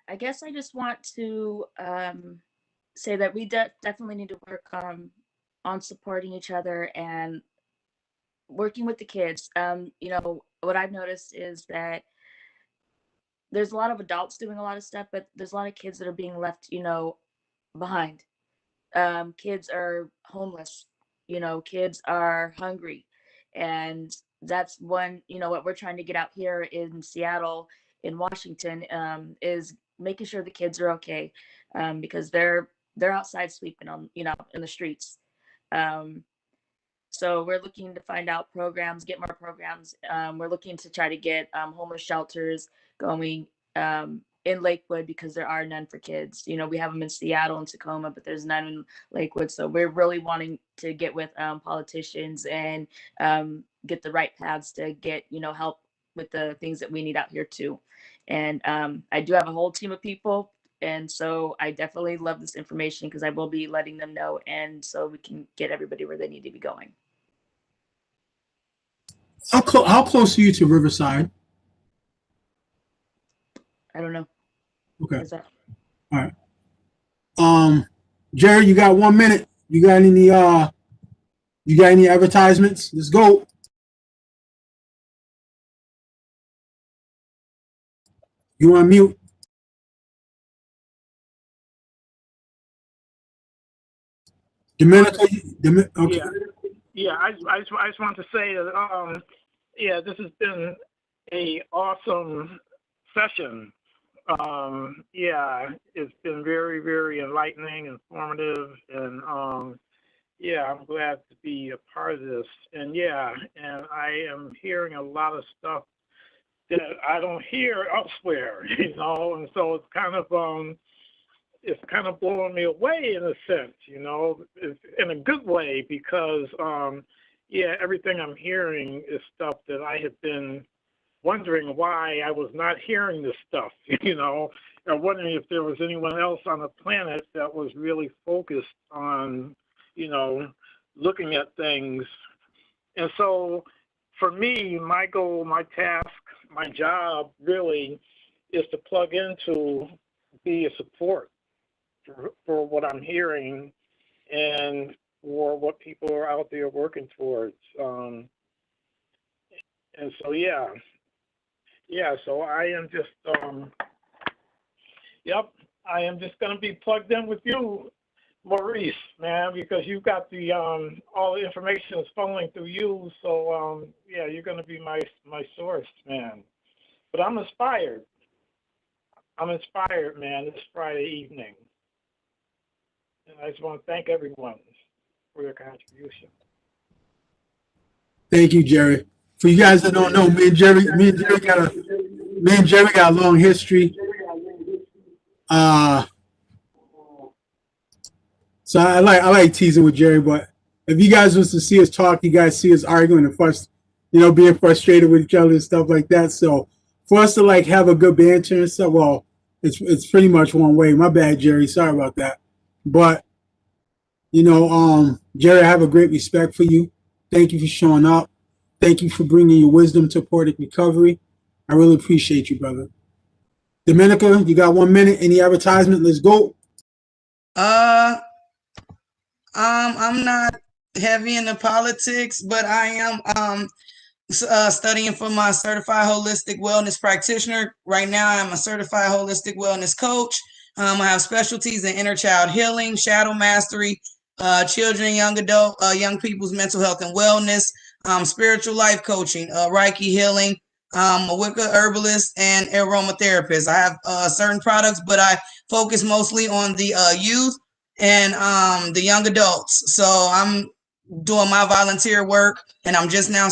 I guess I just want to say that we definitely need to work on supporting each other and working with the kids. You know, what I've noticed is that there's a lot of adults doing a lot of stuff, but there's a lot of kids that are being left, you know, behind. Kids are homeless, you know, kids are hungry. And that's one, you know, what we're trying to get out here in Seattle, in Washington, is making sure the kids are okay, because they're outside sleeping on, you know, in the streets. Um, so we're looking to find out programs, get more programs. We're looking to try to get homeless shelters going in Lakewood because there are none for kids. You know, we have them in Seattle and Tacoma, but there's none in Lakewood. So we're really wanting to get with politicians and get the right paths to get, you know, help with the things that we need out here too. And I do have a whole team of people. And so I definitely love this information because I will be letting them know. And so we can get everybody where they need to be going. How close are you to Riverside? I don't know. Okay. Is that All right. Jerry, you got 1 minute. You got any advertisements? Let's go. You on mute. Domenico, okay. Yeah. I just want to say that yeah, this has been a awesome session. Yeah, it's been very, very enlightening, informative, and yeah, I'm glad to be a part of this. And yeah, and I am hearing a lot of stuff that I don't hear elsewhere, you know, and so it's kind of blowing me away in a sense, you know, in a good way because yeah, everything I'm hearing is stuff that I have been wondering why I was not hearing this stuff, you know, and wondering if there was anyone else on the planet that was really focused on, you know, looking at things. And so for me, my goal, my task, my job really is to plug into, be a support for what I'm hearing and for what people are out there working towards. And so, yeah, so I am just, yep, I am just going to be plugged in with you, Maurice, man, because you've got the all the information is funneling through you. So yeah, you're going to be my source, man. But I'm inspired. I'm inspired, man. This Friday evening, and I just want to thank everyone for their contribution. Thank you, Jerry. For you guys that don't know, me and Jerry got a long history. So I like teasing with Jerry, but if you guys was to see us talk, you guys see us arguing and being frustrated with each other and stuff like that. So for us to like have a good banter and stuff, well, it's pretty much one way. My bad, Jerry. Sorry about that. But Jerry, I have a great respect for you. Thank you for showing up. Thank you for bringing your wisdom to Poetic Recovery. I really appreciate you, brother. Dominica, you got 1 minute. Any advertisement? Let's go. Uh, I'm not heavy into politics, but I am studying for my certified holistic wellness practitioner. Right now, I'm a certified holistic wellness coach. I have specialties in inner child healing, shadow mastery, children, young people's mental health and wellness, spiritual life coaching, Reiki healing, a Wicca herbalist, and aromatherapist. I have certain products, but I focus mostly on the youth and the young adults. So I'm doing my volunteer work, and I'm just now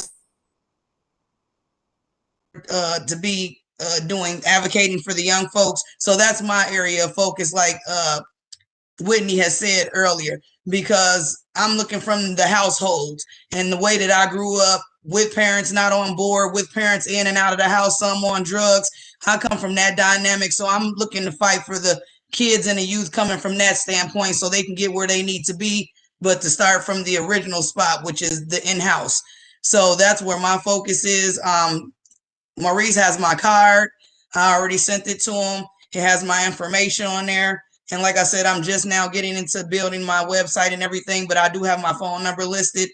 to be doing advocating for the young folks. So that's my area of focus, like Whitney has said earlier, because I'm looking from the households and the way that I grew up with parents not on board, with parents in and out of the house, some on drugs. I come from that dynamic. So I'm looking to fight for the kids and the youth coming from that standpoint so they can get where they need to be, but to start from the original spot, which is the in-house. So that's where my focus is. Maurice has my card. I already sent it to him. It has my information on there. And like I said, I'm just now getting into building my website and everything, but I do have my phone number listed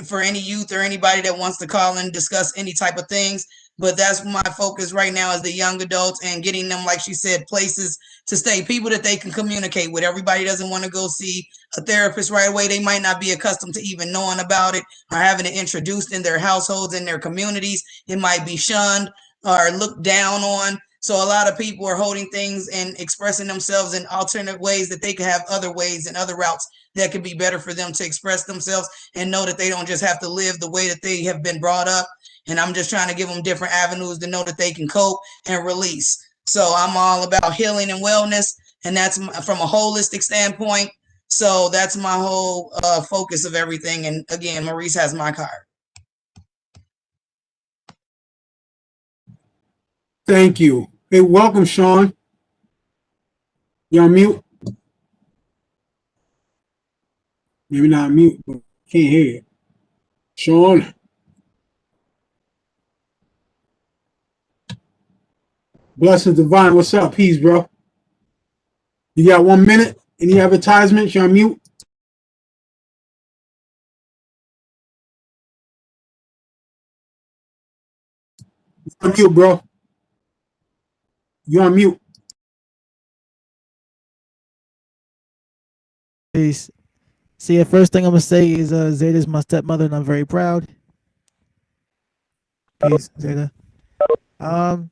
for any youth or anybody that wants to call and discuss any type of things. But that's my focus right now is the young adults and getting them, like she said, places to stay, people that they can communicate with. Everybody doesn't want to go see a therapist right away. They might not be accustomed to even knowing about it or having it introduced in their households, in their communities. It might be shunned or looked down on. So a lot of people are holding things and expressing themselves in alternate ways that they could have other ways and other routes that could be better for them to express themselves and know that they don't just have to live the way that they have been brought up. And I'm just trying to give them different avenues to know that they can cope and release. So I'm all about healing and wellness, and that's from a holistic standpoint. So that's my whole focus of everything. And again, Maurice has my card. Thank you. Hey, welcome, Sean. You're on mute. Maybe not mute, but can't hear you. Sean. Blessings Divine. What's up? Peace, bro. You got 1 minute. Any advertisements? You're on mute. You're on mute, bro. You're on mute. Peace. See, the first thing I'm gonna say is Zeta's my stepmother, and I'm very proud. Peace, Zeta. Um,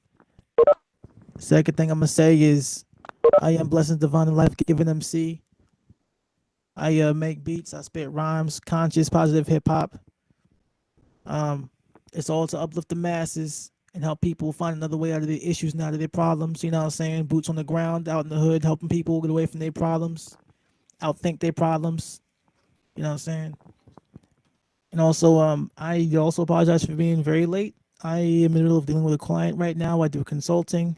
Second thing I'm gonna say is I am Blessings Divine and Life Giving MC. I make beats, I spit rhymes, conscious, positive hip hop. Um, it's all to uplift the masses and help people find another way out of their issues and out of their problems. You know what I'm saying? Boots on the ground, out in the hood, helping people get away from their problems, outthink their problems. You know what I'm saying? And also, I also apologize for being very late. I am in the middle of dealing with a client right now. I do consulting,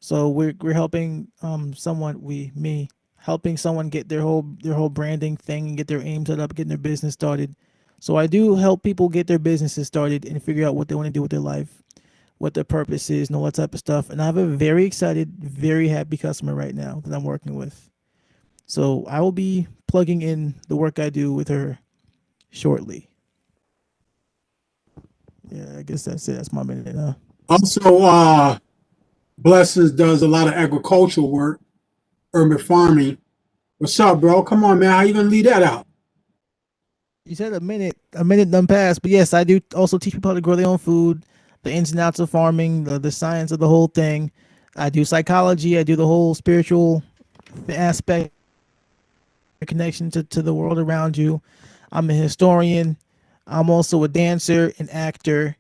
so we're helping me helping someone get their whole branding thing and get their aim set up, getting their business started. So I do help people get their businesses started and figure out what they want to do with their life, what their purpose is, and all that type of stuff. And I have a very excited, very happy customer right now that I'm working with. So I will be plugging in the work I do with her shortly. Yeah, I guess that's it. That's my minute. Also, Blessings does a lot of agricultural work, urban farming. What's up, bro? Come on, man. How you gonna leave that out? You said a minute done passed, but yes, I do also teach people how to grow their own food, the ins and outs of farming, the science of the whole thing. I do psychology. I do the whole spiritual aspect, connection to the world around you. I'm a historian. I'm also a dancer, an actor.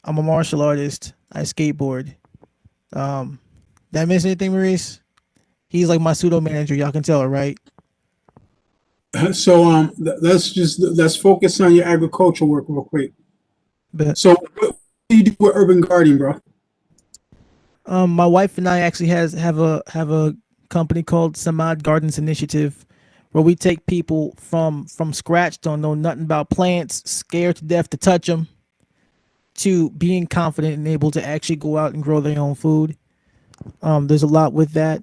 I'm a martial artist. I skateboard. Did I miss anything, Maurice? He's like my pseudo manager. Y'all can tell, right? So let's focus on your agricultural work real quick. But So what do you do with urban gardening, bro? my wife and I actually have a company called Samad Gardens Initiative, where we take people from scratch, don't know nothing about plants, scared to death to touch them, to being confident and able to actually go out and grow their own food. There's a lot with that.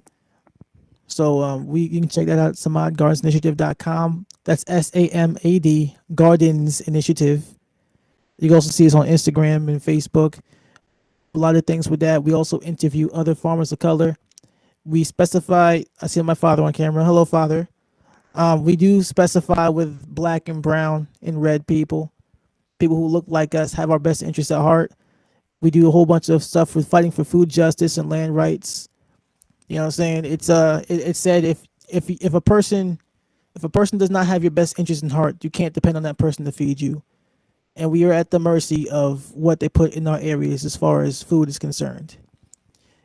So you can check that out at samadgardensinitiative.com. That's SAMAD Gardens Initiative. You can also see us on Instagram and Facebook. A lot of things with that. We also interview other farmers of color. We specify, I see my father on camera. Hello, father. We do specify with black and brown and red people, people who look like us, have our best interests at heart. We do a whole bunch of stuff with fighting for food justice and land rights. You know what I'm saying? It's said if a person does not have your best interest in heart, you can't depend on that person to feed you. And we are at the mercy of what they put in our areas as far as food is concerned.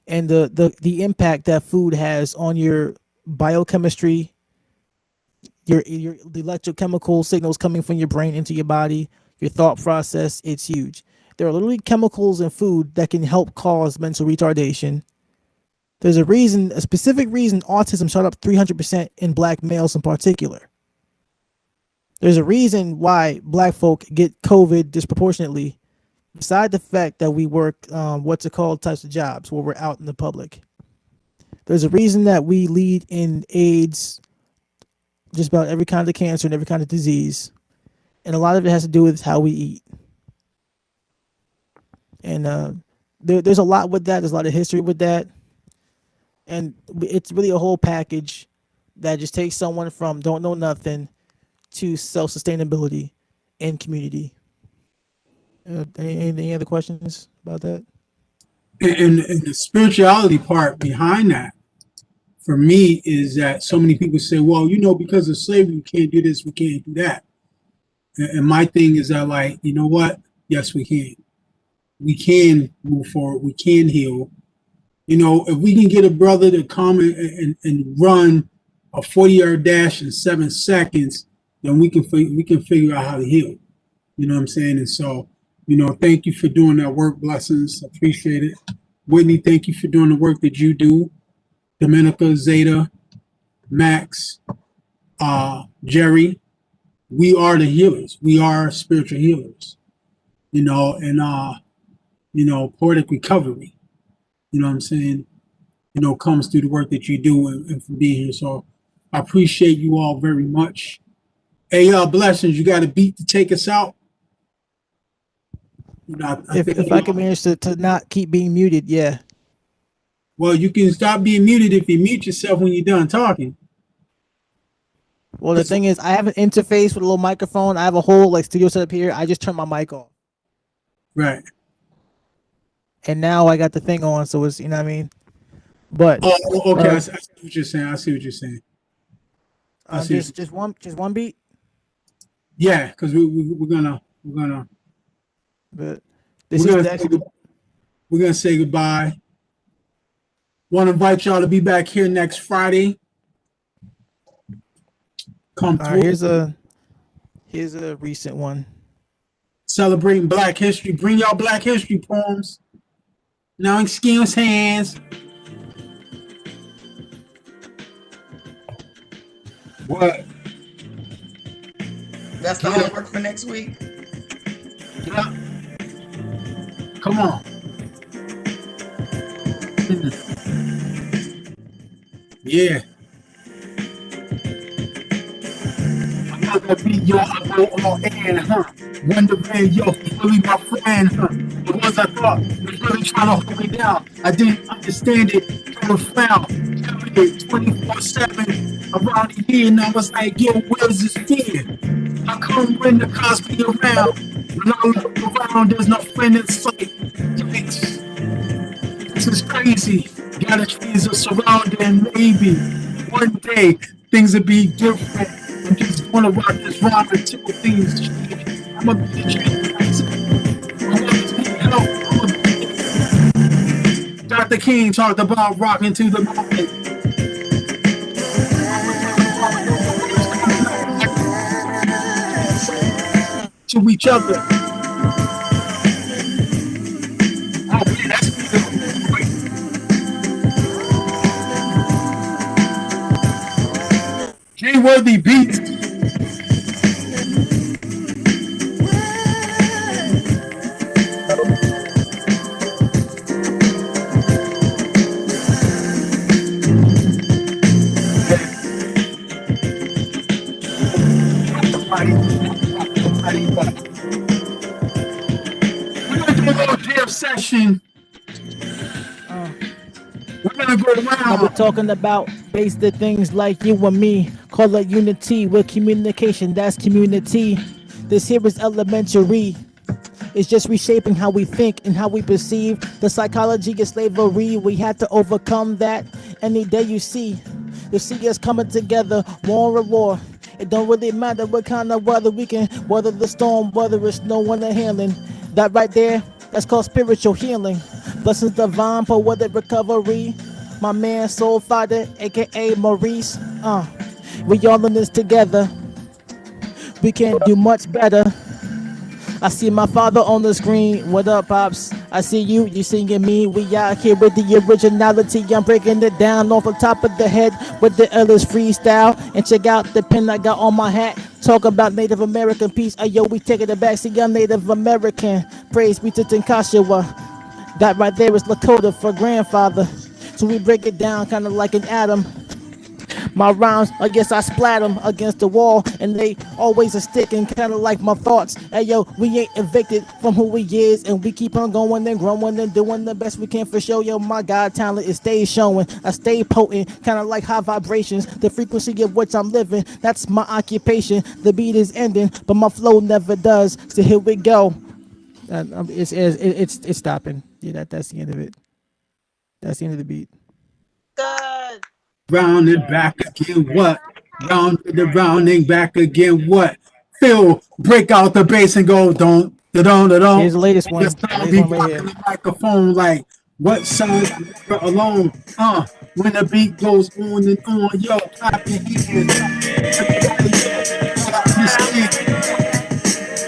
And the impact that food has on your biochemistry, your the electrochemical signals coming from your brain into your body, your thought process, it's huge. There are literally chemicals in food that can help cause mental retardation. There's a specific reason autism shot up 300% in black males in particular. There's a reason why black folk get COVID disproportionately, beside the fact that we work types of jobs where we're out in the public. There's a reason that we lead in AIDS, just about every kind of cancer and every kind of disease. And a lot of it has to do with how we eat. And there's a lot with that. There's a lot of history with that. And it's really a whole package that just takes someone from don't know nothing to self-sustainability and community. Any other questions about that? And the spirituality part behind that, for me, is that so many people say, well, because of slavery, we can't do this, we can't do that. And my thing is that, like, you know what? Yes, we can. We can move forward. We can heal. If we can get a brother to come and run a 40-yard dash in 7 seconds, then we can figure out how to heal. You know what I'm saying? And so, thank you for doing that work. Blessings. Appreciate it. Whitney, thank you for doing the work that you do. Dominica, Zeta, Max, Jerry, we are the healers. We are spiritual healers. Poetic Recovery, you know what I'm saying, comes through the work that you do and for being here. So I appreciate you all very much. Hey, Blessings, you got a beat to take us out? If I can manage to not keep being muted, yeah. Well, you can stop being muted if you mute yourself when you're done talking. Well, the thing is, I have an interface with a little microphone. I have a whole studio set up here. I just turn my mic off. Right. And now I got the thing on, so it's, you know what I mean? But okay, I see what you're saying. I see what you're saying. Just one beat. Yeah, because we're gonna But we're gonna say goodbye. Want to invite y'all to be back here next Friday. Come through. Here's a recent one. Celebrating Black History. Bring y'all Black History poems. No excuse hands. What? That's the homework for next week. Yeah. Come on. Yeah. I gotta be your all in, huh? Wondering, yo, really my friend, huh? The ones I thought was really trying to hold me down. I didn't understand it, kind of frown. 24/7 around the year, and I was like, yo, where's this fear? How come when the cops be around? When I look around, there's no friend in sight. Yikes. This is crazy. Gotta trees are surrounding, maybe one day things will be different. I'm just gonna rock this rhyme until things change. I'ma be the change. Dr. King talked about rocking to the moment. To each other. Oh man, that's good. worthy beats. We're gonna do a little jam session. We're gonna go Now we're around. talking about basic things like you and me. Call it unity with communication. That's community. This here is elementary. It's just reshaping how we think and how we perceive. The psychology of slavery, we had to overcome that. Any day you see us coming together, war and war. It don't really matter what kind of weather we can weather the storm, whether it's snow or handling. That right there, that's called spiritual healing. Blessings divine, poetic recovery. My man, Soul Fighter, aka Maurice. We all in this together. We can't do much better. I see my father on the screen. What up, pops? I see you, you singing me. We out here with the originality. I'm breaking it down off the top of the head with the Ellis freestyle. And check out the pen I got on my hat. Talk about Native American peace. Yo, we taking it back. See, I'm Native American. Praise be to Tinkashawa. That right there is Lakota for grandfather. So we break it down kind of like an atom. My rhymes, I guess I splat them against the wall, and they always are sticking, kind of like my thoughts. Hey yo, we ain't evicted from who we is, and we keep on going and growing and doing the best we can for show. Yo, my God, talent is stays showing. I stay potent, kind of like high vibrations. The frequency of which I'm living, that's my occupation. The beat is ending, but my flow never does. So here we go. It's stopping. Yeah, that's the end of it. That's the end of the beat. Good. Round and back again, what? Round and rounding back again, what? Phil, break out the bass and go, don't, don't. Here's the latest one. Your The sound latest be one right blocking here. the microphone like, what sound never alone? When the beat goes on and on, yo, clap your hands. Everybody, yo, gotta understand.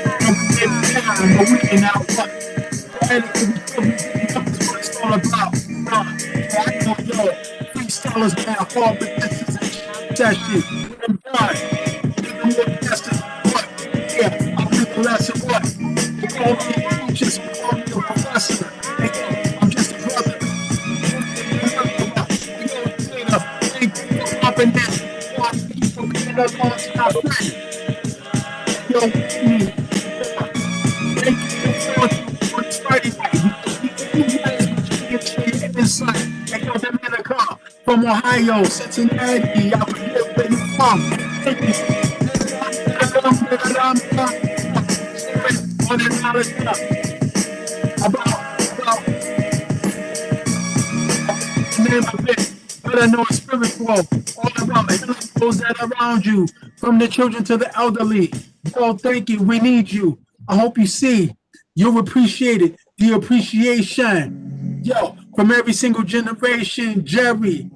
And we get it down, but we ain't out what? Poetic recovery, baby, that's what it's all about. So I know, yo, freestylers now, hard, but this is a session. When I'm done, nigga, more blessings. What? Yeah, I'll be the lesson. What? They call me a teacher, some call me a professor. Hey, yo, I'm just a brother. Hey, yo, Taylor, thank you for popping in. Yo, thank you for being a long-time friend. Yo, Whitney, thank you for showing through on this Friday night. We always want you to share your insight. And yo, Dominica from Ohio, Cincinnati, I forget where you from. Thank you. Sharing all that knowledge about the name of it. But I know it's spiritual all around. Healing those that are around you, from the children to the elderly. Yo, thank you. We need you. I hope you see. You'll appreciate it. The appreciation. Yo, from every single generation, Jerry,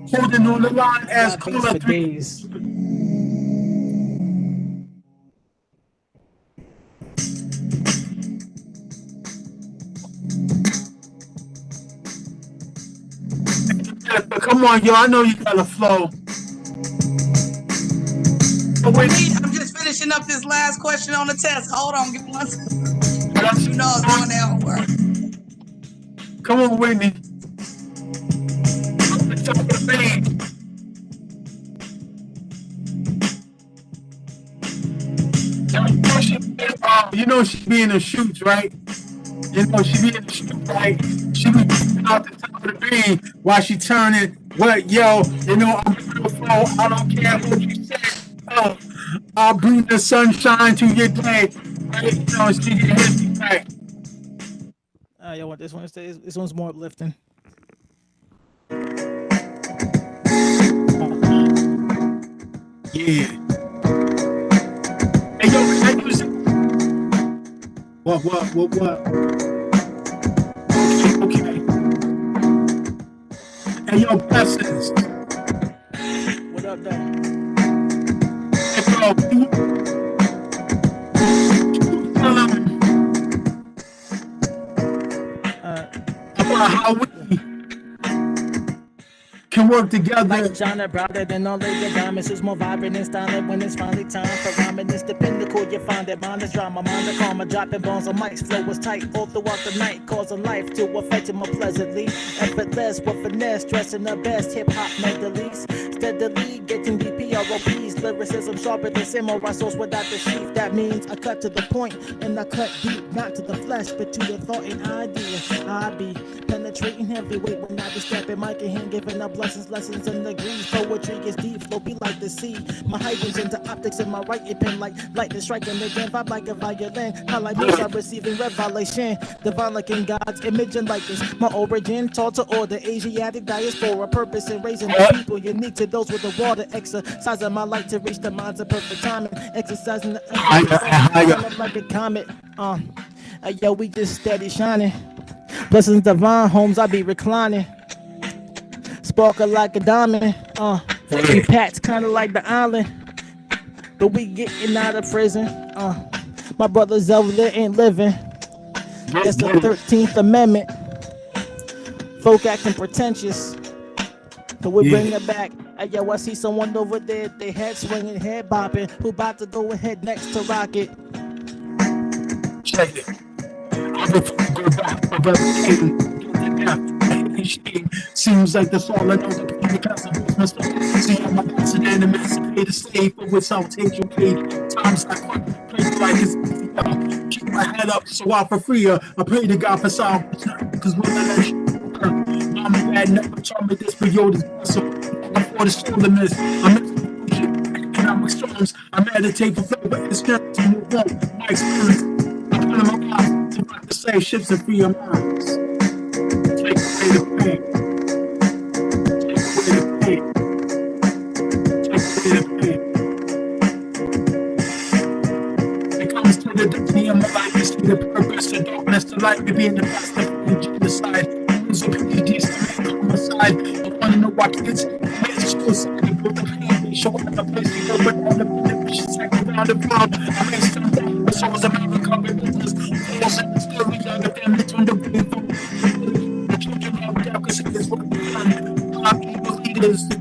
holding on the line as Got beats caller for 3. days. Come on, yo. I know you got a flow. Oh, wait. I'm just finishing up this last question on the test. Hold on, give me one second. You know I was doing that homework. Come on, Whitney. Top of the band. You know she be in the shoots, right? You know she be in the shoots, right? She be out the top of the beam while she turning. What, yo? You know I'm beautiful. I don't care what you say. Oh, I'll bring the sunshine to your day. Right? You know she get hit right. Y'all want this one? This one's more uplifting. Yeah. Hey, yo, can I use it? What? Okay. Hey, yo, blessings. What up, though? Hey, bro, you tell them about how we can work together. Like genre brighter than all of your diamonds. It's more vibrant and stylish when it's finally time for rhyming. It's the pinnacle, you find it. Mind is drama, mind the karma. Dropping bombs on mics, flow was tight all throughout the night. Causing life to affect him more pleasantly. Effortless with finesse, dressing the best. Hip hop medleys. Steadily getting BPROPs. Lyricism sharper than samurai swords without the sheath. That means I cut to the point and I cut deep. Not to the flesh, but to the thought and idea. I be penetrating heavyweight when I be stepping mic in hand, giving up lessons and degrees. Poetry is deep, flow be like the sea. My hydrang's into optics in my right pen like lightning striking again. Vibe like a violin. Highlight moves I'm receiving revelation. Divine like in God's image and likeness. My origin taught to order Asiatic diaspora. Purpose in raising the people unique to those with the water. Exercising my light to reach the minds of perfect timing. Exercising the higher like a comet. Yo, we just steady shining. Blessings divine, homes I be reclining. Sparkle like a diamond. We pats kinda like the island, but we getting out of prison. My brothers over there ain't living. That's the 13th Amendment. Folk acting pretentious, but we bring it back. Yo, I see someone over there, they head swinging, head bopping. Who about to go ahead next to rock it? Check it. I refuse to go back for replicating. Seems like that's all I know. The because of business. See, I'm a bastard and emancipated slave for which I'll take your paid. Times I quit, play like it's easy. Keep my head up so I for freer. I pray to God for salvation. Because when I let you work, mom and dad never taught me this, but yo, this vessel. Before the stillness, I'm economic storms. I meditate for flavor and strength to move on. My experience. I put in my eyes to rock the same ships and free your minds. Take away the pain. Take away the pain. Take away the pain. It comes to the destiny of my life to see the purpose, the darkness, the light, me being the best of the genocide. Use of PhDs to make homicide. I want to know why kids commit suicide. They put the pain, they show up the place to go, but all the benefits check around the world. I may stand down, the souls of my recovery business. Falls in the story, young, the family turned the way from the children of doubt, because it is what we've done. Our people leaders. It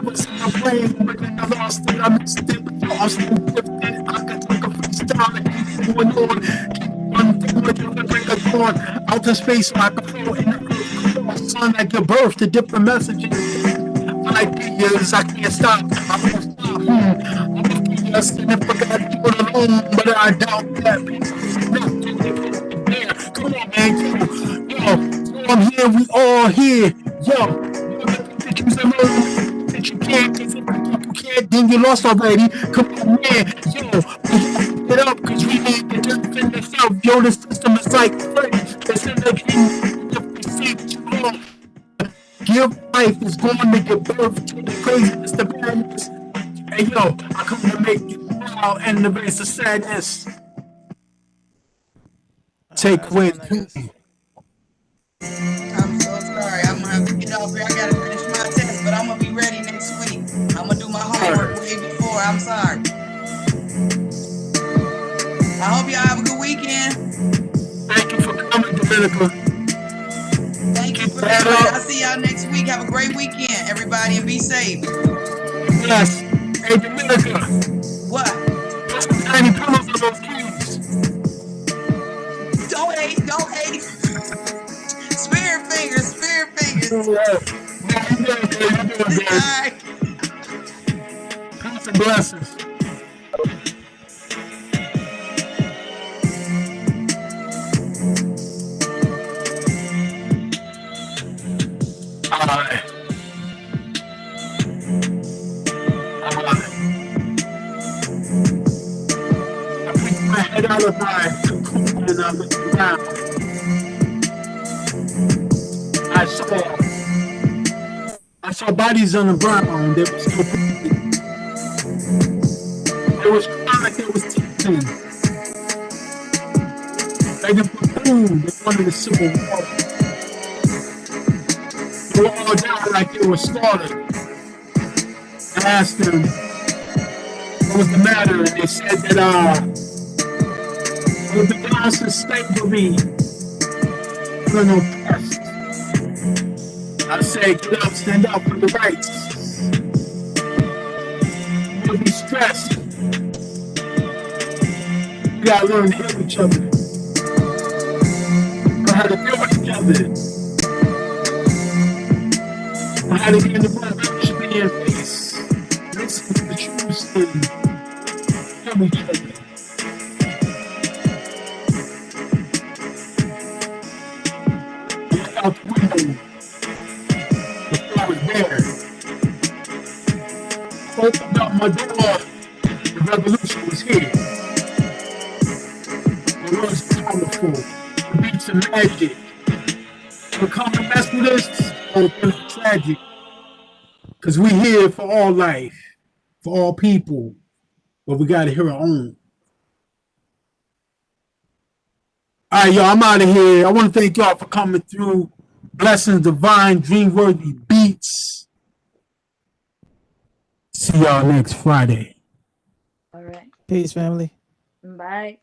was in my brain, but then I lost it. I missed it, but I'm still gifted. I could take a freestyle and keep going on. Keep one thing with the break of dawn. Outer space, so I can flow in the earth. Come on, son, I give birth to different messages. Ideas, I can't stop. I won't stop. I'm looking at us and I forgot to do it alone, but I doubt that people is not there. Come on, man, yo, so I'm here, we all here, yo. That you alone, that you can't, cause if you think you can't, then you lost already. Come on, man, yo, we get up, cause we need to defend ourselves. Yo, the system is like crazy. It's in the game, if we see too long. Give life is going to give birth to the craziness, the madness. Hey yo, I come to make you smile and erase the sadness. Take away the pain. I'm so sorry. I'm gonna have to get off here. I gotta finish my test, but I'm gonna be ready next week. I'm gonna do my homework way before. I'm sorry. I hope y'all have a good weekend. Thank you for coming, Dominica. Thank you for everybody. I'll see y'all next week. Have a great weekend, everybody, and be safe. Yes. Hey, Dominica. What? Put some tiny pillows on those keys. Don't hate. Don't hate. Spirit fingers. Spirit fingers. Yeah, you doing good. You doing good. All right. Peace and blessings. Alright. I picked my head out of my cocoon and I looked down. I saw bodies on the ground. They were still breathing. There was chronic, there was teaching. They didn't put boom. They wanted a civil war. They were all down like they were slaughtered. I asked them what was the matter, and they said that it was the constant slavery feeling oppressed, I say get up, stand up for the rights. Don't be stressed. We gotta learn to heal each other. Learn how to deal with each other. Learn how to get in the room, actually in peace. Listen to the truth and heal each other. Look out the window. The floor is bare. Opened up my door. The revolution was here. The words powerful. The beats of magic. The common mess with us, or it's tragic. Because we here for all life, for all people, but we got to hear our own. All right, y'all, I'm out of here. I want to thank y'all for coming through. Blessings, divine, dream-worthy beats. See y'all next Friday. All right. Peace, family. Bye.